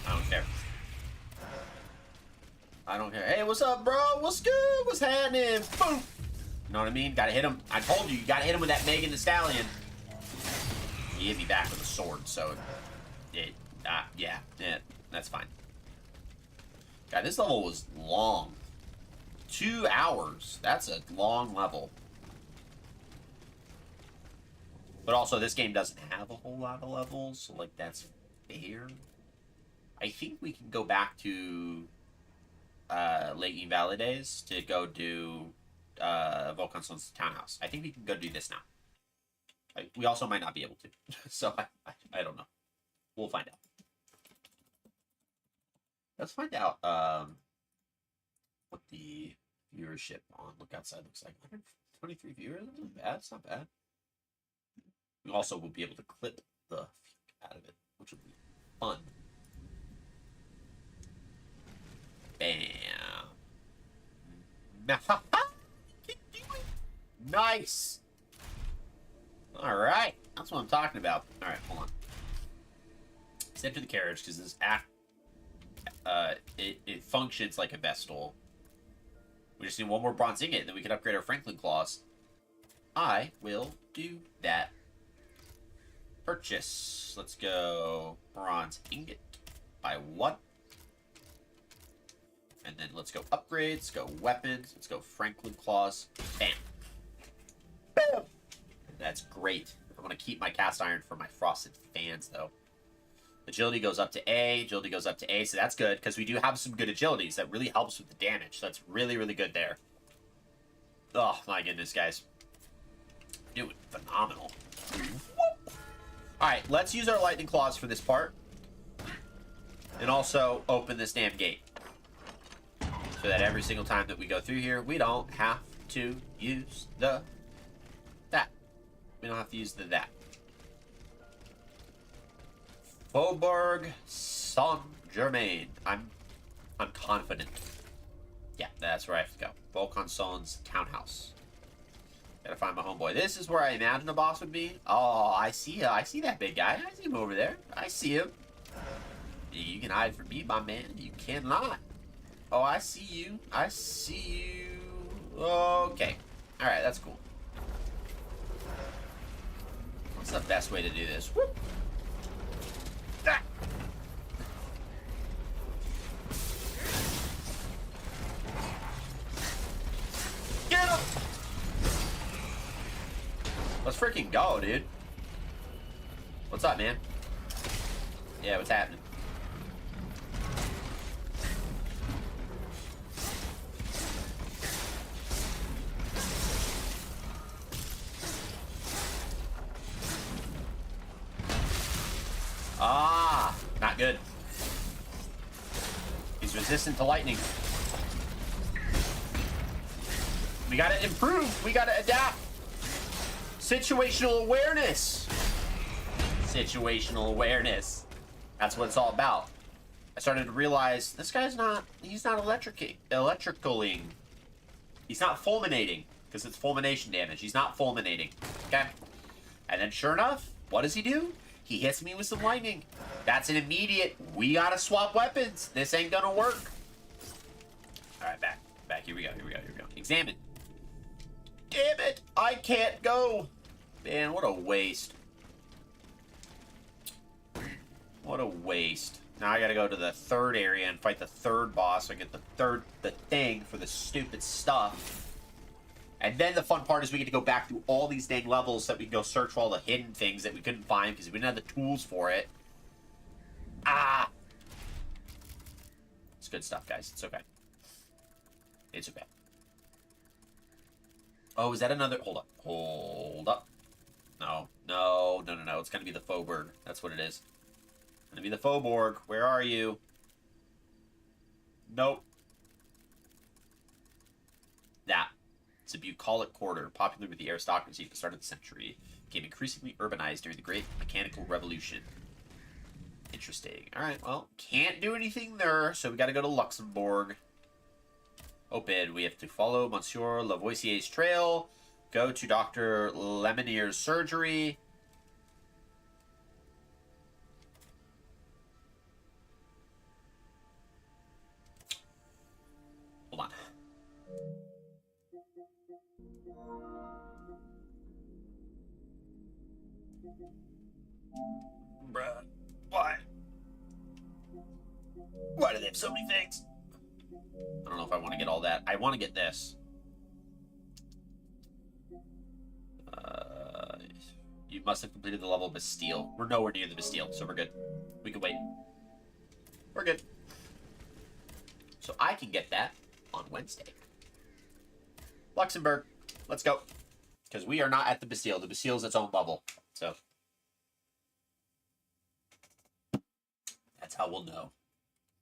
I don't care. I don't care. Hey, what's up, bro? What's good? What's happening? Boom! You know what I mean? Gotta hit him. I told you gotta hit him with that Megan the Stallion. He hit me back with a sword, so yeah, that's fine. God, this level was long. 2 hours. That's a long level. But also, this game doesn't have a whole lot of levels, so like that's fair. I think we can go back to Lake Valley days to go do Volcanson's townhouse. I think we can go do this now. We also might not be able to, so I don't know. We'll find out. Let's find out what the viewership on Look Outside looks like. 123 viewers. That's not bad. It's not bad. We also will be able to clip the out of it, which will be fun. Bam. Nice. All right, that's what I'm talking about. All right, hold on. Step to the carriage because this it functions like a Vestal. We just need one more bronze ingot, and then we can upgrade our Franklin claws. I will do that. Purchase. Let's go bronze ingot. Buy 1. And then let's go upgrades, go weapons, let's go Franklin claws. Bam. Bam! That's great. I'm going to keep my cast iron for my frosted fans, though. Agility goes up to A. Agility goes up to A, so that's good, because we do have some good agilities. That really helps with the damage. So that's really, really good there. Oh, my goodness, guys. Doing phenomenal. Alright, let's use our lightning claws for this part. And also open this damn gate. So that every single time that we go through here, we don't have to use the that. We don't have to use the that. Faubourg Saint-Germain. I'm confident. Yeah, that's where I have to go. Volcanson's townhouse. Gotta find my homeboy. This is where I imagine a boss would be. Oh, I see that big guy. I see him over there. I see him. You can hide from me, my man. You cannot. Oh, I see you. I see you. Okay. Alright, that's cool. What's the best way to do this? Whoop. Ah. Get him! Let's freaking go, dude. What's up, man? Yeah, what's happening? Ah, not good. He's resistant to lightning. We gotta improve. We gotta adapt. Situational awareness. Situational awareness. That's what it's all about. I started to realize this guy's not, he's not electricaling. He's not fulminating, because it's fulmination damage. He's not fulminating, okay? And then sure enough, what does he do? He hits me with some lightning. That's an immediate, we gotta swap weapons. This ain't gonna work. All right, back. Here we go. Examine. Damn it, I can't go. Man, what a waste. What a waste. Now I gotta go to the third area and fight the third boss so I get the thing for the stupid stuff. And then the fun part is we get to go back through all these dang levels so that we can go search for all the hidden things that we couldn't find because we didn't have the tools for it. Ah! It's good stuff, guys. It's okay. It's okay. Oh, is that another... Hold up. Hold up. No. It's gonna be the Faubourg. That's what it is. It's gonna be the Faubourg. Where are you? Nope. That. It's a bucolic quarter, popular with the aristocracy at the start of the century. Became increasingly urbanized during the Great Mechanical Revolution. Interesting. Alright, well, can't do anything there, so we gotta go to Luxembourg. Open. We have to follow Monsieur Lavoisier's trail, go to Dr. Lemonier's surgery. Hold on. Bruh. Why? Why do they have so many things? I don't know if I want to get all that. I want to get this. You must have completed the level of Bastille. We're nowhere near the Bastille, so we're good. We can wait. We're good. So I can get that on Wednesday. Luxembourg. Let's go. Because we are not at the Bastille. The Bastille is its own bubble. So that's how we'll know.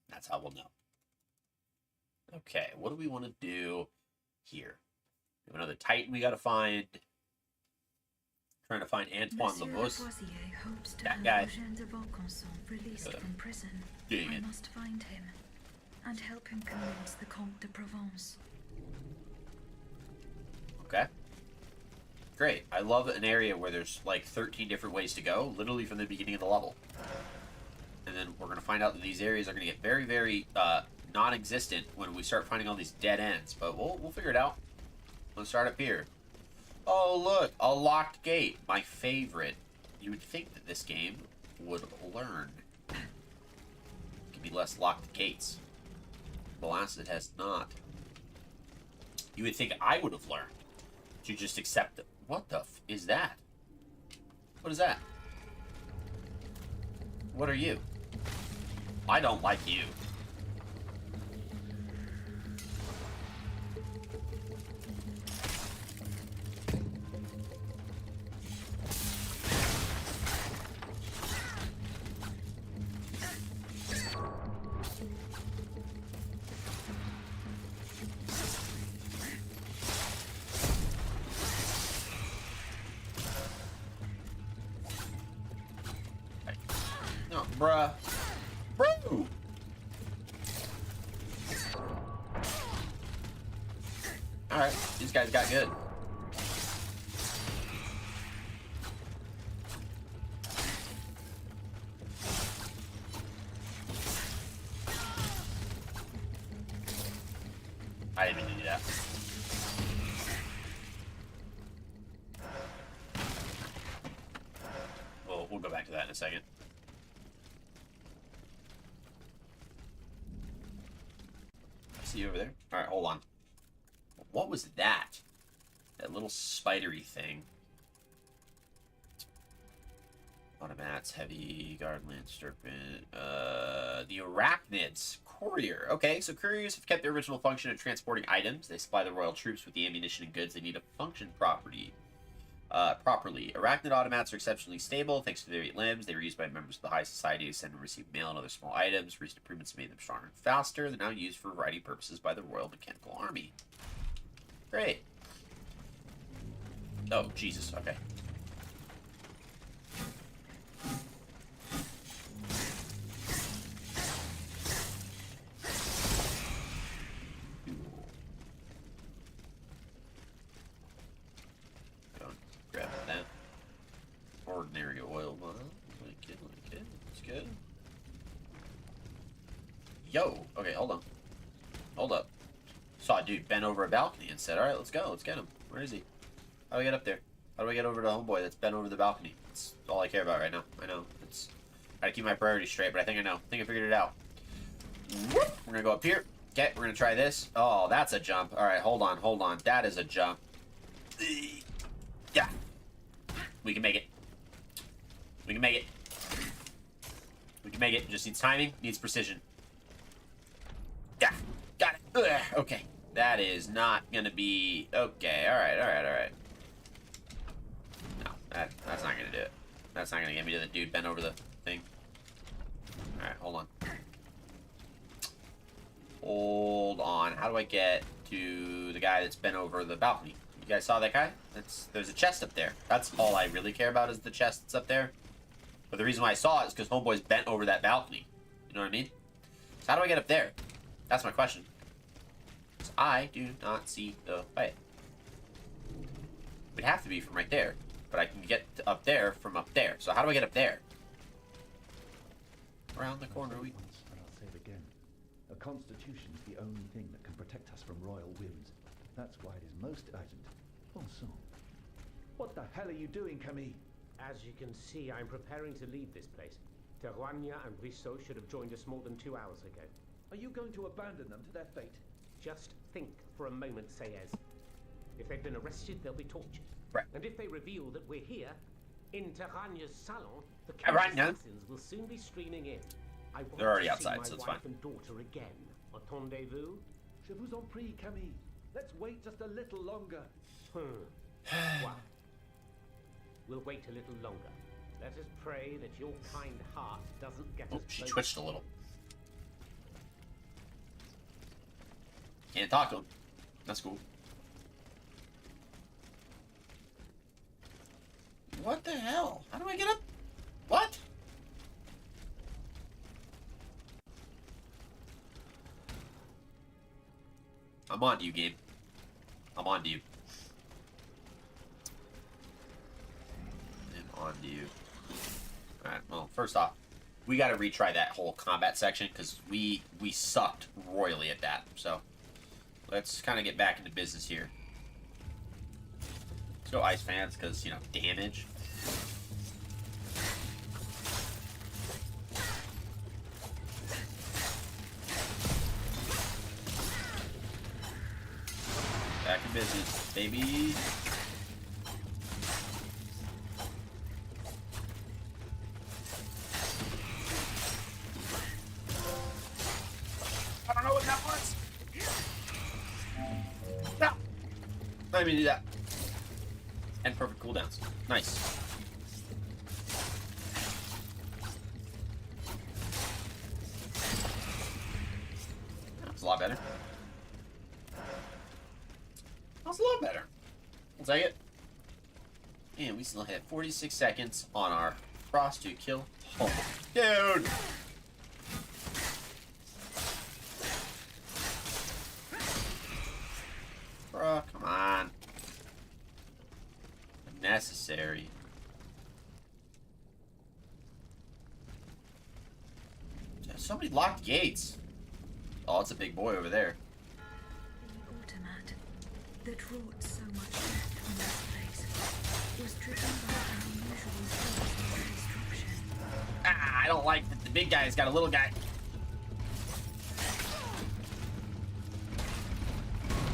That's how we'll know. Okay, what do we want to do here? We have another Titan we got to find. Trying to find Antoine Lavoisier. That guy. Released from prison. Dang I it. must find him and help him convince the Comte de Provence. Okay. Great. I love an area where there's like 13 different ways to go, literally from the beginning of the level. And then we're going to find out that these areas are going to get very, very non-existent when we start finding all these dead ends. But we'll figure it out. Let's start up here. Oh, look. A locked gate. My favorite. You would think that this game would learn. Could be less locked gates. Alas, it has not. You would think I would have learned to just accept it. What the f is that? What is that? What are you? I don't like you. No, bruh. Bro! Alright, these guys got good. I didn't mean to do that. We'll go back to that in a second. See you over there? Alright, hold on. What was that? That little spidery thing. Automats, heavy, guard, lance, serpent. The arachnids. Courier. Okay, so couriers have kept their original function of transporting items. They supply the royal troops with the ammunition and goods they need to function properly. Arachnid automats are exceptionally stable thanks to their 8 limbs. They were used by members of the high society to send and receive mail and other small items. Recent improvements made them stronger and faster. They're now used for a variety of purposes by the Royal Mechanical Army. Great. Oh, Jesus. Okay. Grab that. Ordinary oil bottle. Like it. It's good. Yo! Okay, hold on. Hold up. Saw a dude bent over a balcony and said, alright, let's go. Let's get him. Where is he? How do I get up there? How do I get over to homeboy that's bent over the balcony? That's all I care about right now. I know. It's... I gotta keep my priorities straight, but I think I know. I think I figured it out. Whoop! We're gonna go up here. Okay, we're gonna try this. Oh, that's a jump. Alright, hold on. That is a jump. Yeah. We can make it. We can make it. We can make it. Just needs timing, needs precision. Yeah. Got it. Ugh. Okay. That is not gonna be... Okay, alright. No, that's not gonna do it. That's not gonna get me to the dude bent over the thing. Alright, hold on. Hold on. How do I get to the guy that's bent over the balcony? You guys saw that guy? There's a chest up there. That's all I really care about is the chest that's up there. But the reason why I saw it is because homeboy's bent over that balcony. You know what I mean? So how do I get up there? That's my question. Because I do not see the way. It'd have to be from right there. But I can get up there from up there. So how do I get up there? Around the corner we... Once, and I'll say it again. A constitution's the only thing that can protect us from royal whims. That's why it is most urgent. Also, what the hell are you doing, Camille? As you can see, I'm preparing to leave this place. Terwania and Brissot should have joined us more than 2 hours ago. Are you going to abandon them to their fate? Just think for a moment, Sayez. If they've been arrested, they'll be tortured. Right. And if they reveal that we're here, in Terranya's salon, the Terrania. assassins will soon be streaming in. I want They're already to outside, see so my it's wife fine. and daughter again. Entendez-vous? Je vous en prie, Camille. Let's wait just a little longer. Well, we'll wait a little longer. Let us pray that your kind heart doesn't get Oh, us she closer. twitched a little. Can't talk to him. That's cool. What the hell? How do I get up? What? I'm on to you, game. I'm on to you. I'm on to you. Alright, well, first off, we gotta retry that whole combat section, because we sucked royally at that. So, let's kind of get back into business here. Let's go Ice Fans, because, you know, damage. Back in business, baby. I don't know what that was. No. Let me do that. And perfect cooldowns. Nice. That's a lot better. That's a lot better. I'll take it. And we still have 46 seconds on our Frost to kill. Oh, dude! Bro, come on. Unnecessary. There's so many locked gates. Oh, it's a big boy over there. The that wrought so much death on this place was driven by an unusual force of destruction. Ah, I don't like that the big guy's got a little guy.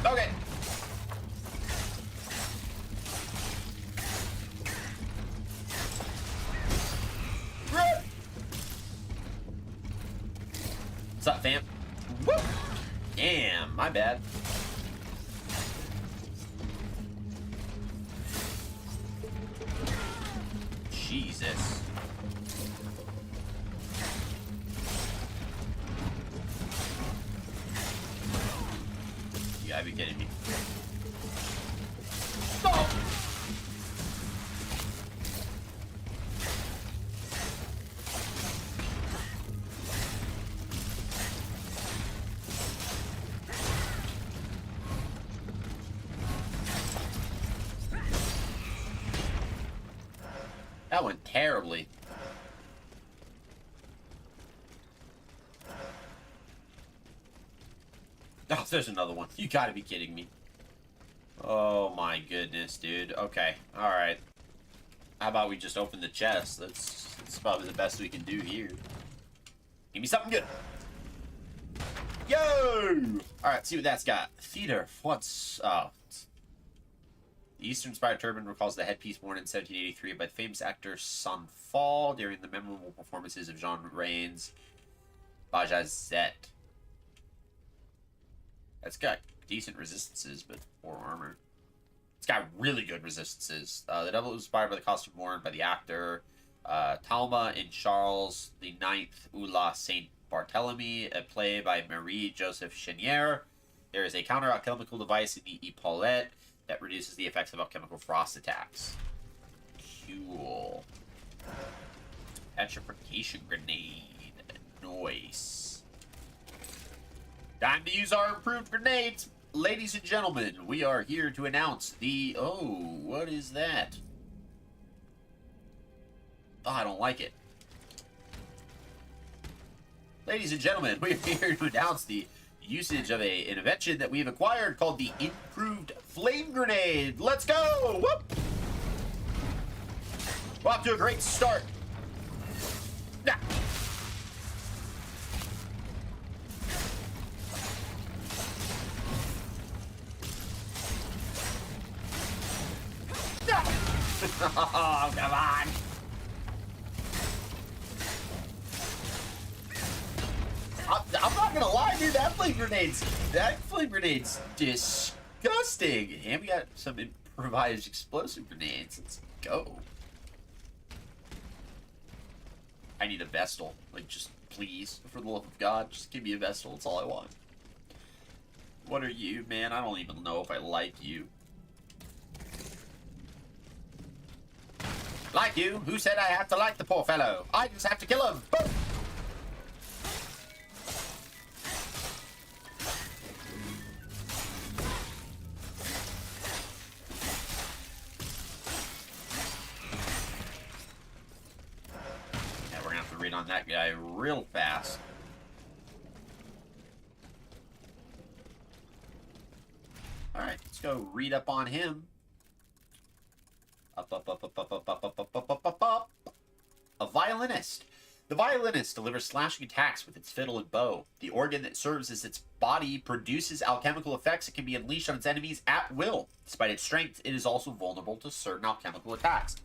Okay. What's up, fam? Woo! Damn, my bad. Jesus. You gotta be kidding me. No! That went terribly. Oh, there's another one. You gotta be kidding me. Oh my goodness, dude. Okay, alright. How about we just open the chest? That's probably the best we can do here. Give me something good. Yo! Alright, see what that's got. Theater. What's... oh. The Eastern-inspired turban recalls the headpiece worn in 1783 by the famous actor Sun Fall during the memorable performances of Jean Reyne's Bajazet. That's got decent resistances, but poor armor. It's got really good resistances. The devil was inspired by the costume worn by the actor Talma in Charles the Ninth Oula Saint Barthélemy, a play by Marie-Joseph Chenier. There is a counter-alchemical device in the epaulette that reduces the effects of alchemical frost attacks. Cool. Petrification grenade. Nice. Time to use our improved grenades. Ladies and gentlemen, we are here to announce the... oh, what is that? Oh, I don't like it. Ladies and gentlemen, we are here to announce the usage of an invention that we have acquired called the Improved Flame Grenade. Let's go! Whoop! We're off to a great start. Nah. Oh, come on. I'm not gonna lie, dude. That flame grenade's disgusting. And we got some improvised explosive grenades. Let's go. I need a Vestal. Like, just please, for the love of God, just give me a Vestal. That's all I want. What are you, man? I don't even know if I like you. Like you? Who said I have to like the poor fellow? I just have to kill him. Boom! Yeah, we're gonna have to read on that guy real fast. Alright, let's go read up on him. Up. A violinist. The violinist delivers slashing attacks with its fiddle and bow. The organ that serves as its body produces alchemical effects that can be unleashed on its enemies at will. Despite its strength, it is also vulnerable to certain alchemical attacks.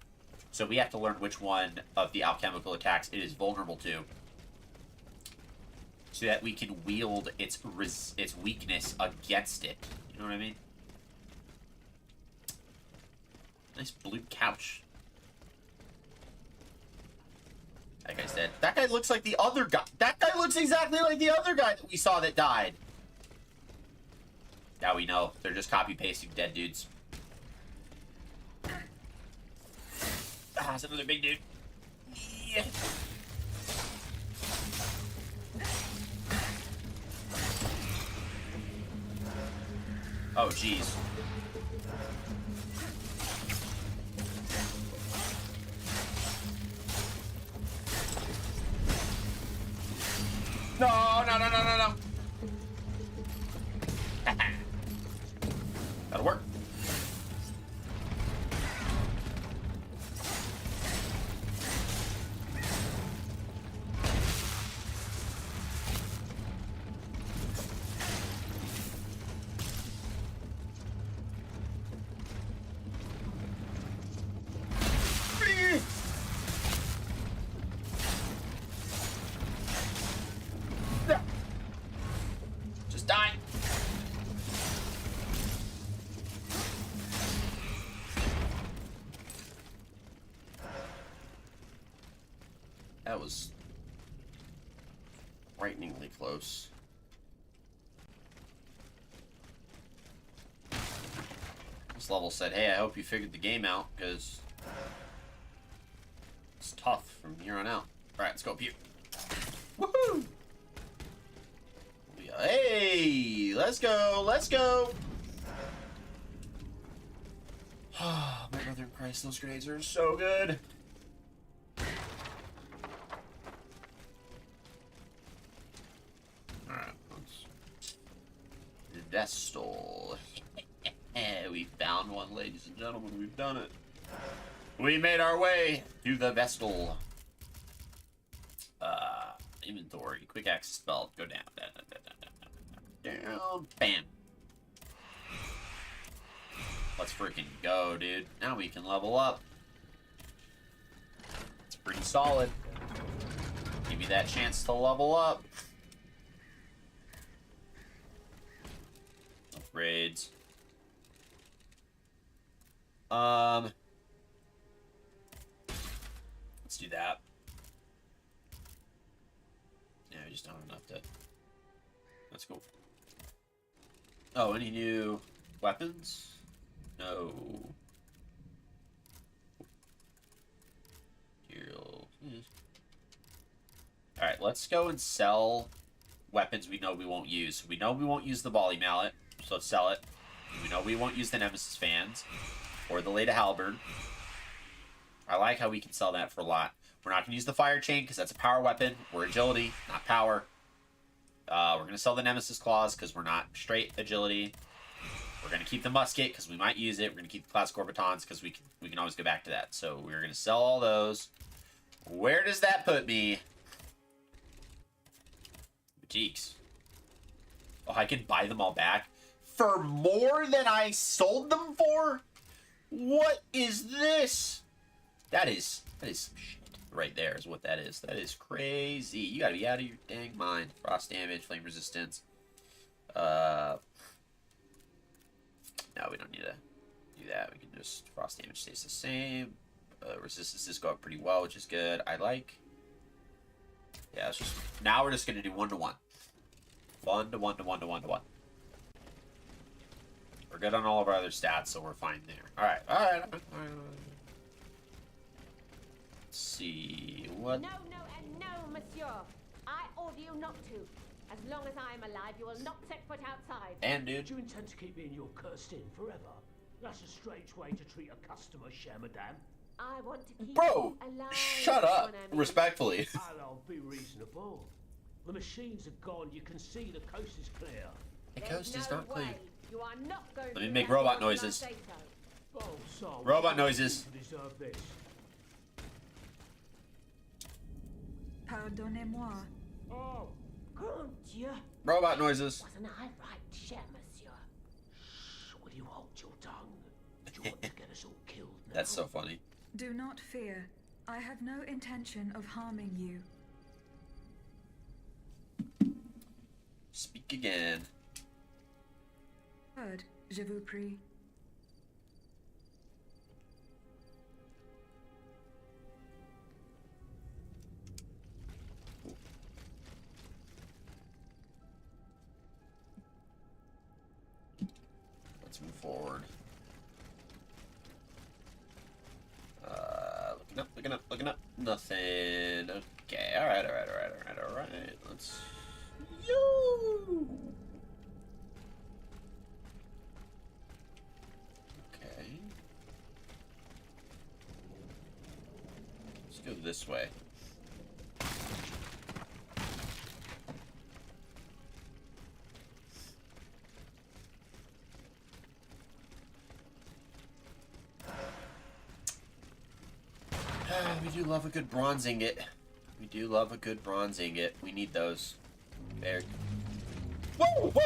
So we have to learn which one of the alchemical attacks it is vulnerable to, so that we can wield its weakness against it. You know what I mean? Nice blue couch. Like I said, that guy looks like the other guy. That guy looks exactly like the other guy that we saw that died. Now we know. They're just copy-pasting dead dudes. Ah, it's another big dude. Yeah. Oh, jeez. No. That'll work. That was frighteningly close. This level said, hey, I hope you figured the game out, because it's tough from here on out. Alright, let's go up here. Woohoo! Hey! Let's go! Let's go! My brother in Christ, those grenades are so good! Alright, let's... The Vestal. We found one, ladies and gentlemen. We've done it. We made our way to the Vestal. Inventory. Quick access spell. Go down. Down. Bam. Let's freaking go, dude. Now we can level up. It's pretty solid. Give me that chance to level up. Upgrades. Let's do that. Yeah, we just don't have enough to... That's cool. Oh, any new weapons? No. Alright, let's go and sell weapons we know we won't use. We know we won't use the volley mallet, so let's sell it. We know we won't use the Nemesis fans or the Leda halberd. I like how we can sell that for a lot. We're not going to use the fire chain because that's a power weapon. We're agility, not power. We're going to sell the Nemesis claws because we're not straight agility. We're going to keep the musket because we might use it. We're going to keep the classic batons because we can always go back to that. So we're going to sell all those. Where does that put me? Boutiques. Oh, I can buy them all back for more than I sold them for? What is this? That is some shit right there is what that is. That is crazy. You gotta be out of your dang mind. Frost damage, flame resistance. No, we don't need to do that. We can just, frost damage stays the same. Resistances go up pretty well, which is good. I like. Yeah, it's just, now we're just gonna do 1-to-1. 1-to-1. We're good on all of our other stats, so we're fine there. Alright. Let's see. What? No, and no, monsieur. I order you not to. As long as I am alive, you will not set foot outside. And, dude. Do you intend to keep me in your cursed inn forever? That's a strange way to treat a customer, cher madame. I want to keep Bro, you alive. shut up. Respectfully. I'll be reasonable. The machines are gone. You can see the coast is clear. The coast is not clear. You are not going Let me to make that robot unless I noises. say so. Oh, so Robot noises. to deserve this. Pardonnez-moi. Oh, Grand Dieu. Robot noises. Wasn't I right, cher monsieur? shh, will you hold your tongue? Do you want to get us all killed now? That's so funny. Do not fear. I have no intention of harming you. Speak again. Heard, je vous prie. Let's move forward. Looking up. Nothing. Okay, alright. Let's... Yo! Okay. Let's go this way. We do love a good bronze ingot. We need those. There. Whoa! Woo!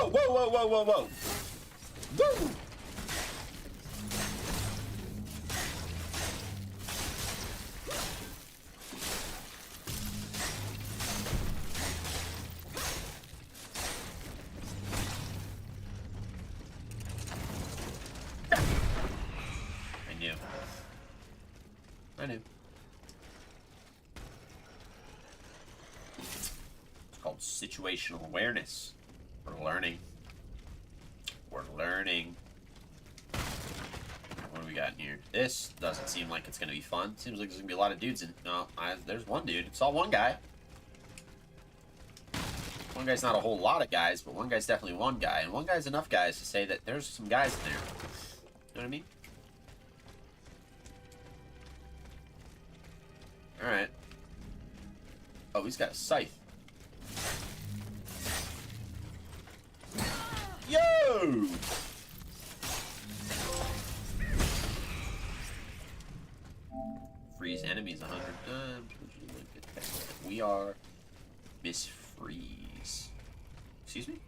I knew. situational awareness. We're learning. We're learning. What do we got in here? This doesn't seem like it's going to be fun. Seems like there's going to be a lot of dudes in... No, there's one dude. Saw one guy. One guy's not a whole lot of guys, but one guy's definitely one guy. And one guy's enough guys to say that there's some guys in there. You know what I mean? Alright. Oh, he's got a scythe. Yo! Freeze enemies 100 times. We are Miss Freeze. Excuse me?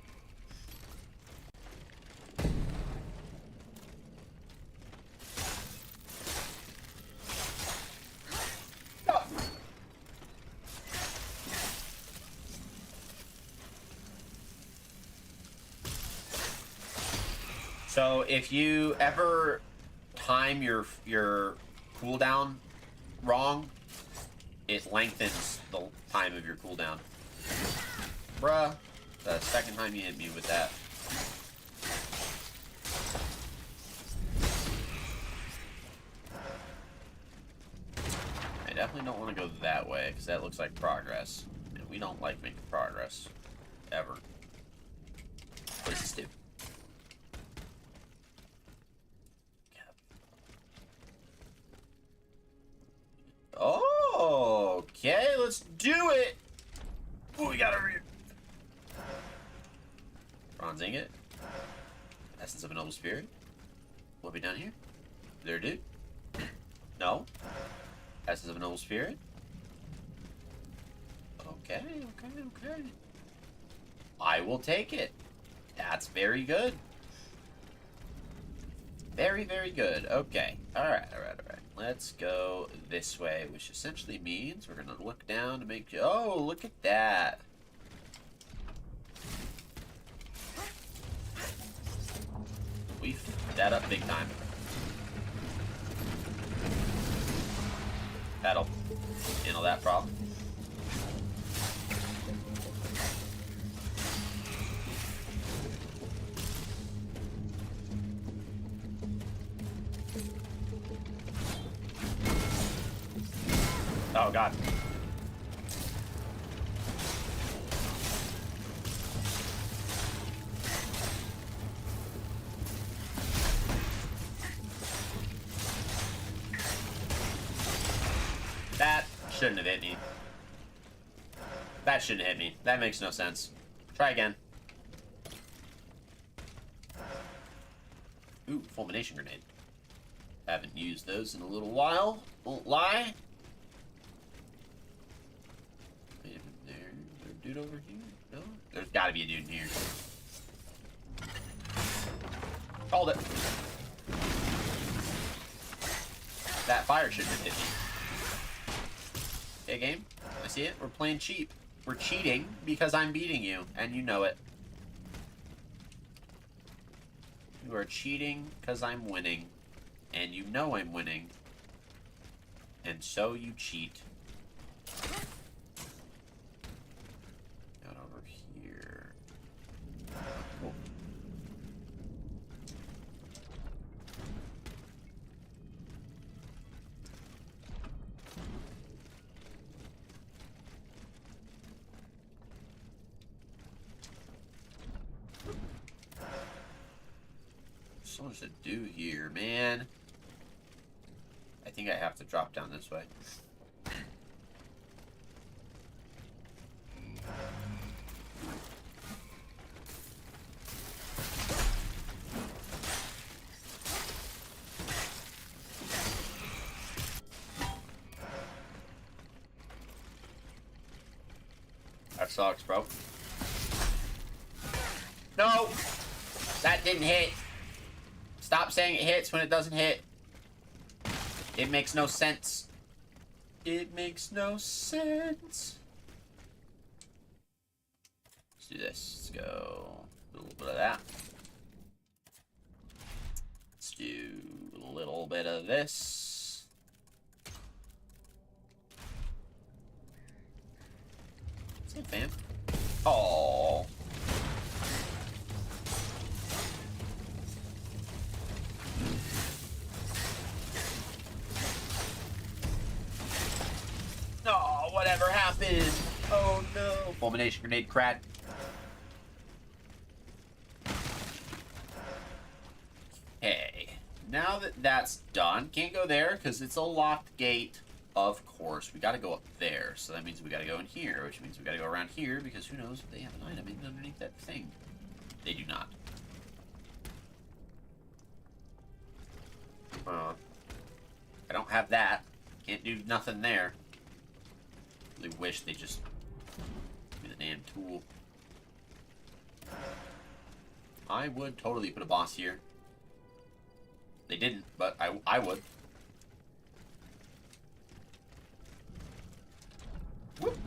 Oh. So if you ever time your cooldown wrong, it lengthens the time of your cooldown. Bruh, the second time you hit me with that. I definitely don't want to go that way, because that looks like progress. And we don't like making progress. Ever. What does this do? Oh, okay, let's do it. What we got over here? Bronze ingot. Essence of a noble spirit. What we done here? Is there a dude? No. Essence of a noble spirit. Okay, okay, okay. I will take it. That's very good. Very, very good. Okay. Alright, alright, alright. Let's go this way, which essentially means we're gonna look down to make... Oh, look at that. We f***ed that up big time. That'll handle that problem. Oh, God. That shouldn't have hit me. That shouldn't hit me. That makes no sense. Try again. Ooh, fulmination grenade. Haven't used those in a little while. Won't lie. Wait a minute, there. Is there a dude over here? No? There's gotta be a dude in here. Called it. That fire shouldn't have hit me. Okay, game. I see it. We're playing cheap. We're cheating because I'm beating you, and you know it. You are cheating because I'm winning, and you know I'm winning, and so you cheat. Got over here. Cool. So much to do here, man. I think I have to drop down this way. That sucks, bro. No! That didn't hit. Stop saying it hits when it doesn't hit. It makes no sense. It makes no sense. Let's do this. Let's go a little bit of that. Let's do a little bit of this. That's it, fam. Oh. Oh, whatever happened? Oh no. Fulmination grenade crack. Okay. Now that that's done, can't go there because it's a locked gate. Of course, we gotta go up there, so that means we gotta go in here, which means we gotta go around here, because who knows if they have an item hidden underneath that thing. They do not. I don't have that. Can't do nothing there. Really wish they just give me the damn tool. I would totally put a boss here. They didn't, but I would. Whoop.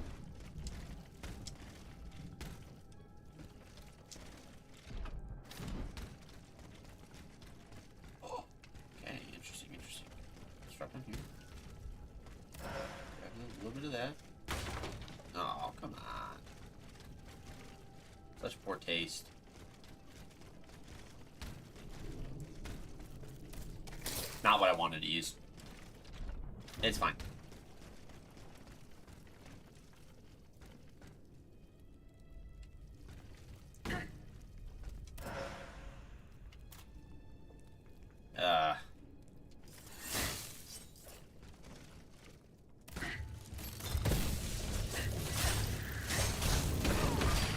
Oh, okay, interesting. Let's drop in here. Grab a little bit of that. Oh, come on. Such poor taste. Not what I wanted to use. It's fine.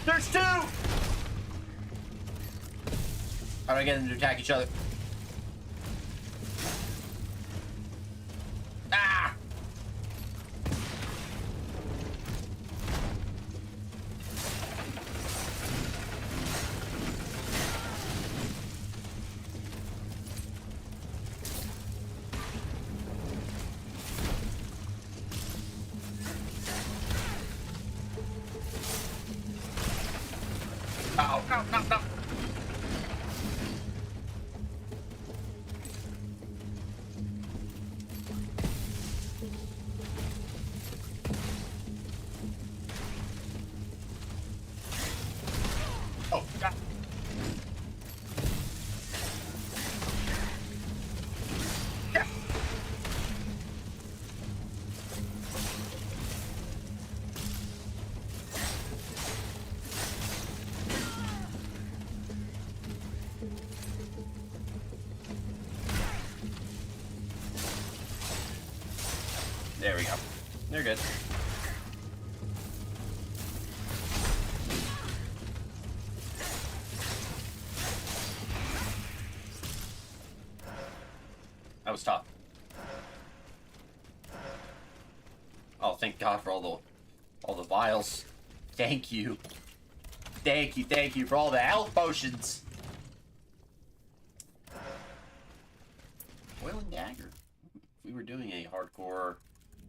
There's two! How do I get them to attack each other? Ah! Oh, no. Oh, God. Yeah. There we go. They're good. That was tough. Oh, thank God for all the vials. Thank you. Thank you for all the health potions. Foil and dagger. We were doing a hardcore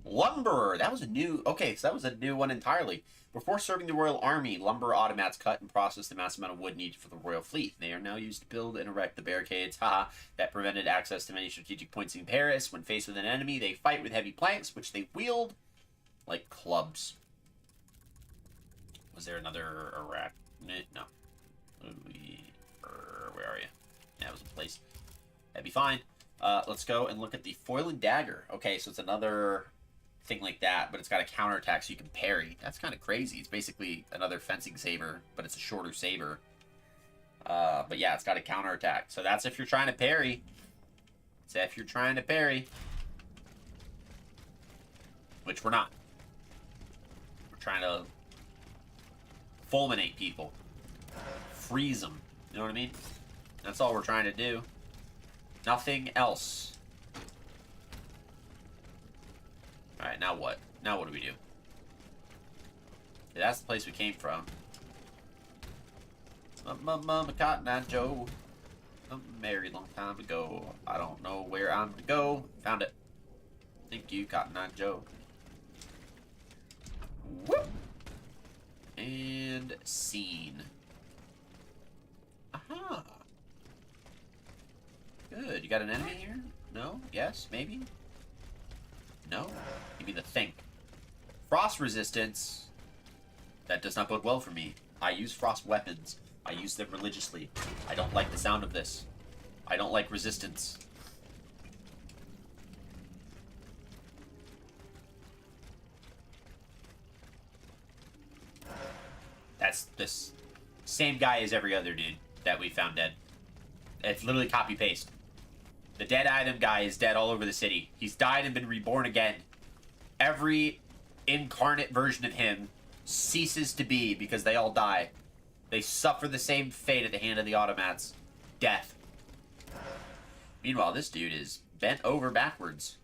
lumberer. That was a new. Okay, so that was a new one entirely. Before serving the royal army, lumber automats cut and processed the massive amount of wood needed for the royal fleet. They are now used to build and erect the barricades, that prevented access to many strategic points in Paris. When faced with an enemy, they fight with heavy planks, which they wield like clubs. Was there another arachnid? No. Where are you? Yeah, it was a place. That'd be fine. Let's go and look at the foil and dagger. Okay, so it's another thing like that, but it's got a counterattack so you can parry. That's kind of crazy. It's basically another fencing saber, but it's a shorter saber. But yeah, it's got a counterattack. So that's if you're trying to parry. Which we're not. We're trying to fulminate people. Freeze them. You know what I mean? That's all we're trying to do. Nothing else. Alright, now what? Now what do we do? Yeah, that's the place we came from. Mama Cotton Eye Joe. I'm married a long time ago. I don't know where I'm to go. Found it. Thank you, Cotton Eye Joe. Whoop! And scene. Aha! Good. You got an enemy here? No? Yes? Maybe? No? Give me the think. Frost resistance. That does not bode well for me. I use frost weapons. I use them religiously. I don't like the sound of this. I don't like resistance. That's this same guy as every other dude that we found dead. It's literally copy-paste. The dead item guy is dead all over the city. He's died and been reborn again. Every incarnate version of him ceases to be because they all die. They suffer the same fate at the hand of the automats. Death. Meanwhile, this dude is bent over backwards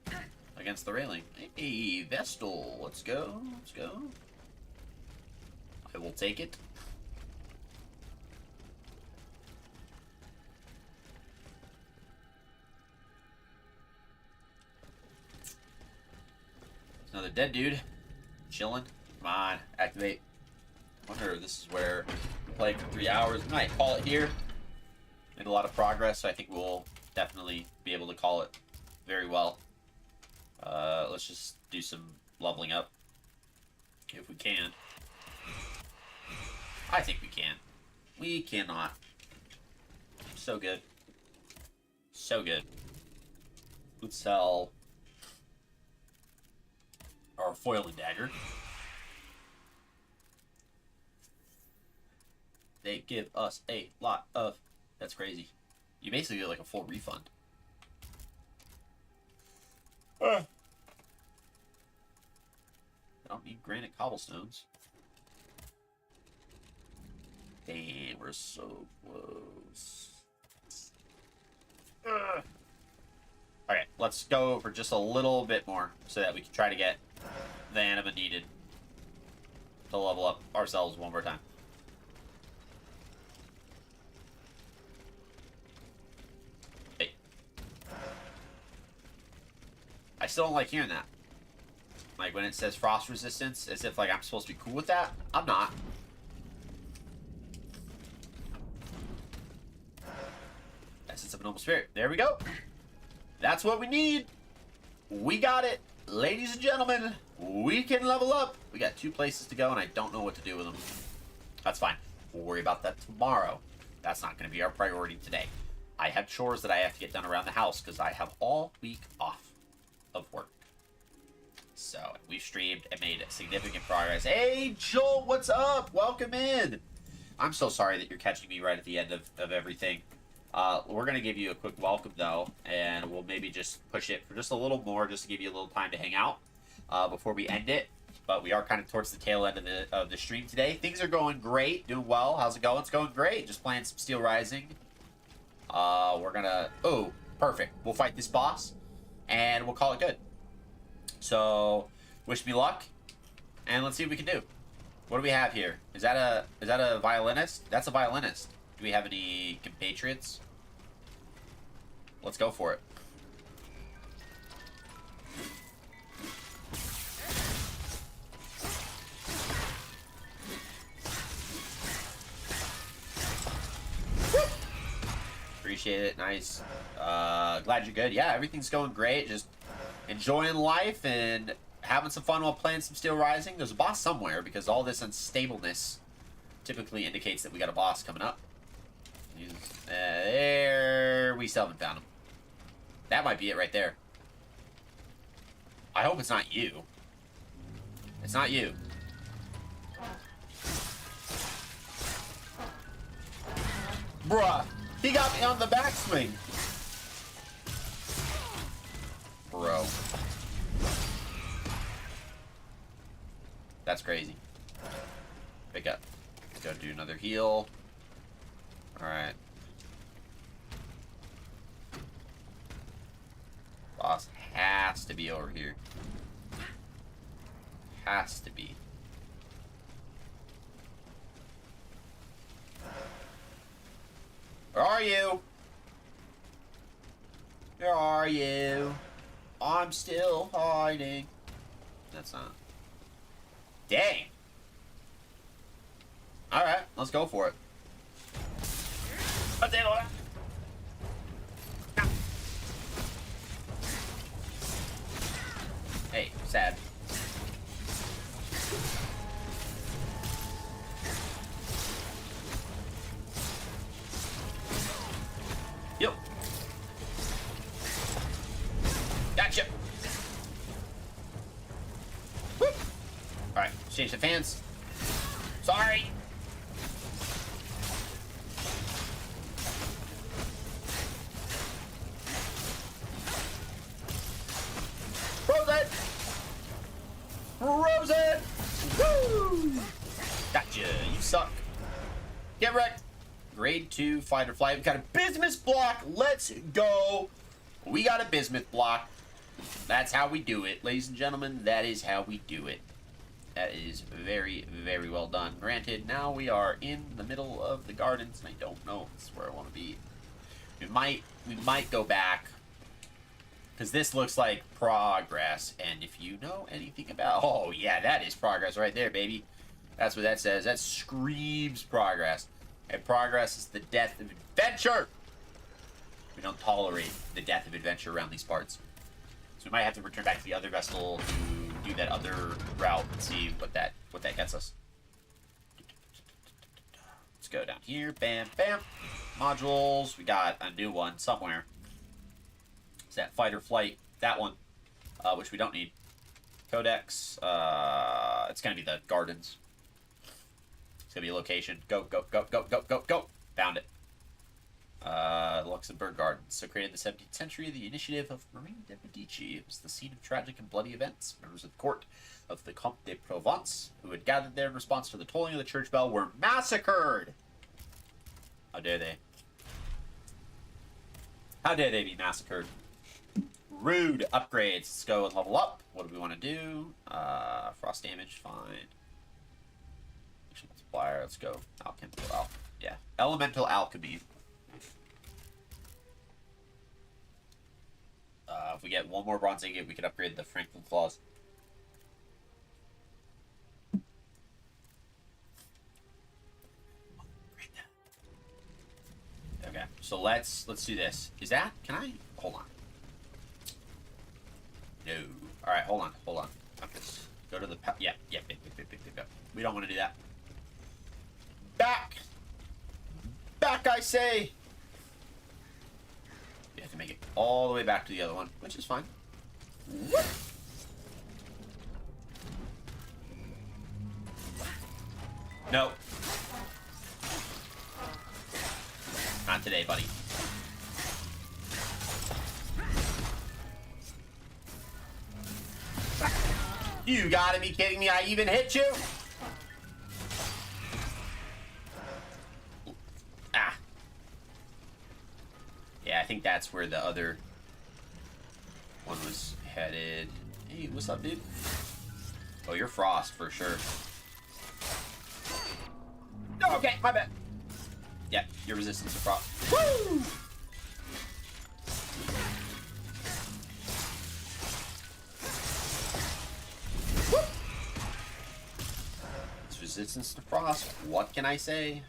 against the railing. Hey, Vestal, let's go. Let's go. I will take it. Another dead dude. Chilling. Come on, activate. Wonder if this is where we played for 3 hours. We might call it here. Made a lot of progress, so I think we'll definitely be able to call it very well. Let's just do some leveling up. If we can. I think we can. We cannot. So good. So good. Let's sell our foiling dagger. They give us a lot of... That's crazy. You basically get like a full refund. I don't need granite cobblestones. Damn, we're so close. Okay, let's go for just a little bit more so that we can try to get the anima needed to level up ourselves one more time. Hey. I still don't like hearing that. Like when it says frost resistance, as if like I'm supposed to be cool with that. I'm not. Essence of a noble spirit. There we go. That's what we need. We got it. Ladies and gentlemen, we can level up. We got 2 places to go and I don't know what to do with them. That's fine. We'll worry about that tomorrow. That's not going to be our priority today. I have chores that I have to get done around the house because I have all week off of work. So, we've streamed and made significant progress. Hey, Joel, what's up? Welcome in. I'm so sorry that you're catching me right at the end of everything. We're going to give you a quick welcome, though, and we'll maybe just push it for just a little more just to give you a little time to hang out before we end it. But we are kind of towards the tail end of the stream today. Things are going great, doing well. How's it going? It's going great. Just playing some Steel Rising. We're going to... Oh, perfect. We'll fight this boss, and we'll call it good. So, wish me luck, and let's see what we can do. What do we have here? Is that a violinist? That's a violinist. Do we have any compatriots? Let's go for it. Appreciate it. Nice. Glad you're good. Yeah, everything's going great. Just enjoying life and having some fun while playing some Steel Rising. There's a boss somewhere because all this unstableness typically indicates that we got a boss coming up. There, we still haven't found him. That might be it right there. I hope it's not you. It's not you. Bruh, he got me on the backswing. Bro. That's crazy. Pick up. Let's go do another heal. Alright. Boss has to be over here. Has to be. Where are you? Where are you? I'm still hiding. That's not. Dang. Alright, let's go for it. Let's handle that. Hey, sad. change the fans. Sorry. Frozen! Frozen! Woo! Gotcha. You suck. Get wrecked. Grade 2 fight or flight. We got a bismuth block. Let's go. We got a bismuth block. That's how we do it, ladies and gentlemen. That is how we do it. That is very, very well done. Granted, now we are in the middle of the gardens, and I don't know if this is where I want to be. We might go back, because this looks like progress. And if you know anything about, oh yeah, that is progress right there, baby. That's what that says. That screams progress. And progress is the death of adventure. We don't tolerate the death of adventure around these parts. So we might have to return back to the other vessel to do that other route and see what that gets us. Let's go down here. Bam, bam. Modules. We got a new one somewhere. It's that fight or flight. That one, which we don't need. Codex. It's gonna be the gardens. It's gonna be a location. Go, go, go, go, go, go, go. Found it. Luxembourg Gardens. So created in the 17th century, the initiative of Marie de Medici. It was the scene of tragic and bloody events. Members of the court of the Comte de Provence, who had gathered there in response to the tolling of the church bell, were massacred. How dare they? How dare they be massacred? Rude. Upgrades. Let's go and level up. What do we want to do? Frost damage. Fine. Multiplier. Let's go. Alchemical. Yeah. Elemental alchemy. If we get one more bronze ingot, we can upgrade the Franklin claws. Okay, so let's do this. Is that? Can I? Hold on. No. All right, hold on. Compass. Go to the. Yeah. We don't want to do that. Back, I say. You have to make it all the way back to the other one, which is fine. Whoop. No. Not today, buddy. You gotta be kidding me, I even hit you? Ah. Yeah, I think that's where the other one was headed. Hey, what's up, dude? Oh, you're Frost for sure. No, okay, my bad. Yeah, you're resistant to Frost. Woo! It's resistance to Frost. What can I say?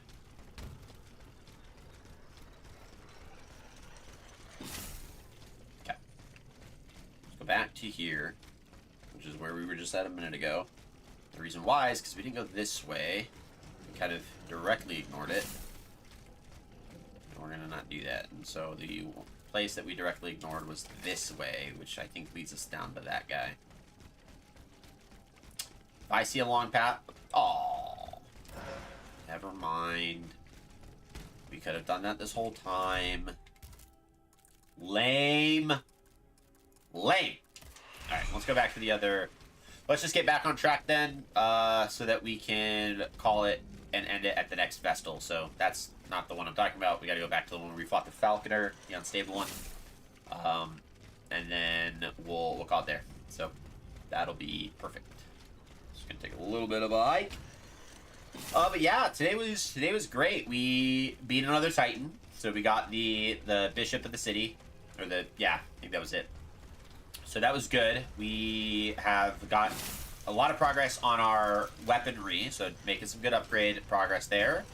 Back to here, which is where we were just at a minute ago. The reason why is because we didn't go this way. We kind of directly ignored it. And we're going to not do that. And so the place that we directly ignored was this way, which I think leads us down to that guy. If I see a long path... Oh, never mind. We could have done that this whole time. Lame. Lame. Alright, let's go back to the other... Let's just get back on track then, so that we can call it and end it at the next Vestal. So that's not the one I'm talking about. We gotta go back to the one where we fought the Falconer, the unstable one. And then we'll call it there. So that'll be perfect. Just gonna take a little bit of a hike. But yeah, today was great. We beat another Titan. So we got the Bishop of the City. Or the... Yeah, I think that was it. So that was good. We have got a lot of progress on our weaponry, so making some good upgrade progress there.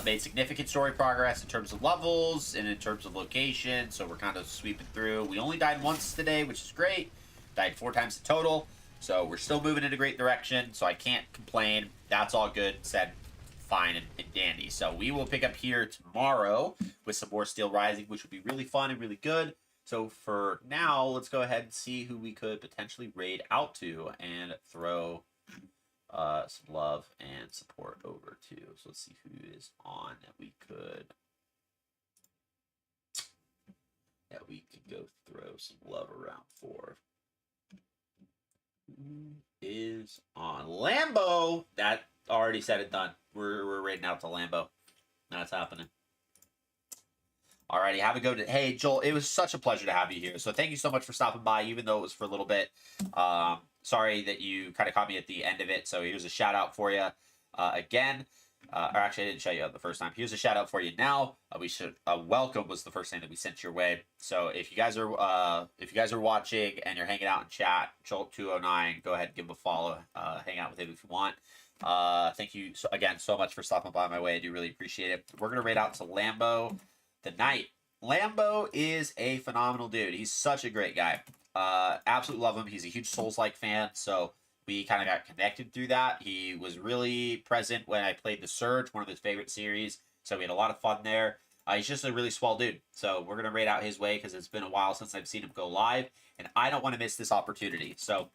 Made significant story progress in terms of levels and in terms of location, so we're kind of sweeping through. We only died once today, which is great. Died 4 times in total, so we're still moving in a great direction, so I can't complain. That's all good, said fine and dandy. So we will pick up here tomorrow with some more Steel Rising, which would be really fun and really good. So for now, let's go ahead and see who we could potentially raid out to and throw some love and support over too. So let's see who is on that we could go throw some love around for. Who is on Lambo? That already said it done. We're raiding out to Lambo. That's happening. Alrighty, have a go. Hey, Joel, it was such a pleasure to have you here. So thank you so much for stopping by, even though it was for a little bit. Sorry that you kind of caught me at the end of it. So here's a shout out for you again. Or actually, I didn't shout you out the first time. Here's a shout out for you now. We should welcome was the first thing that we sent your way. So if you guys are watching and you're hanging out in chat, Jolt209, go ahead and give him a follow. Hang out with him if you want. Thank you again so much for stopping by my way. I do really appreciate it. We're gonna raid out to Lambo the Knight. Lambo is a phenomenal dude. He's such a great guy. Absolutely love him. He's a huge Souls-like fan, so we kind of got connected through that. He was really present when I played The Surge, one of his favorite series, so we had a lot of fun there. He's just a really swell dude, so we're going to raid out his way because it's been a while since I've seen him go live, and I don't want to miss this opportunity. So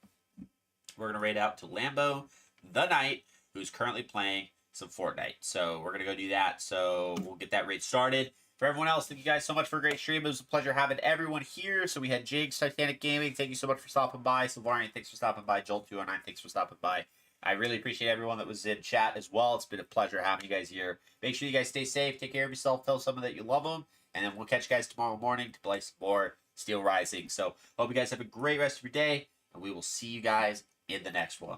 we're going to raid out to Lambo the Knight, who's currently playing some Fortnite. So we're going to go do that, so we'll get that raid started. For everyone else, thank you guys so much for a great stream. It was a pleasure having everyone here. So we had Jigs, Titanic Gaming. Thank you so much for stopping by. Savarian, thanks for stopping by. Jolt209, thanks for stopping by. I really appreciate everyone that was in chat as well. It's been a pleasure having you guys here. Make sure you guys stay safe. Take care of yourself. Tell someone that you love them. And then we'll catch you guys tomorrow morning to play some more Steel Rising. So hope you guys have a great rest of your day. And we will see you guys in the next one.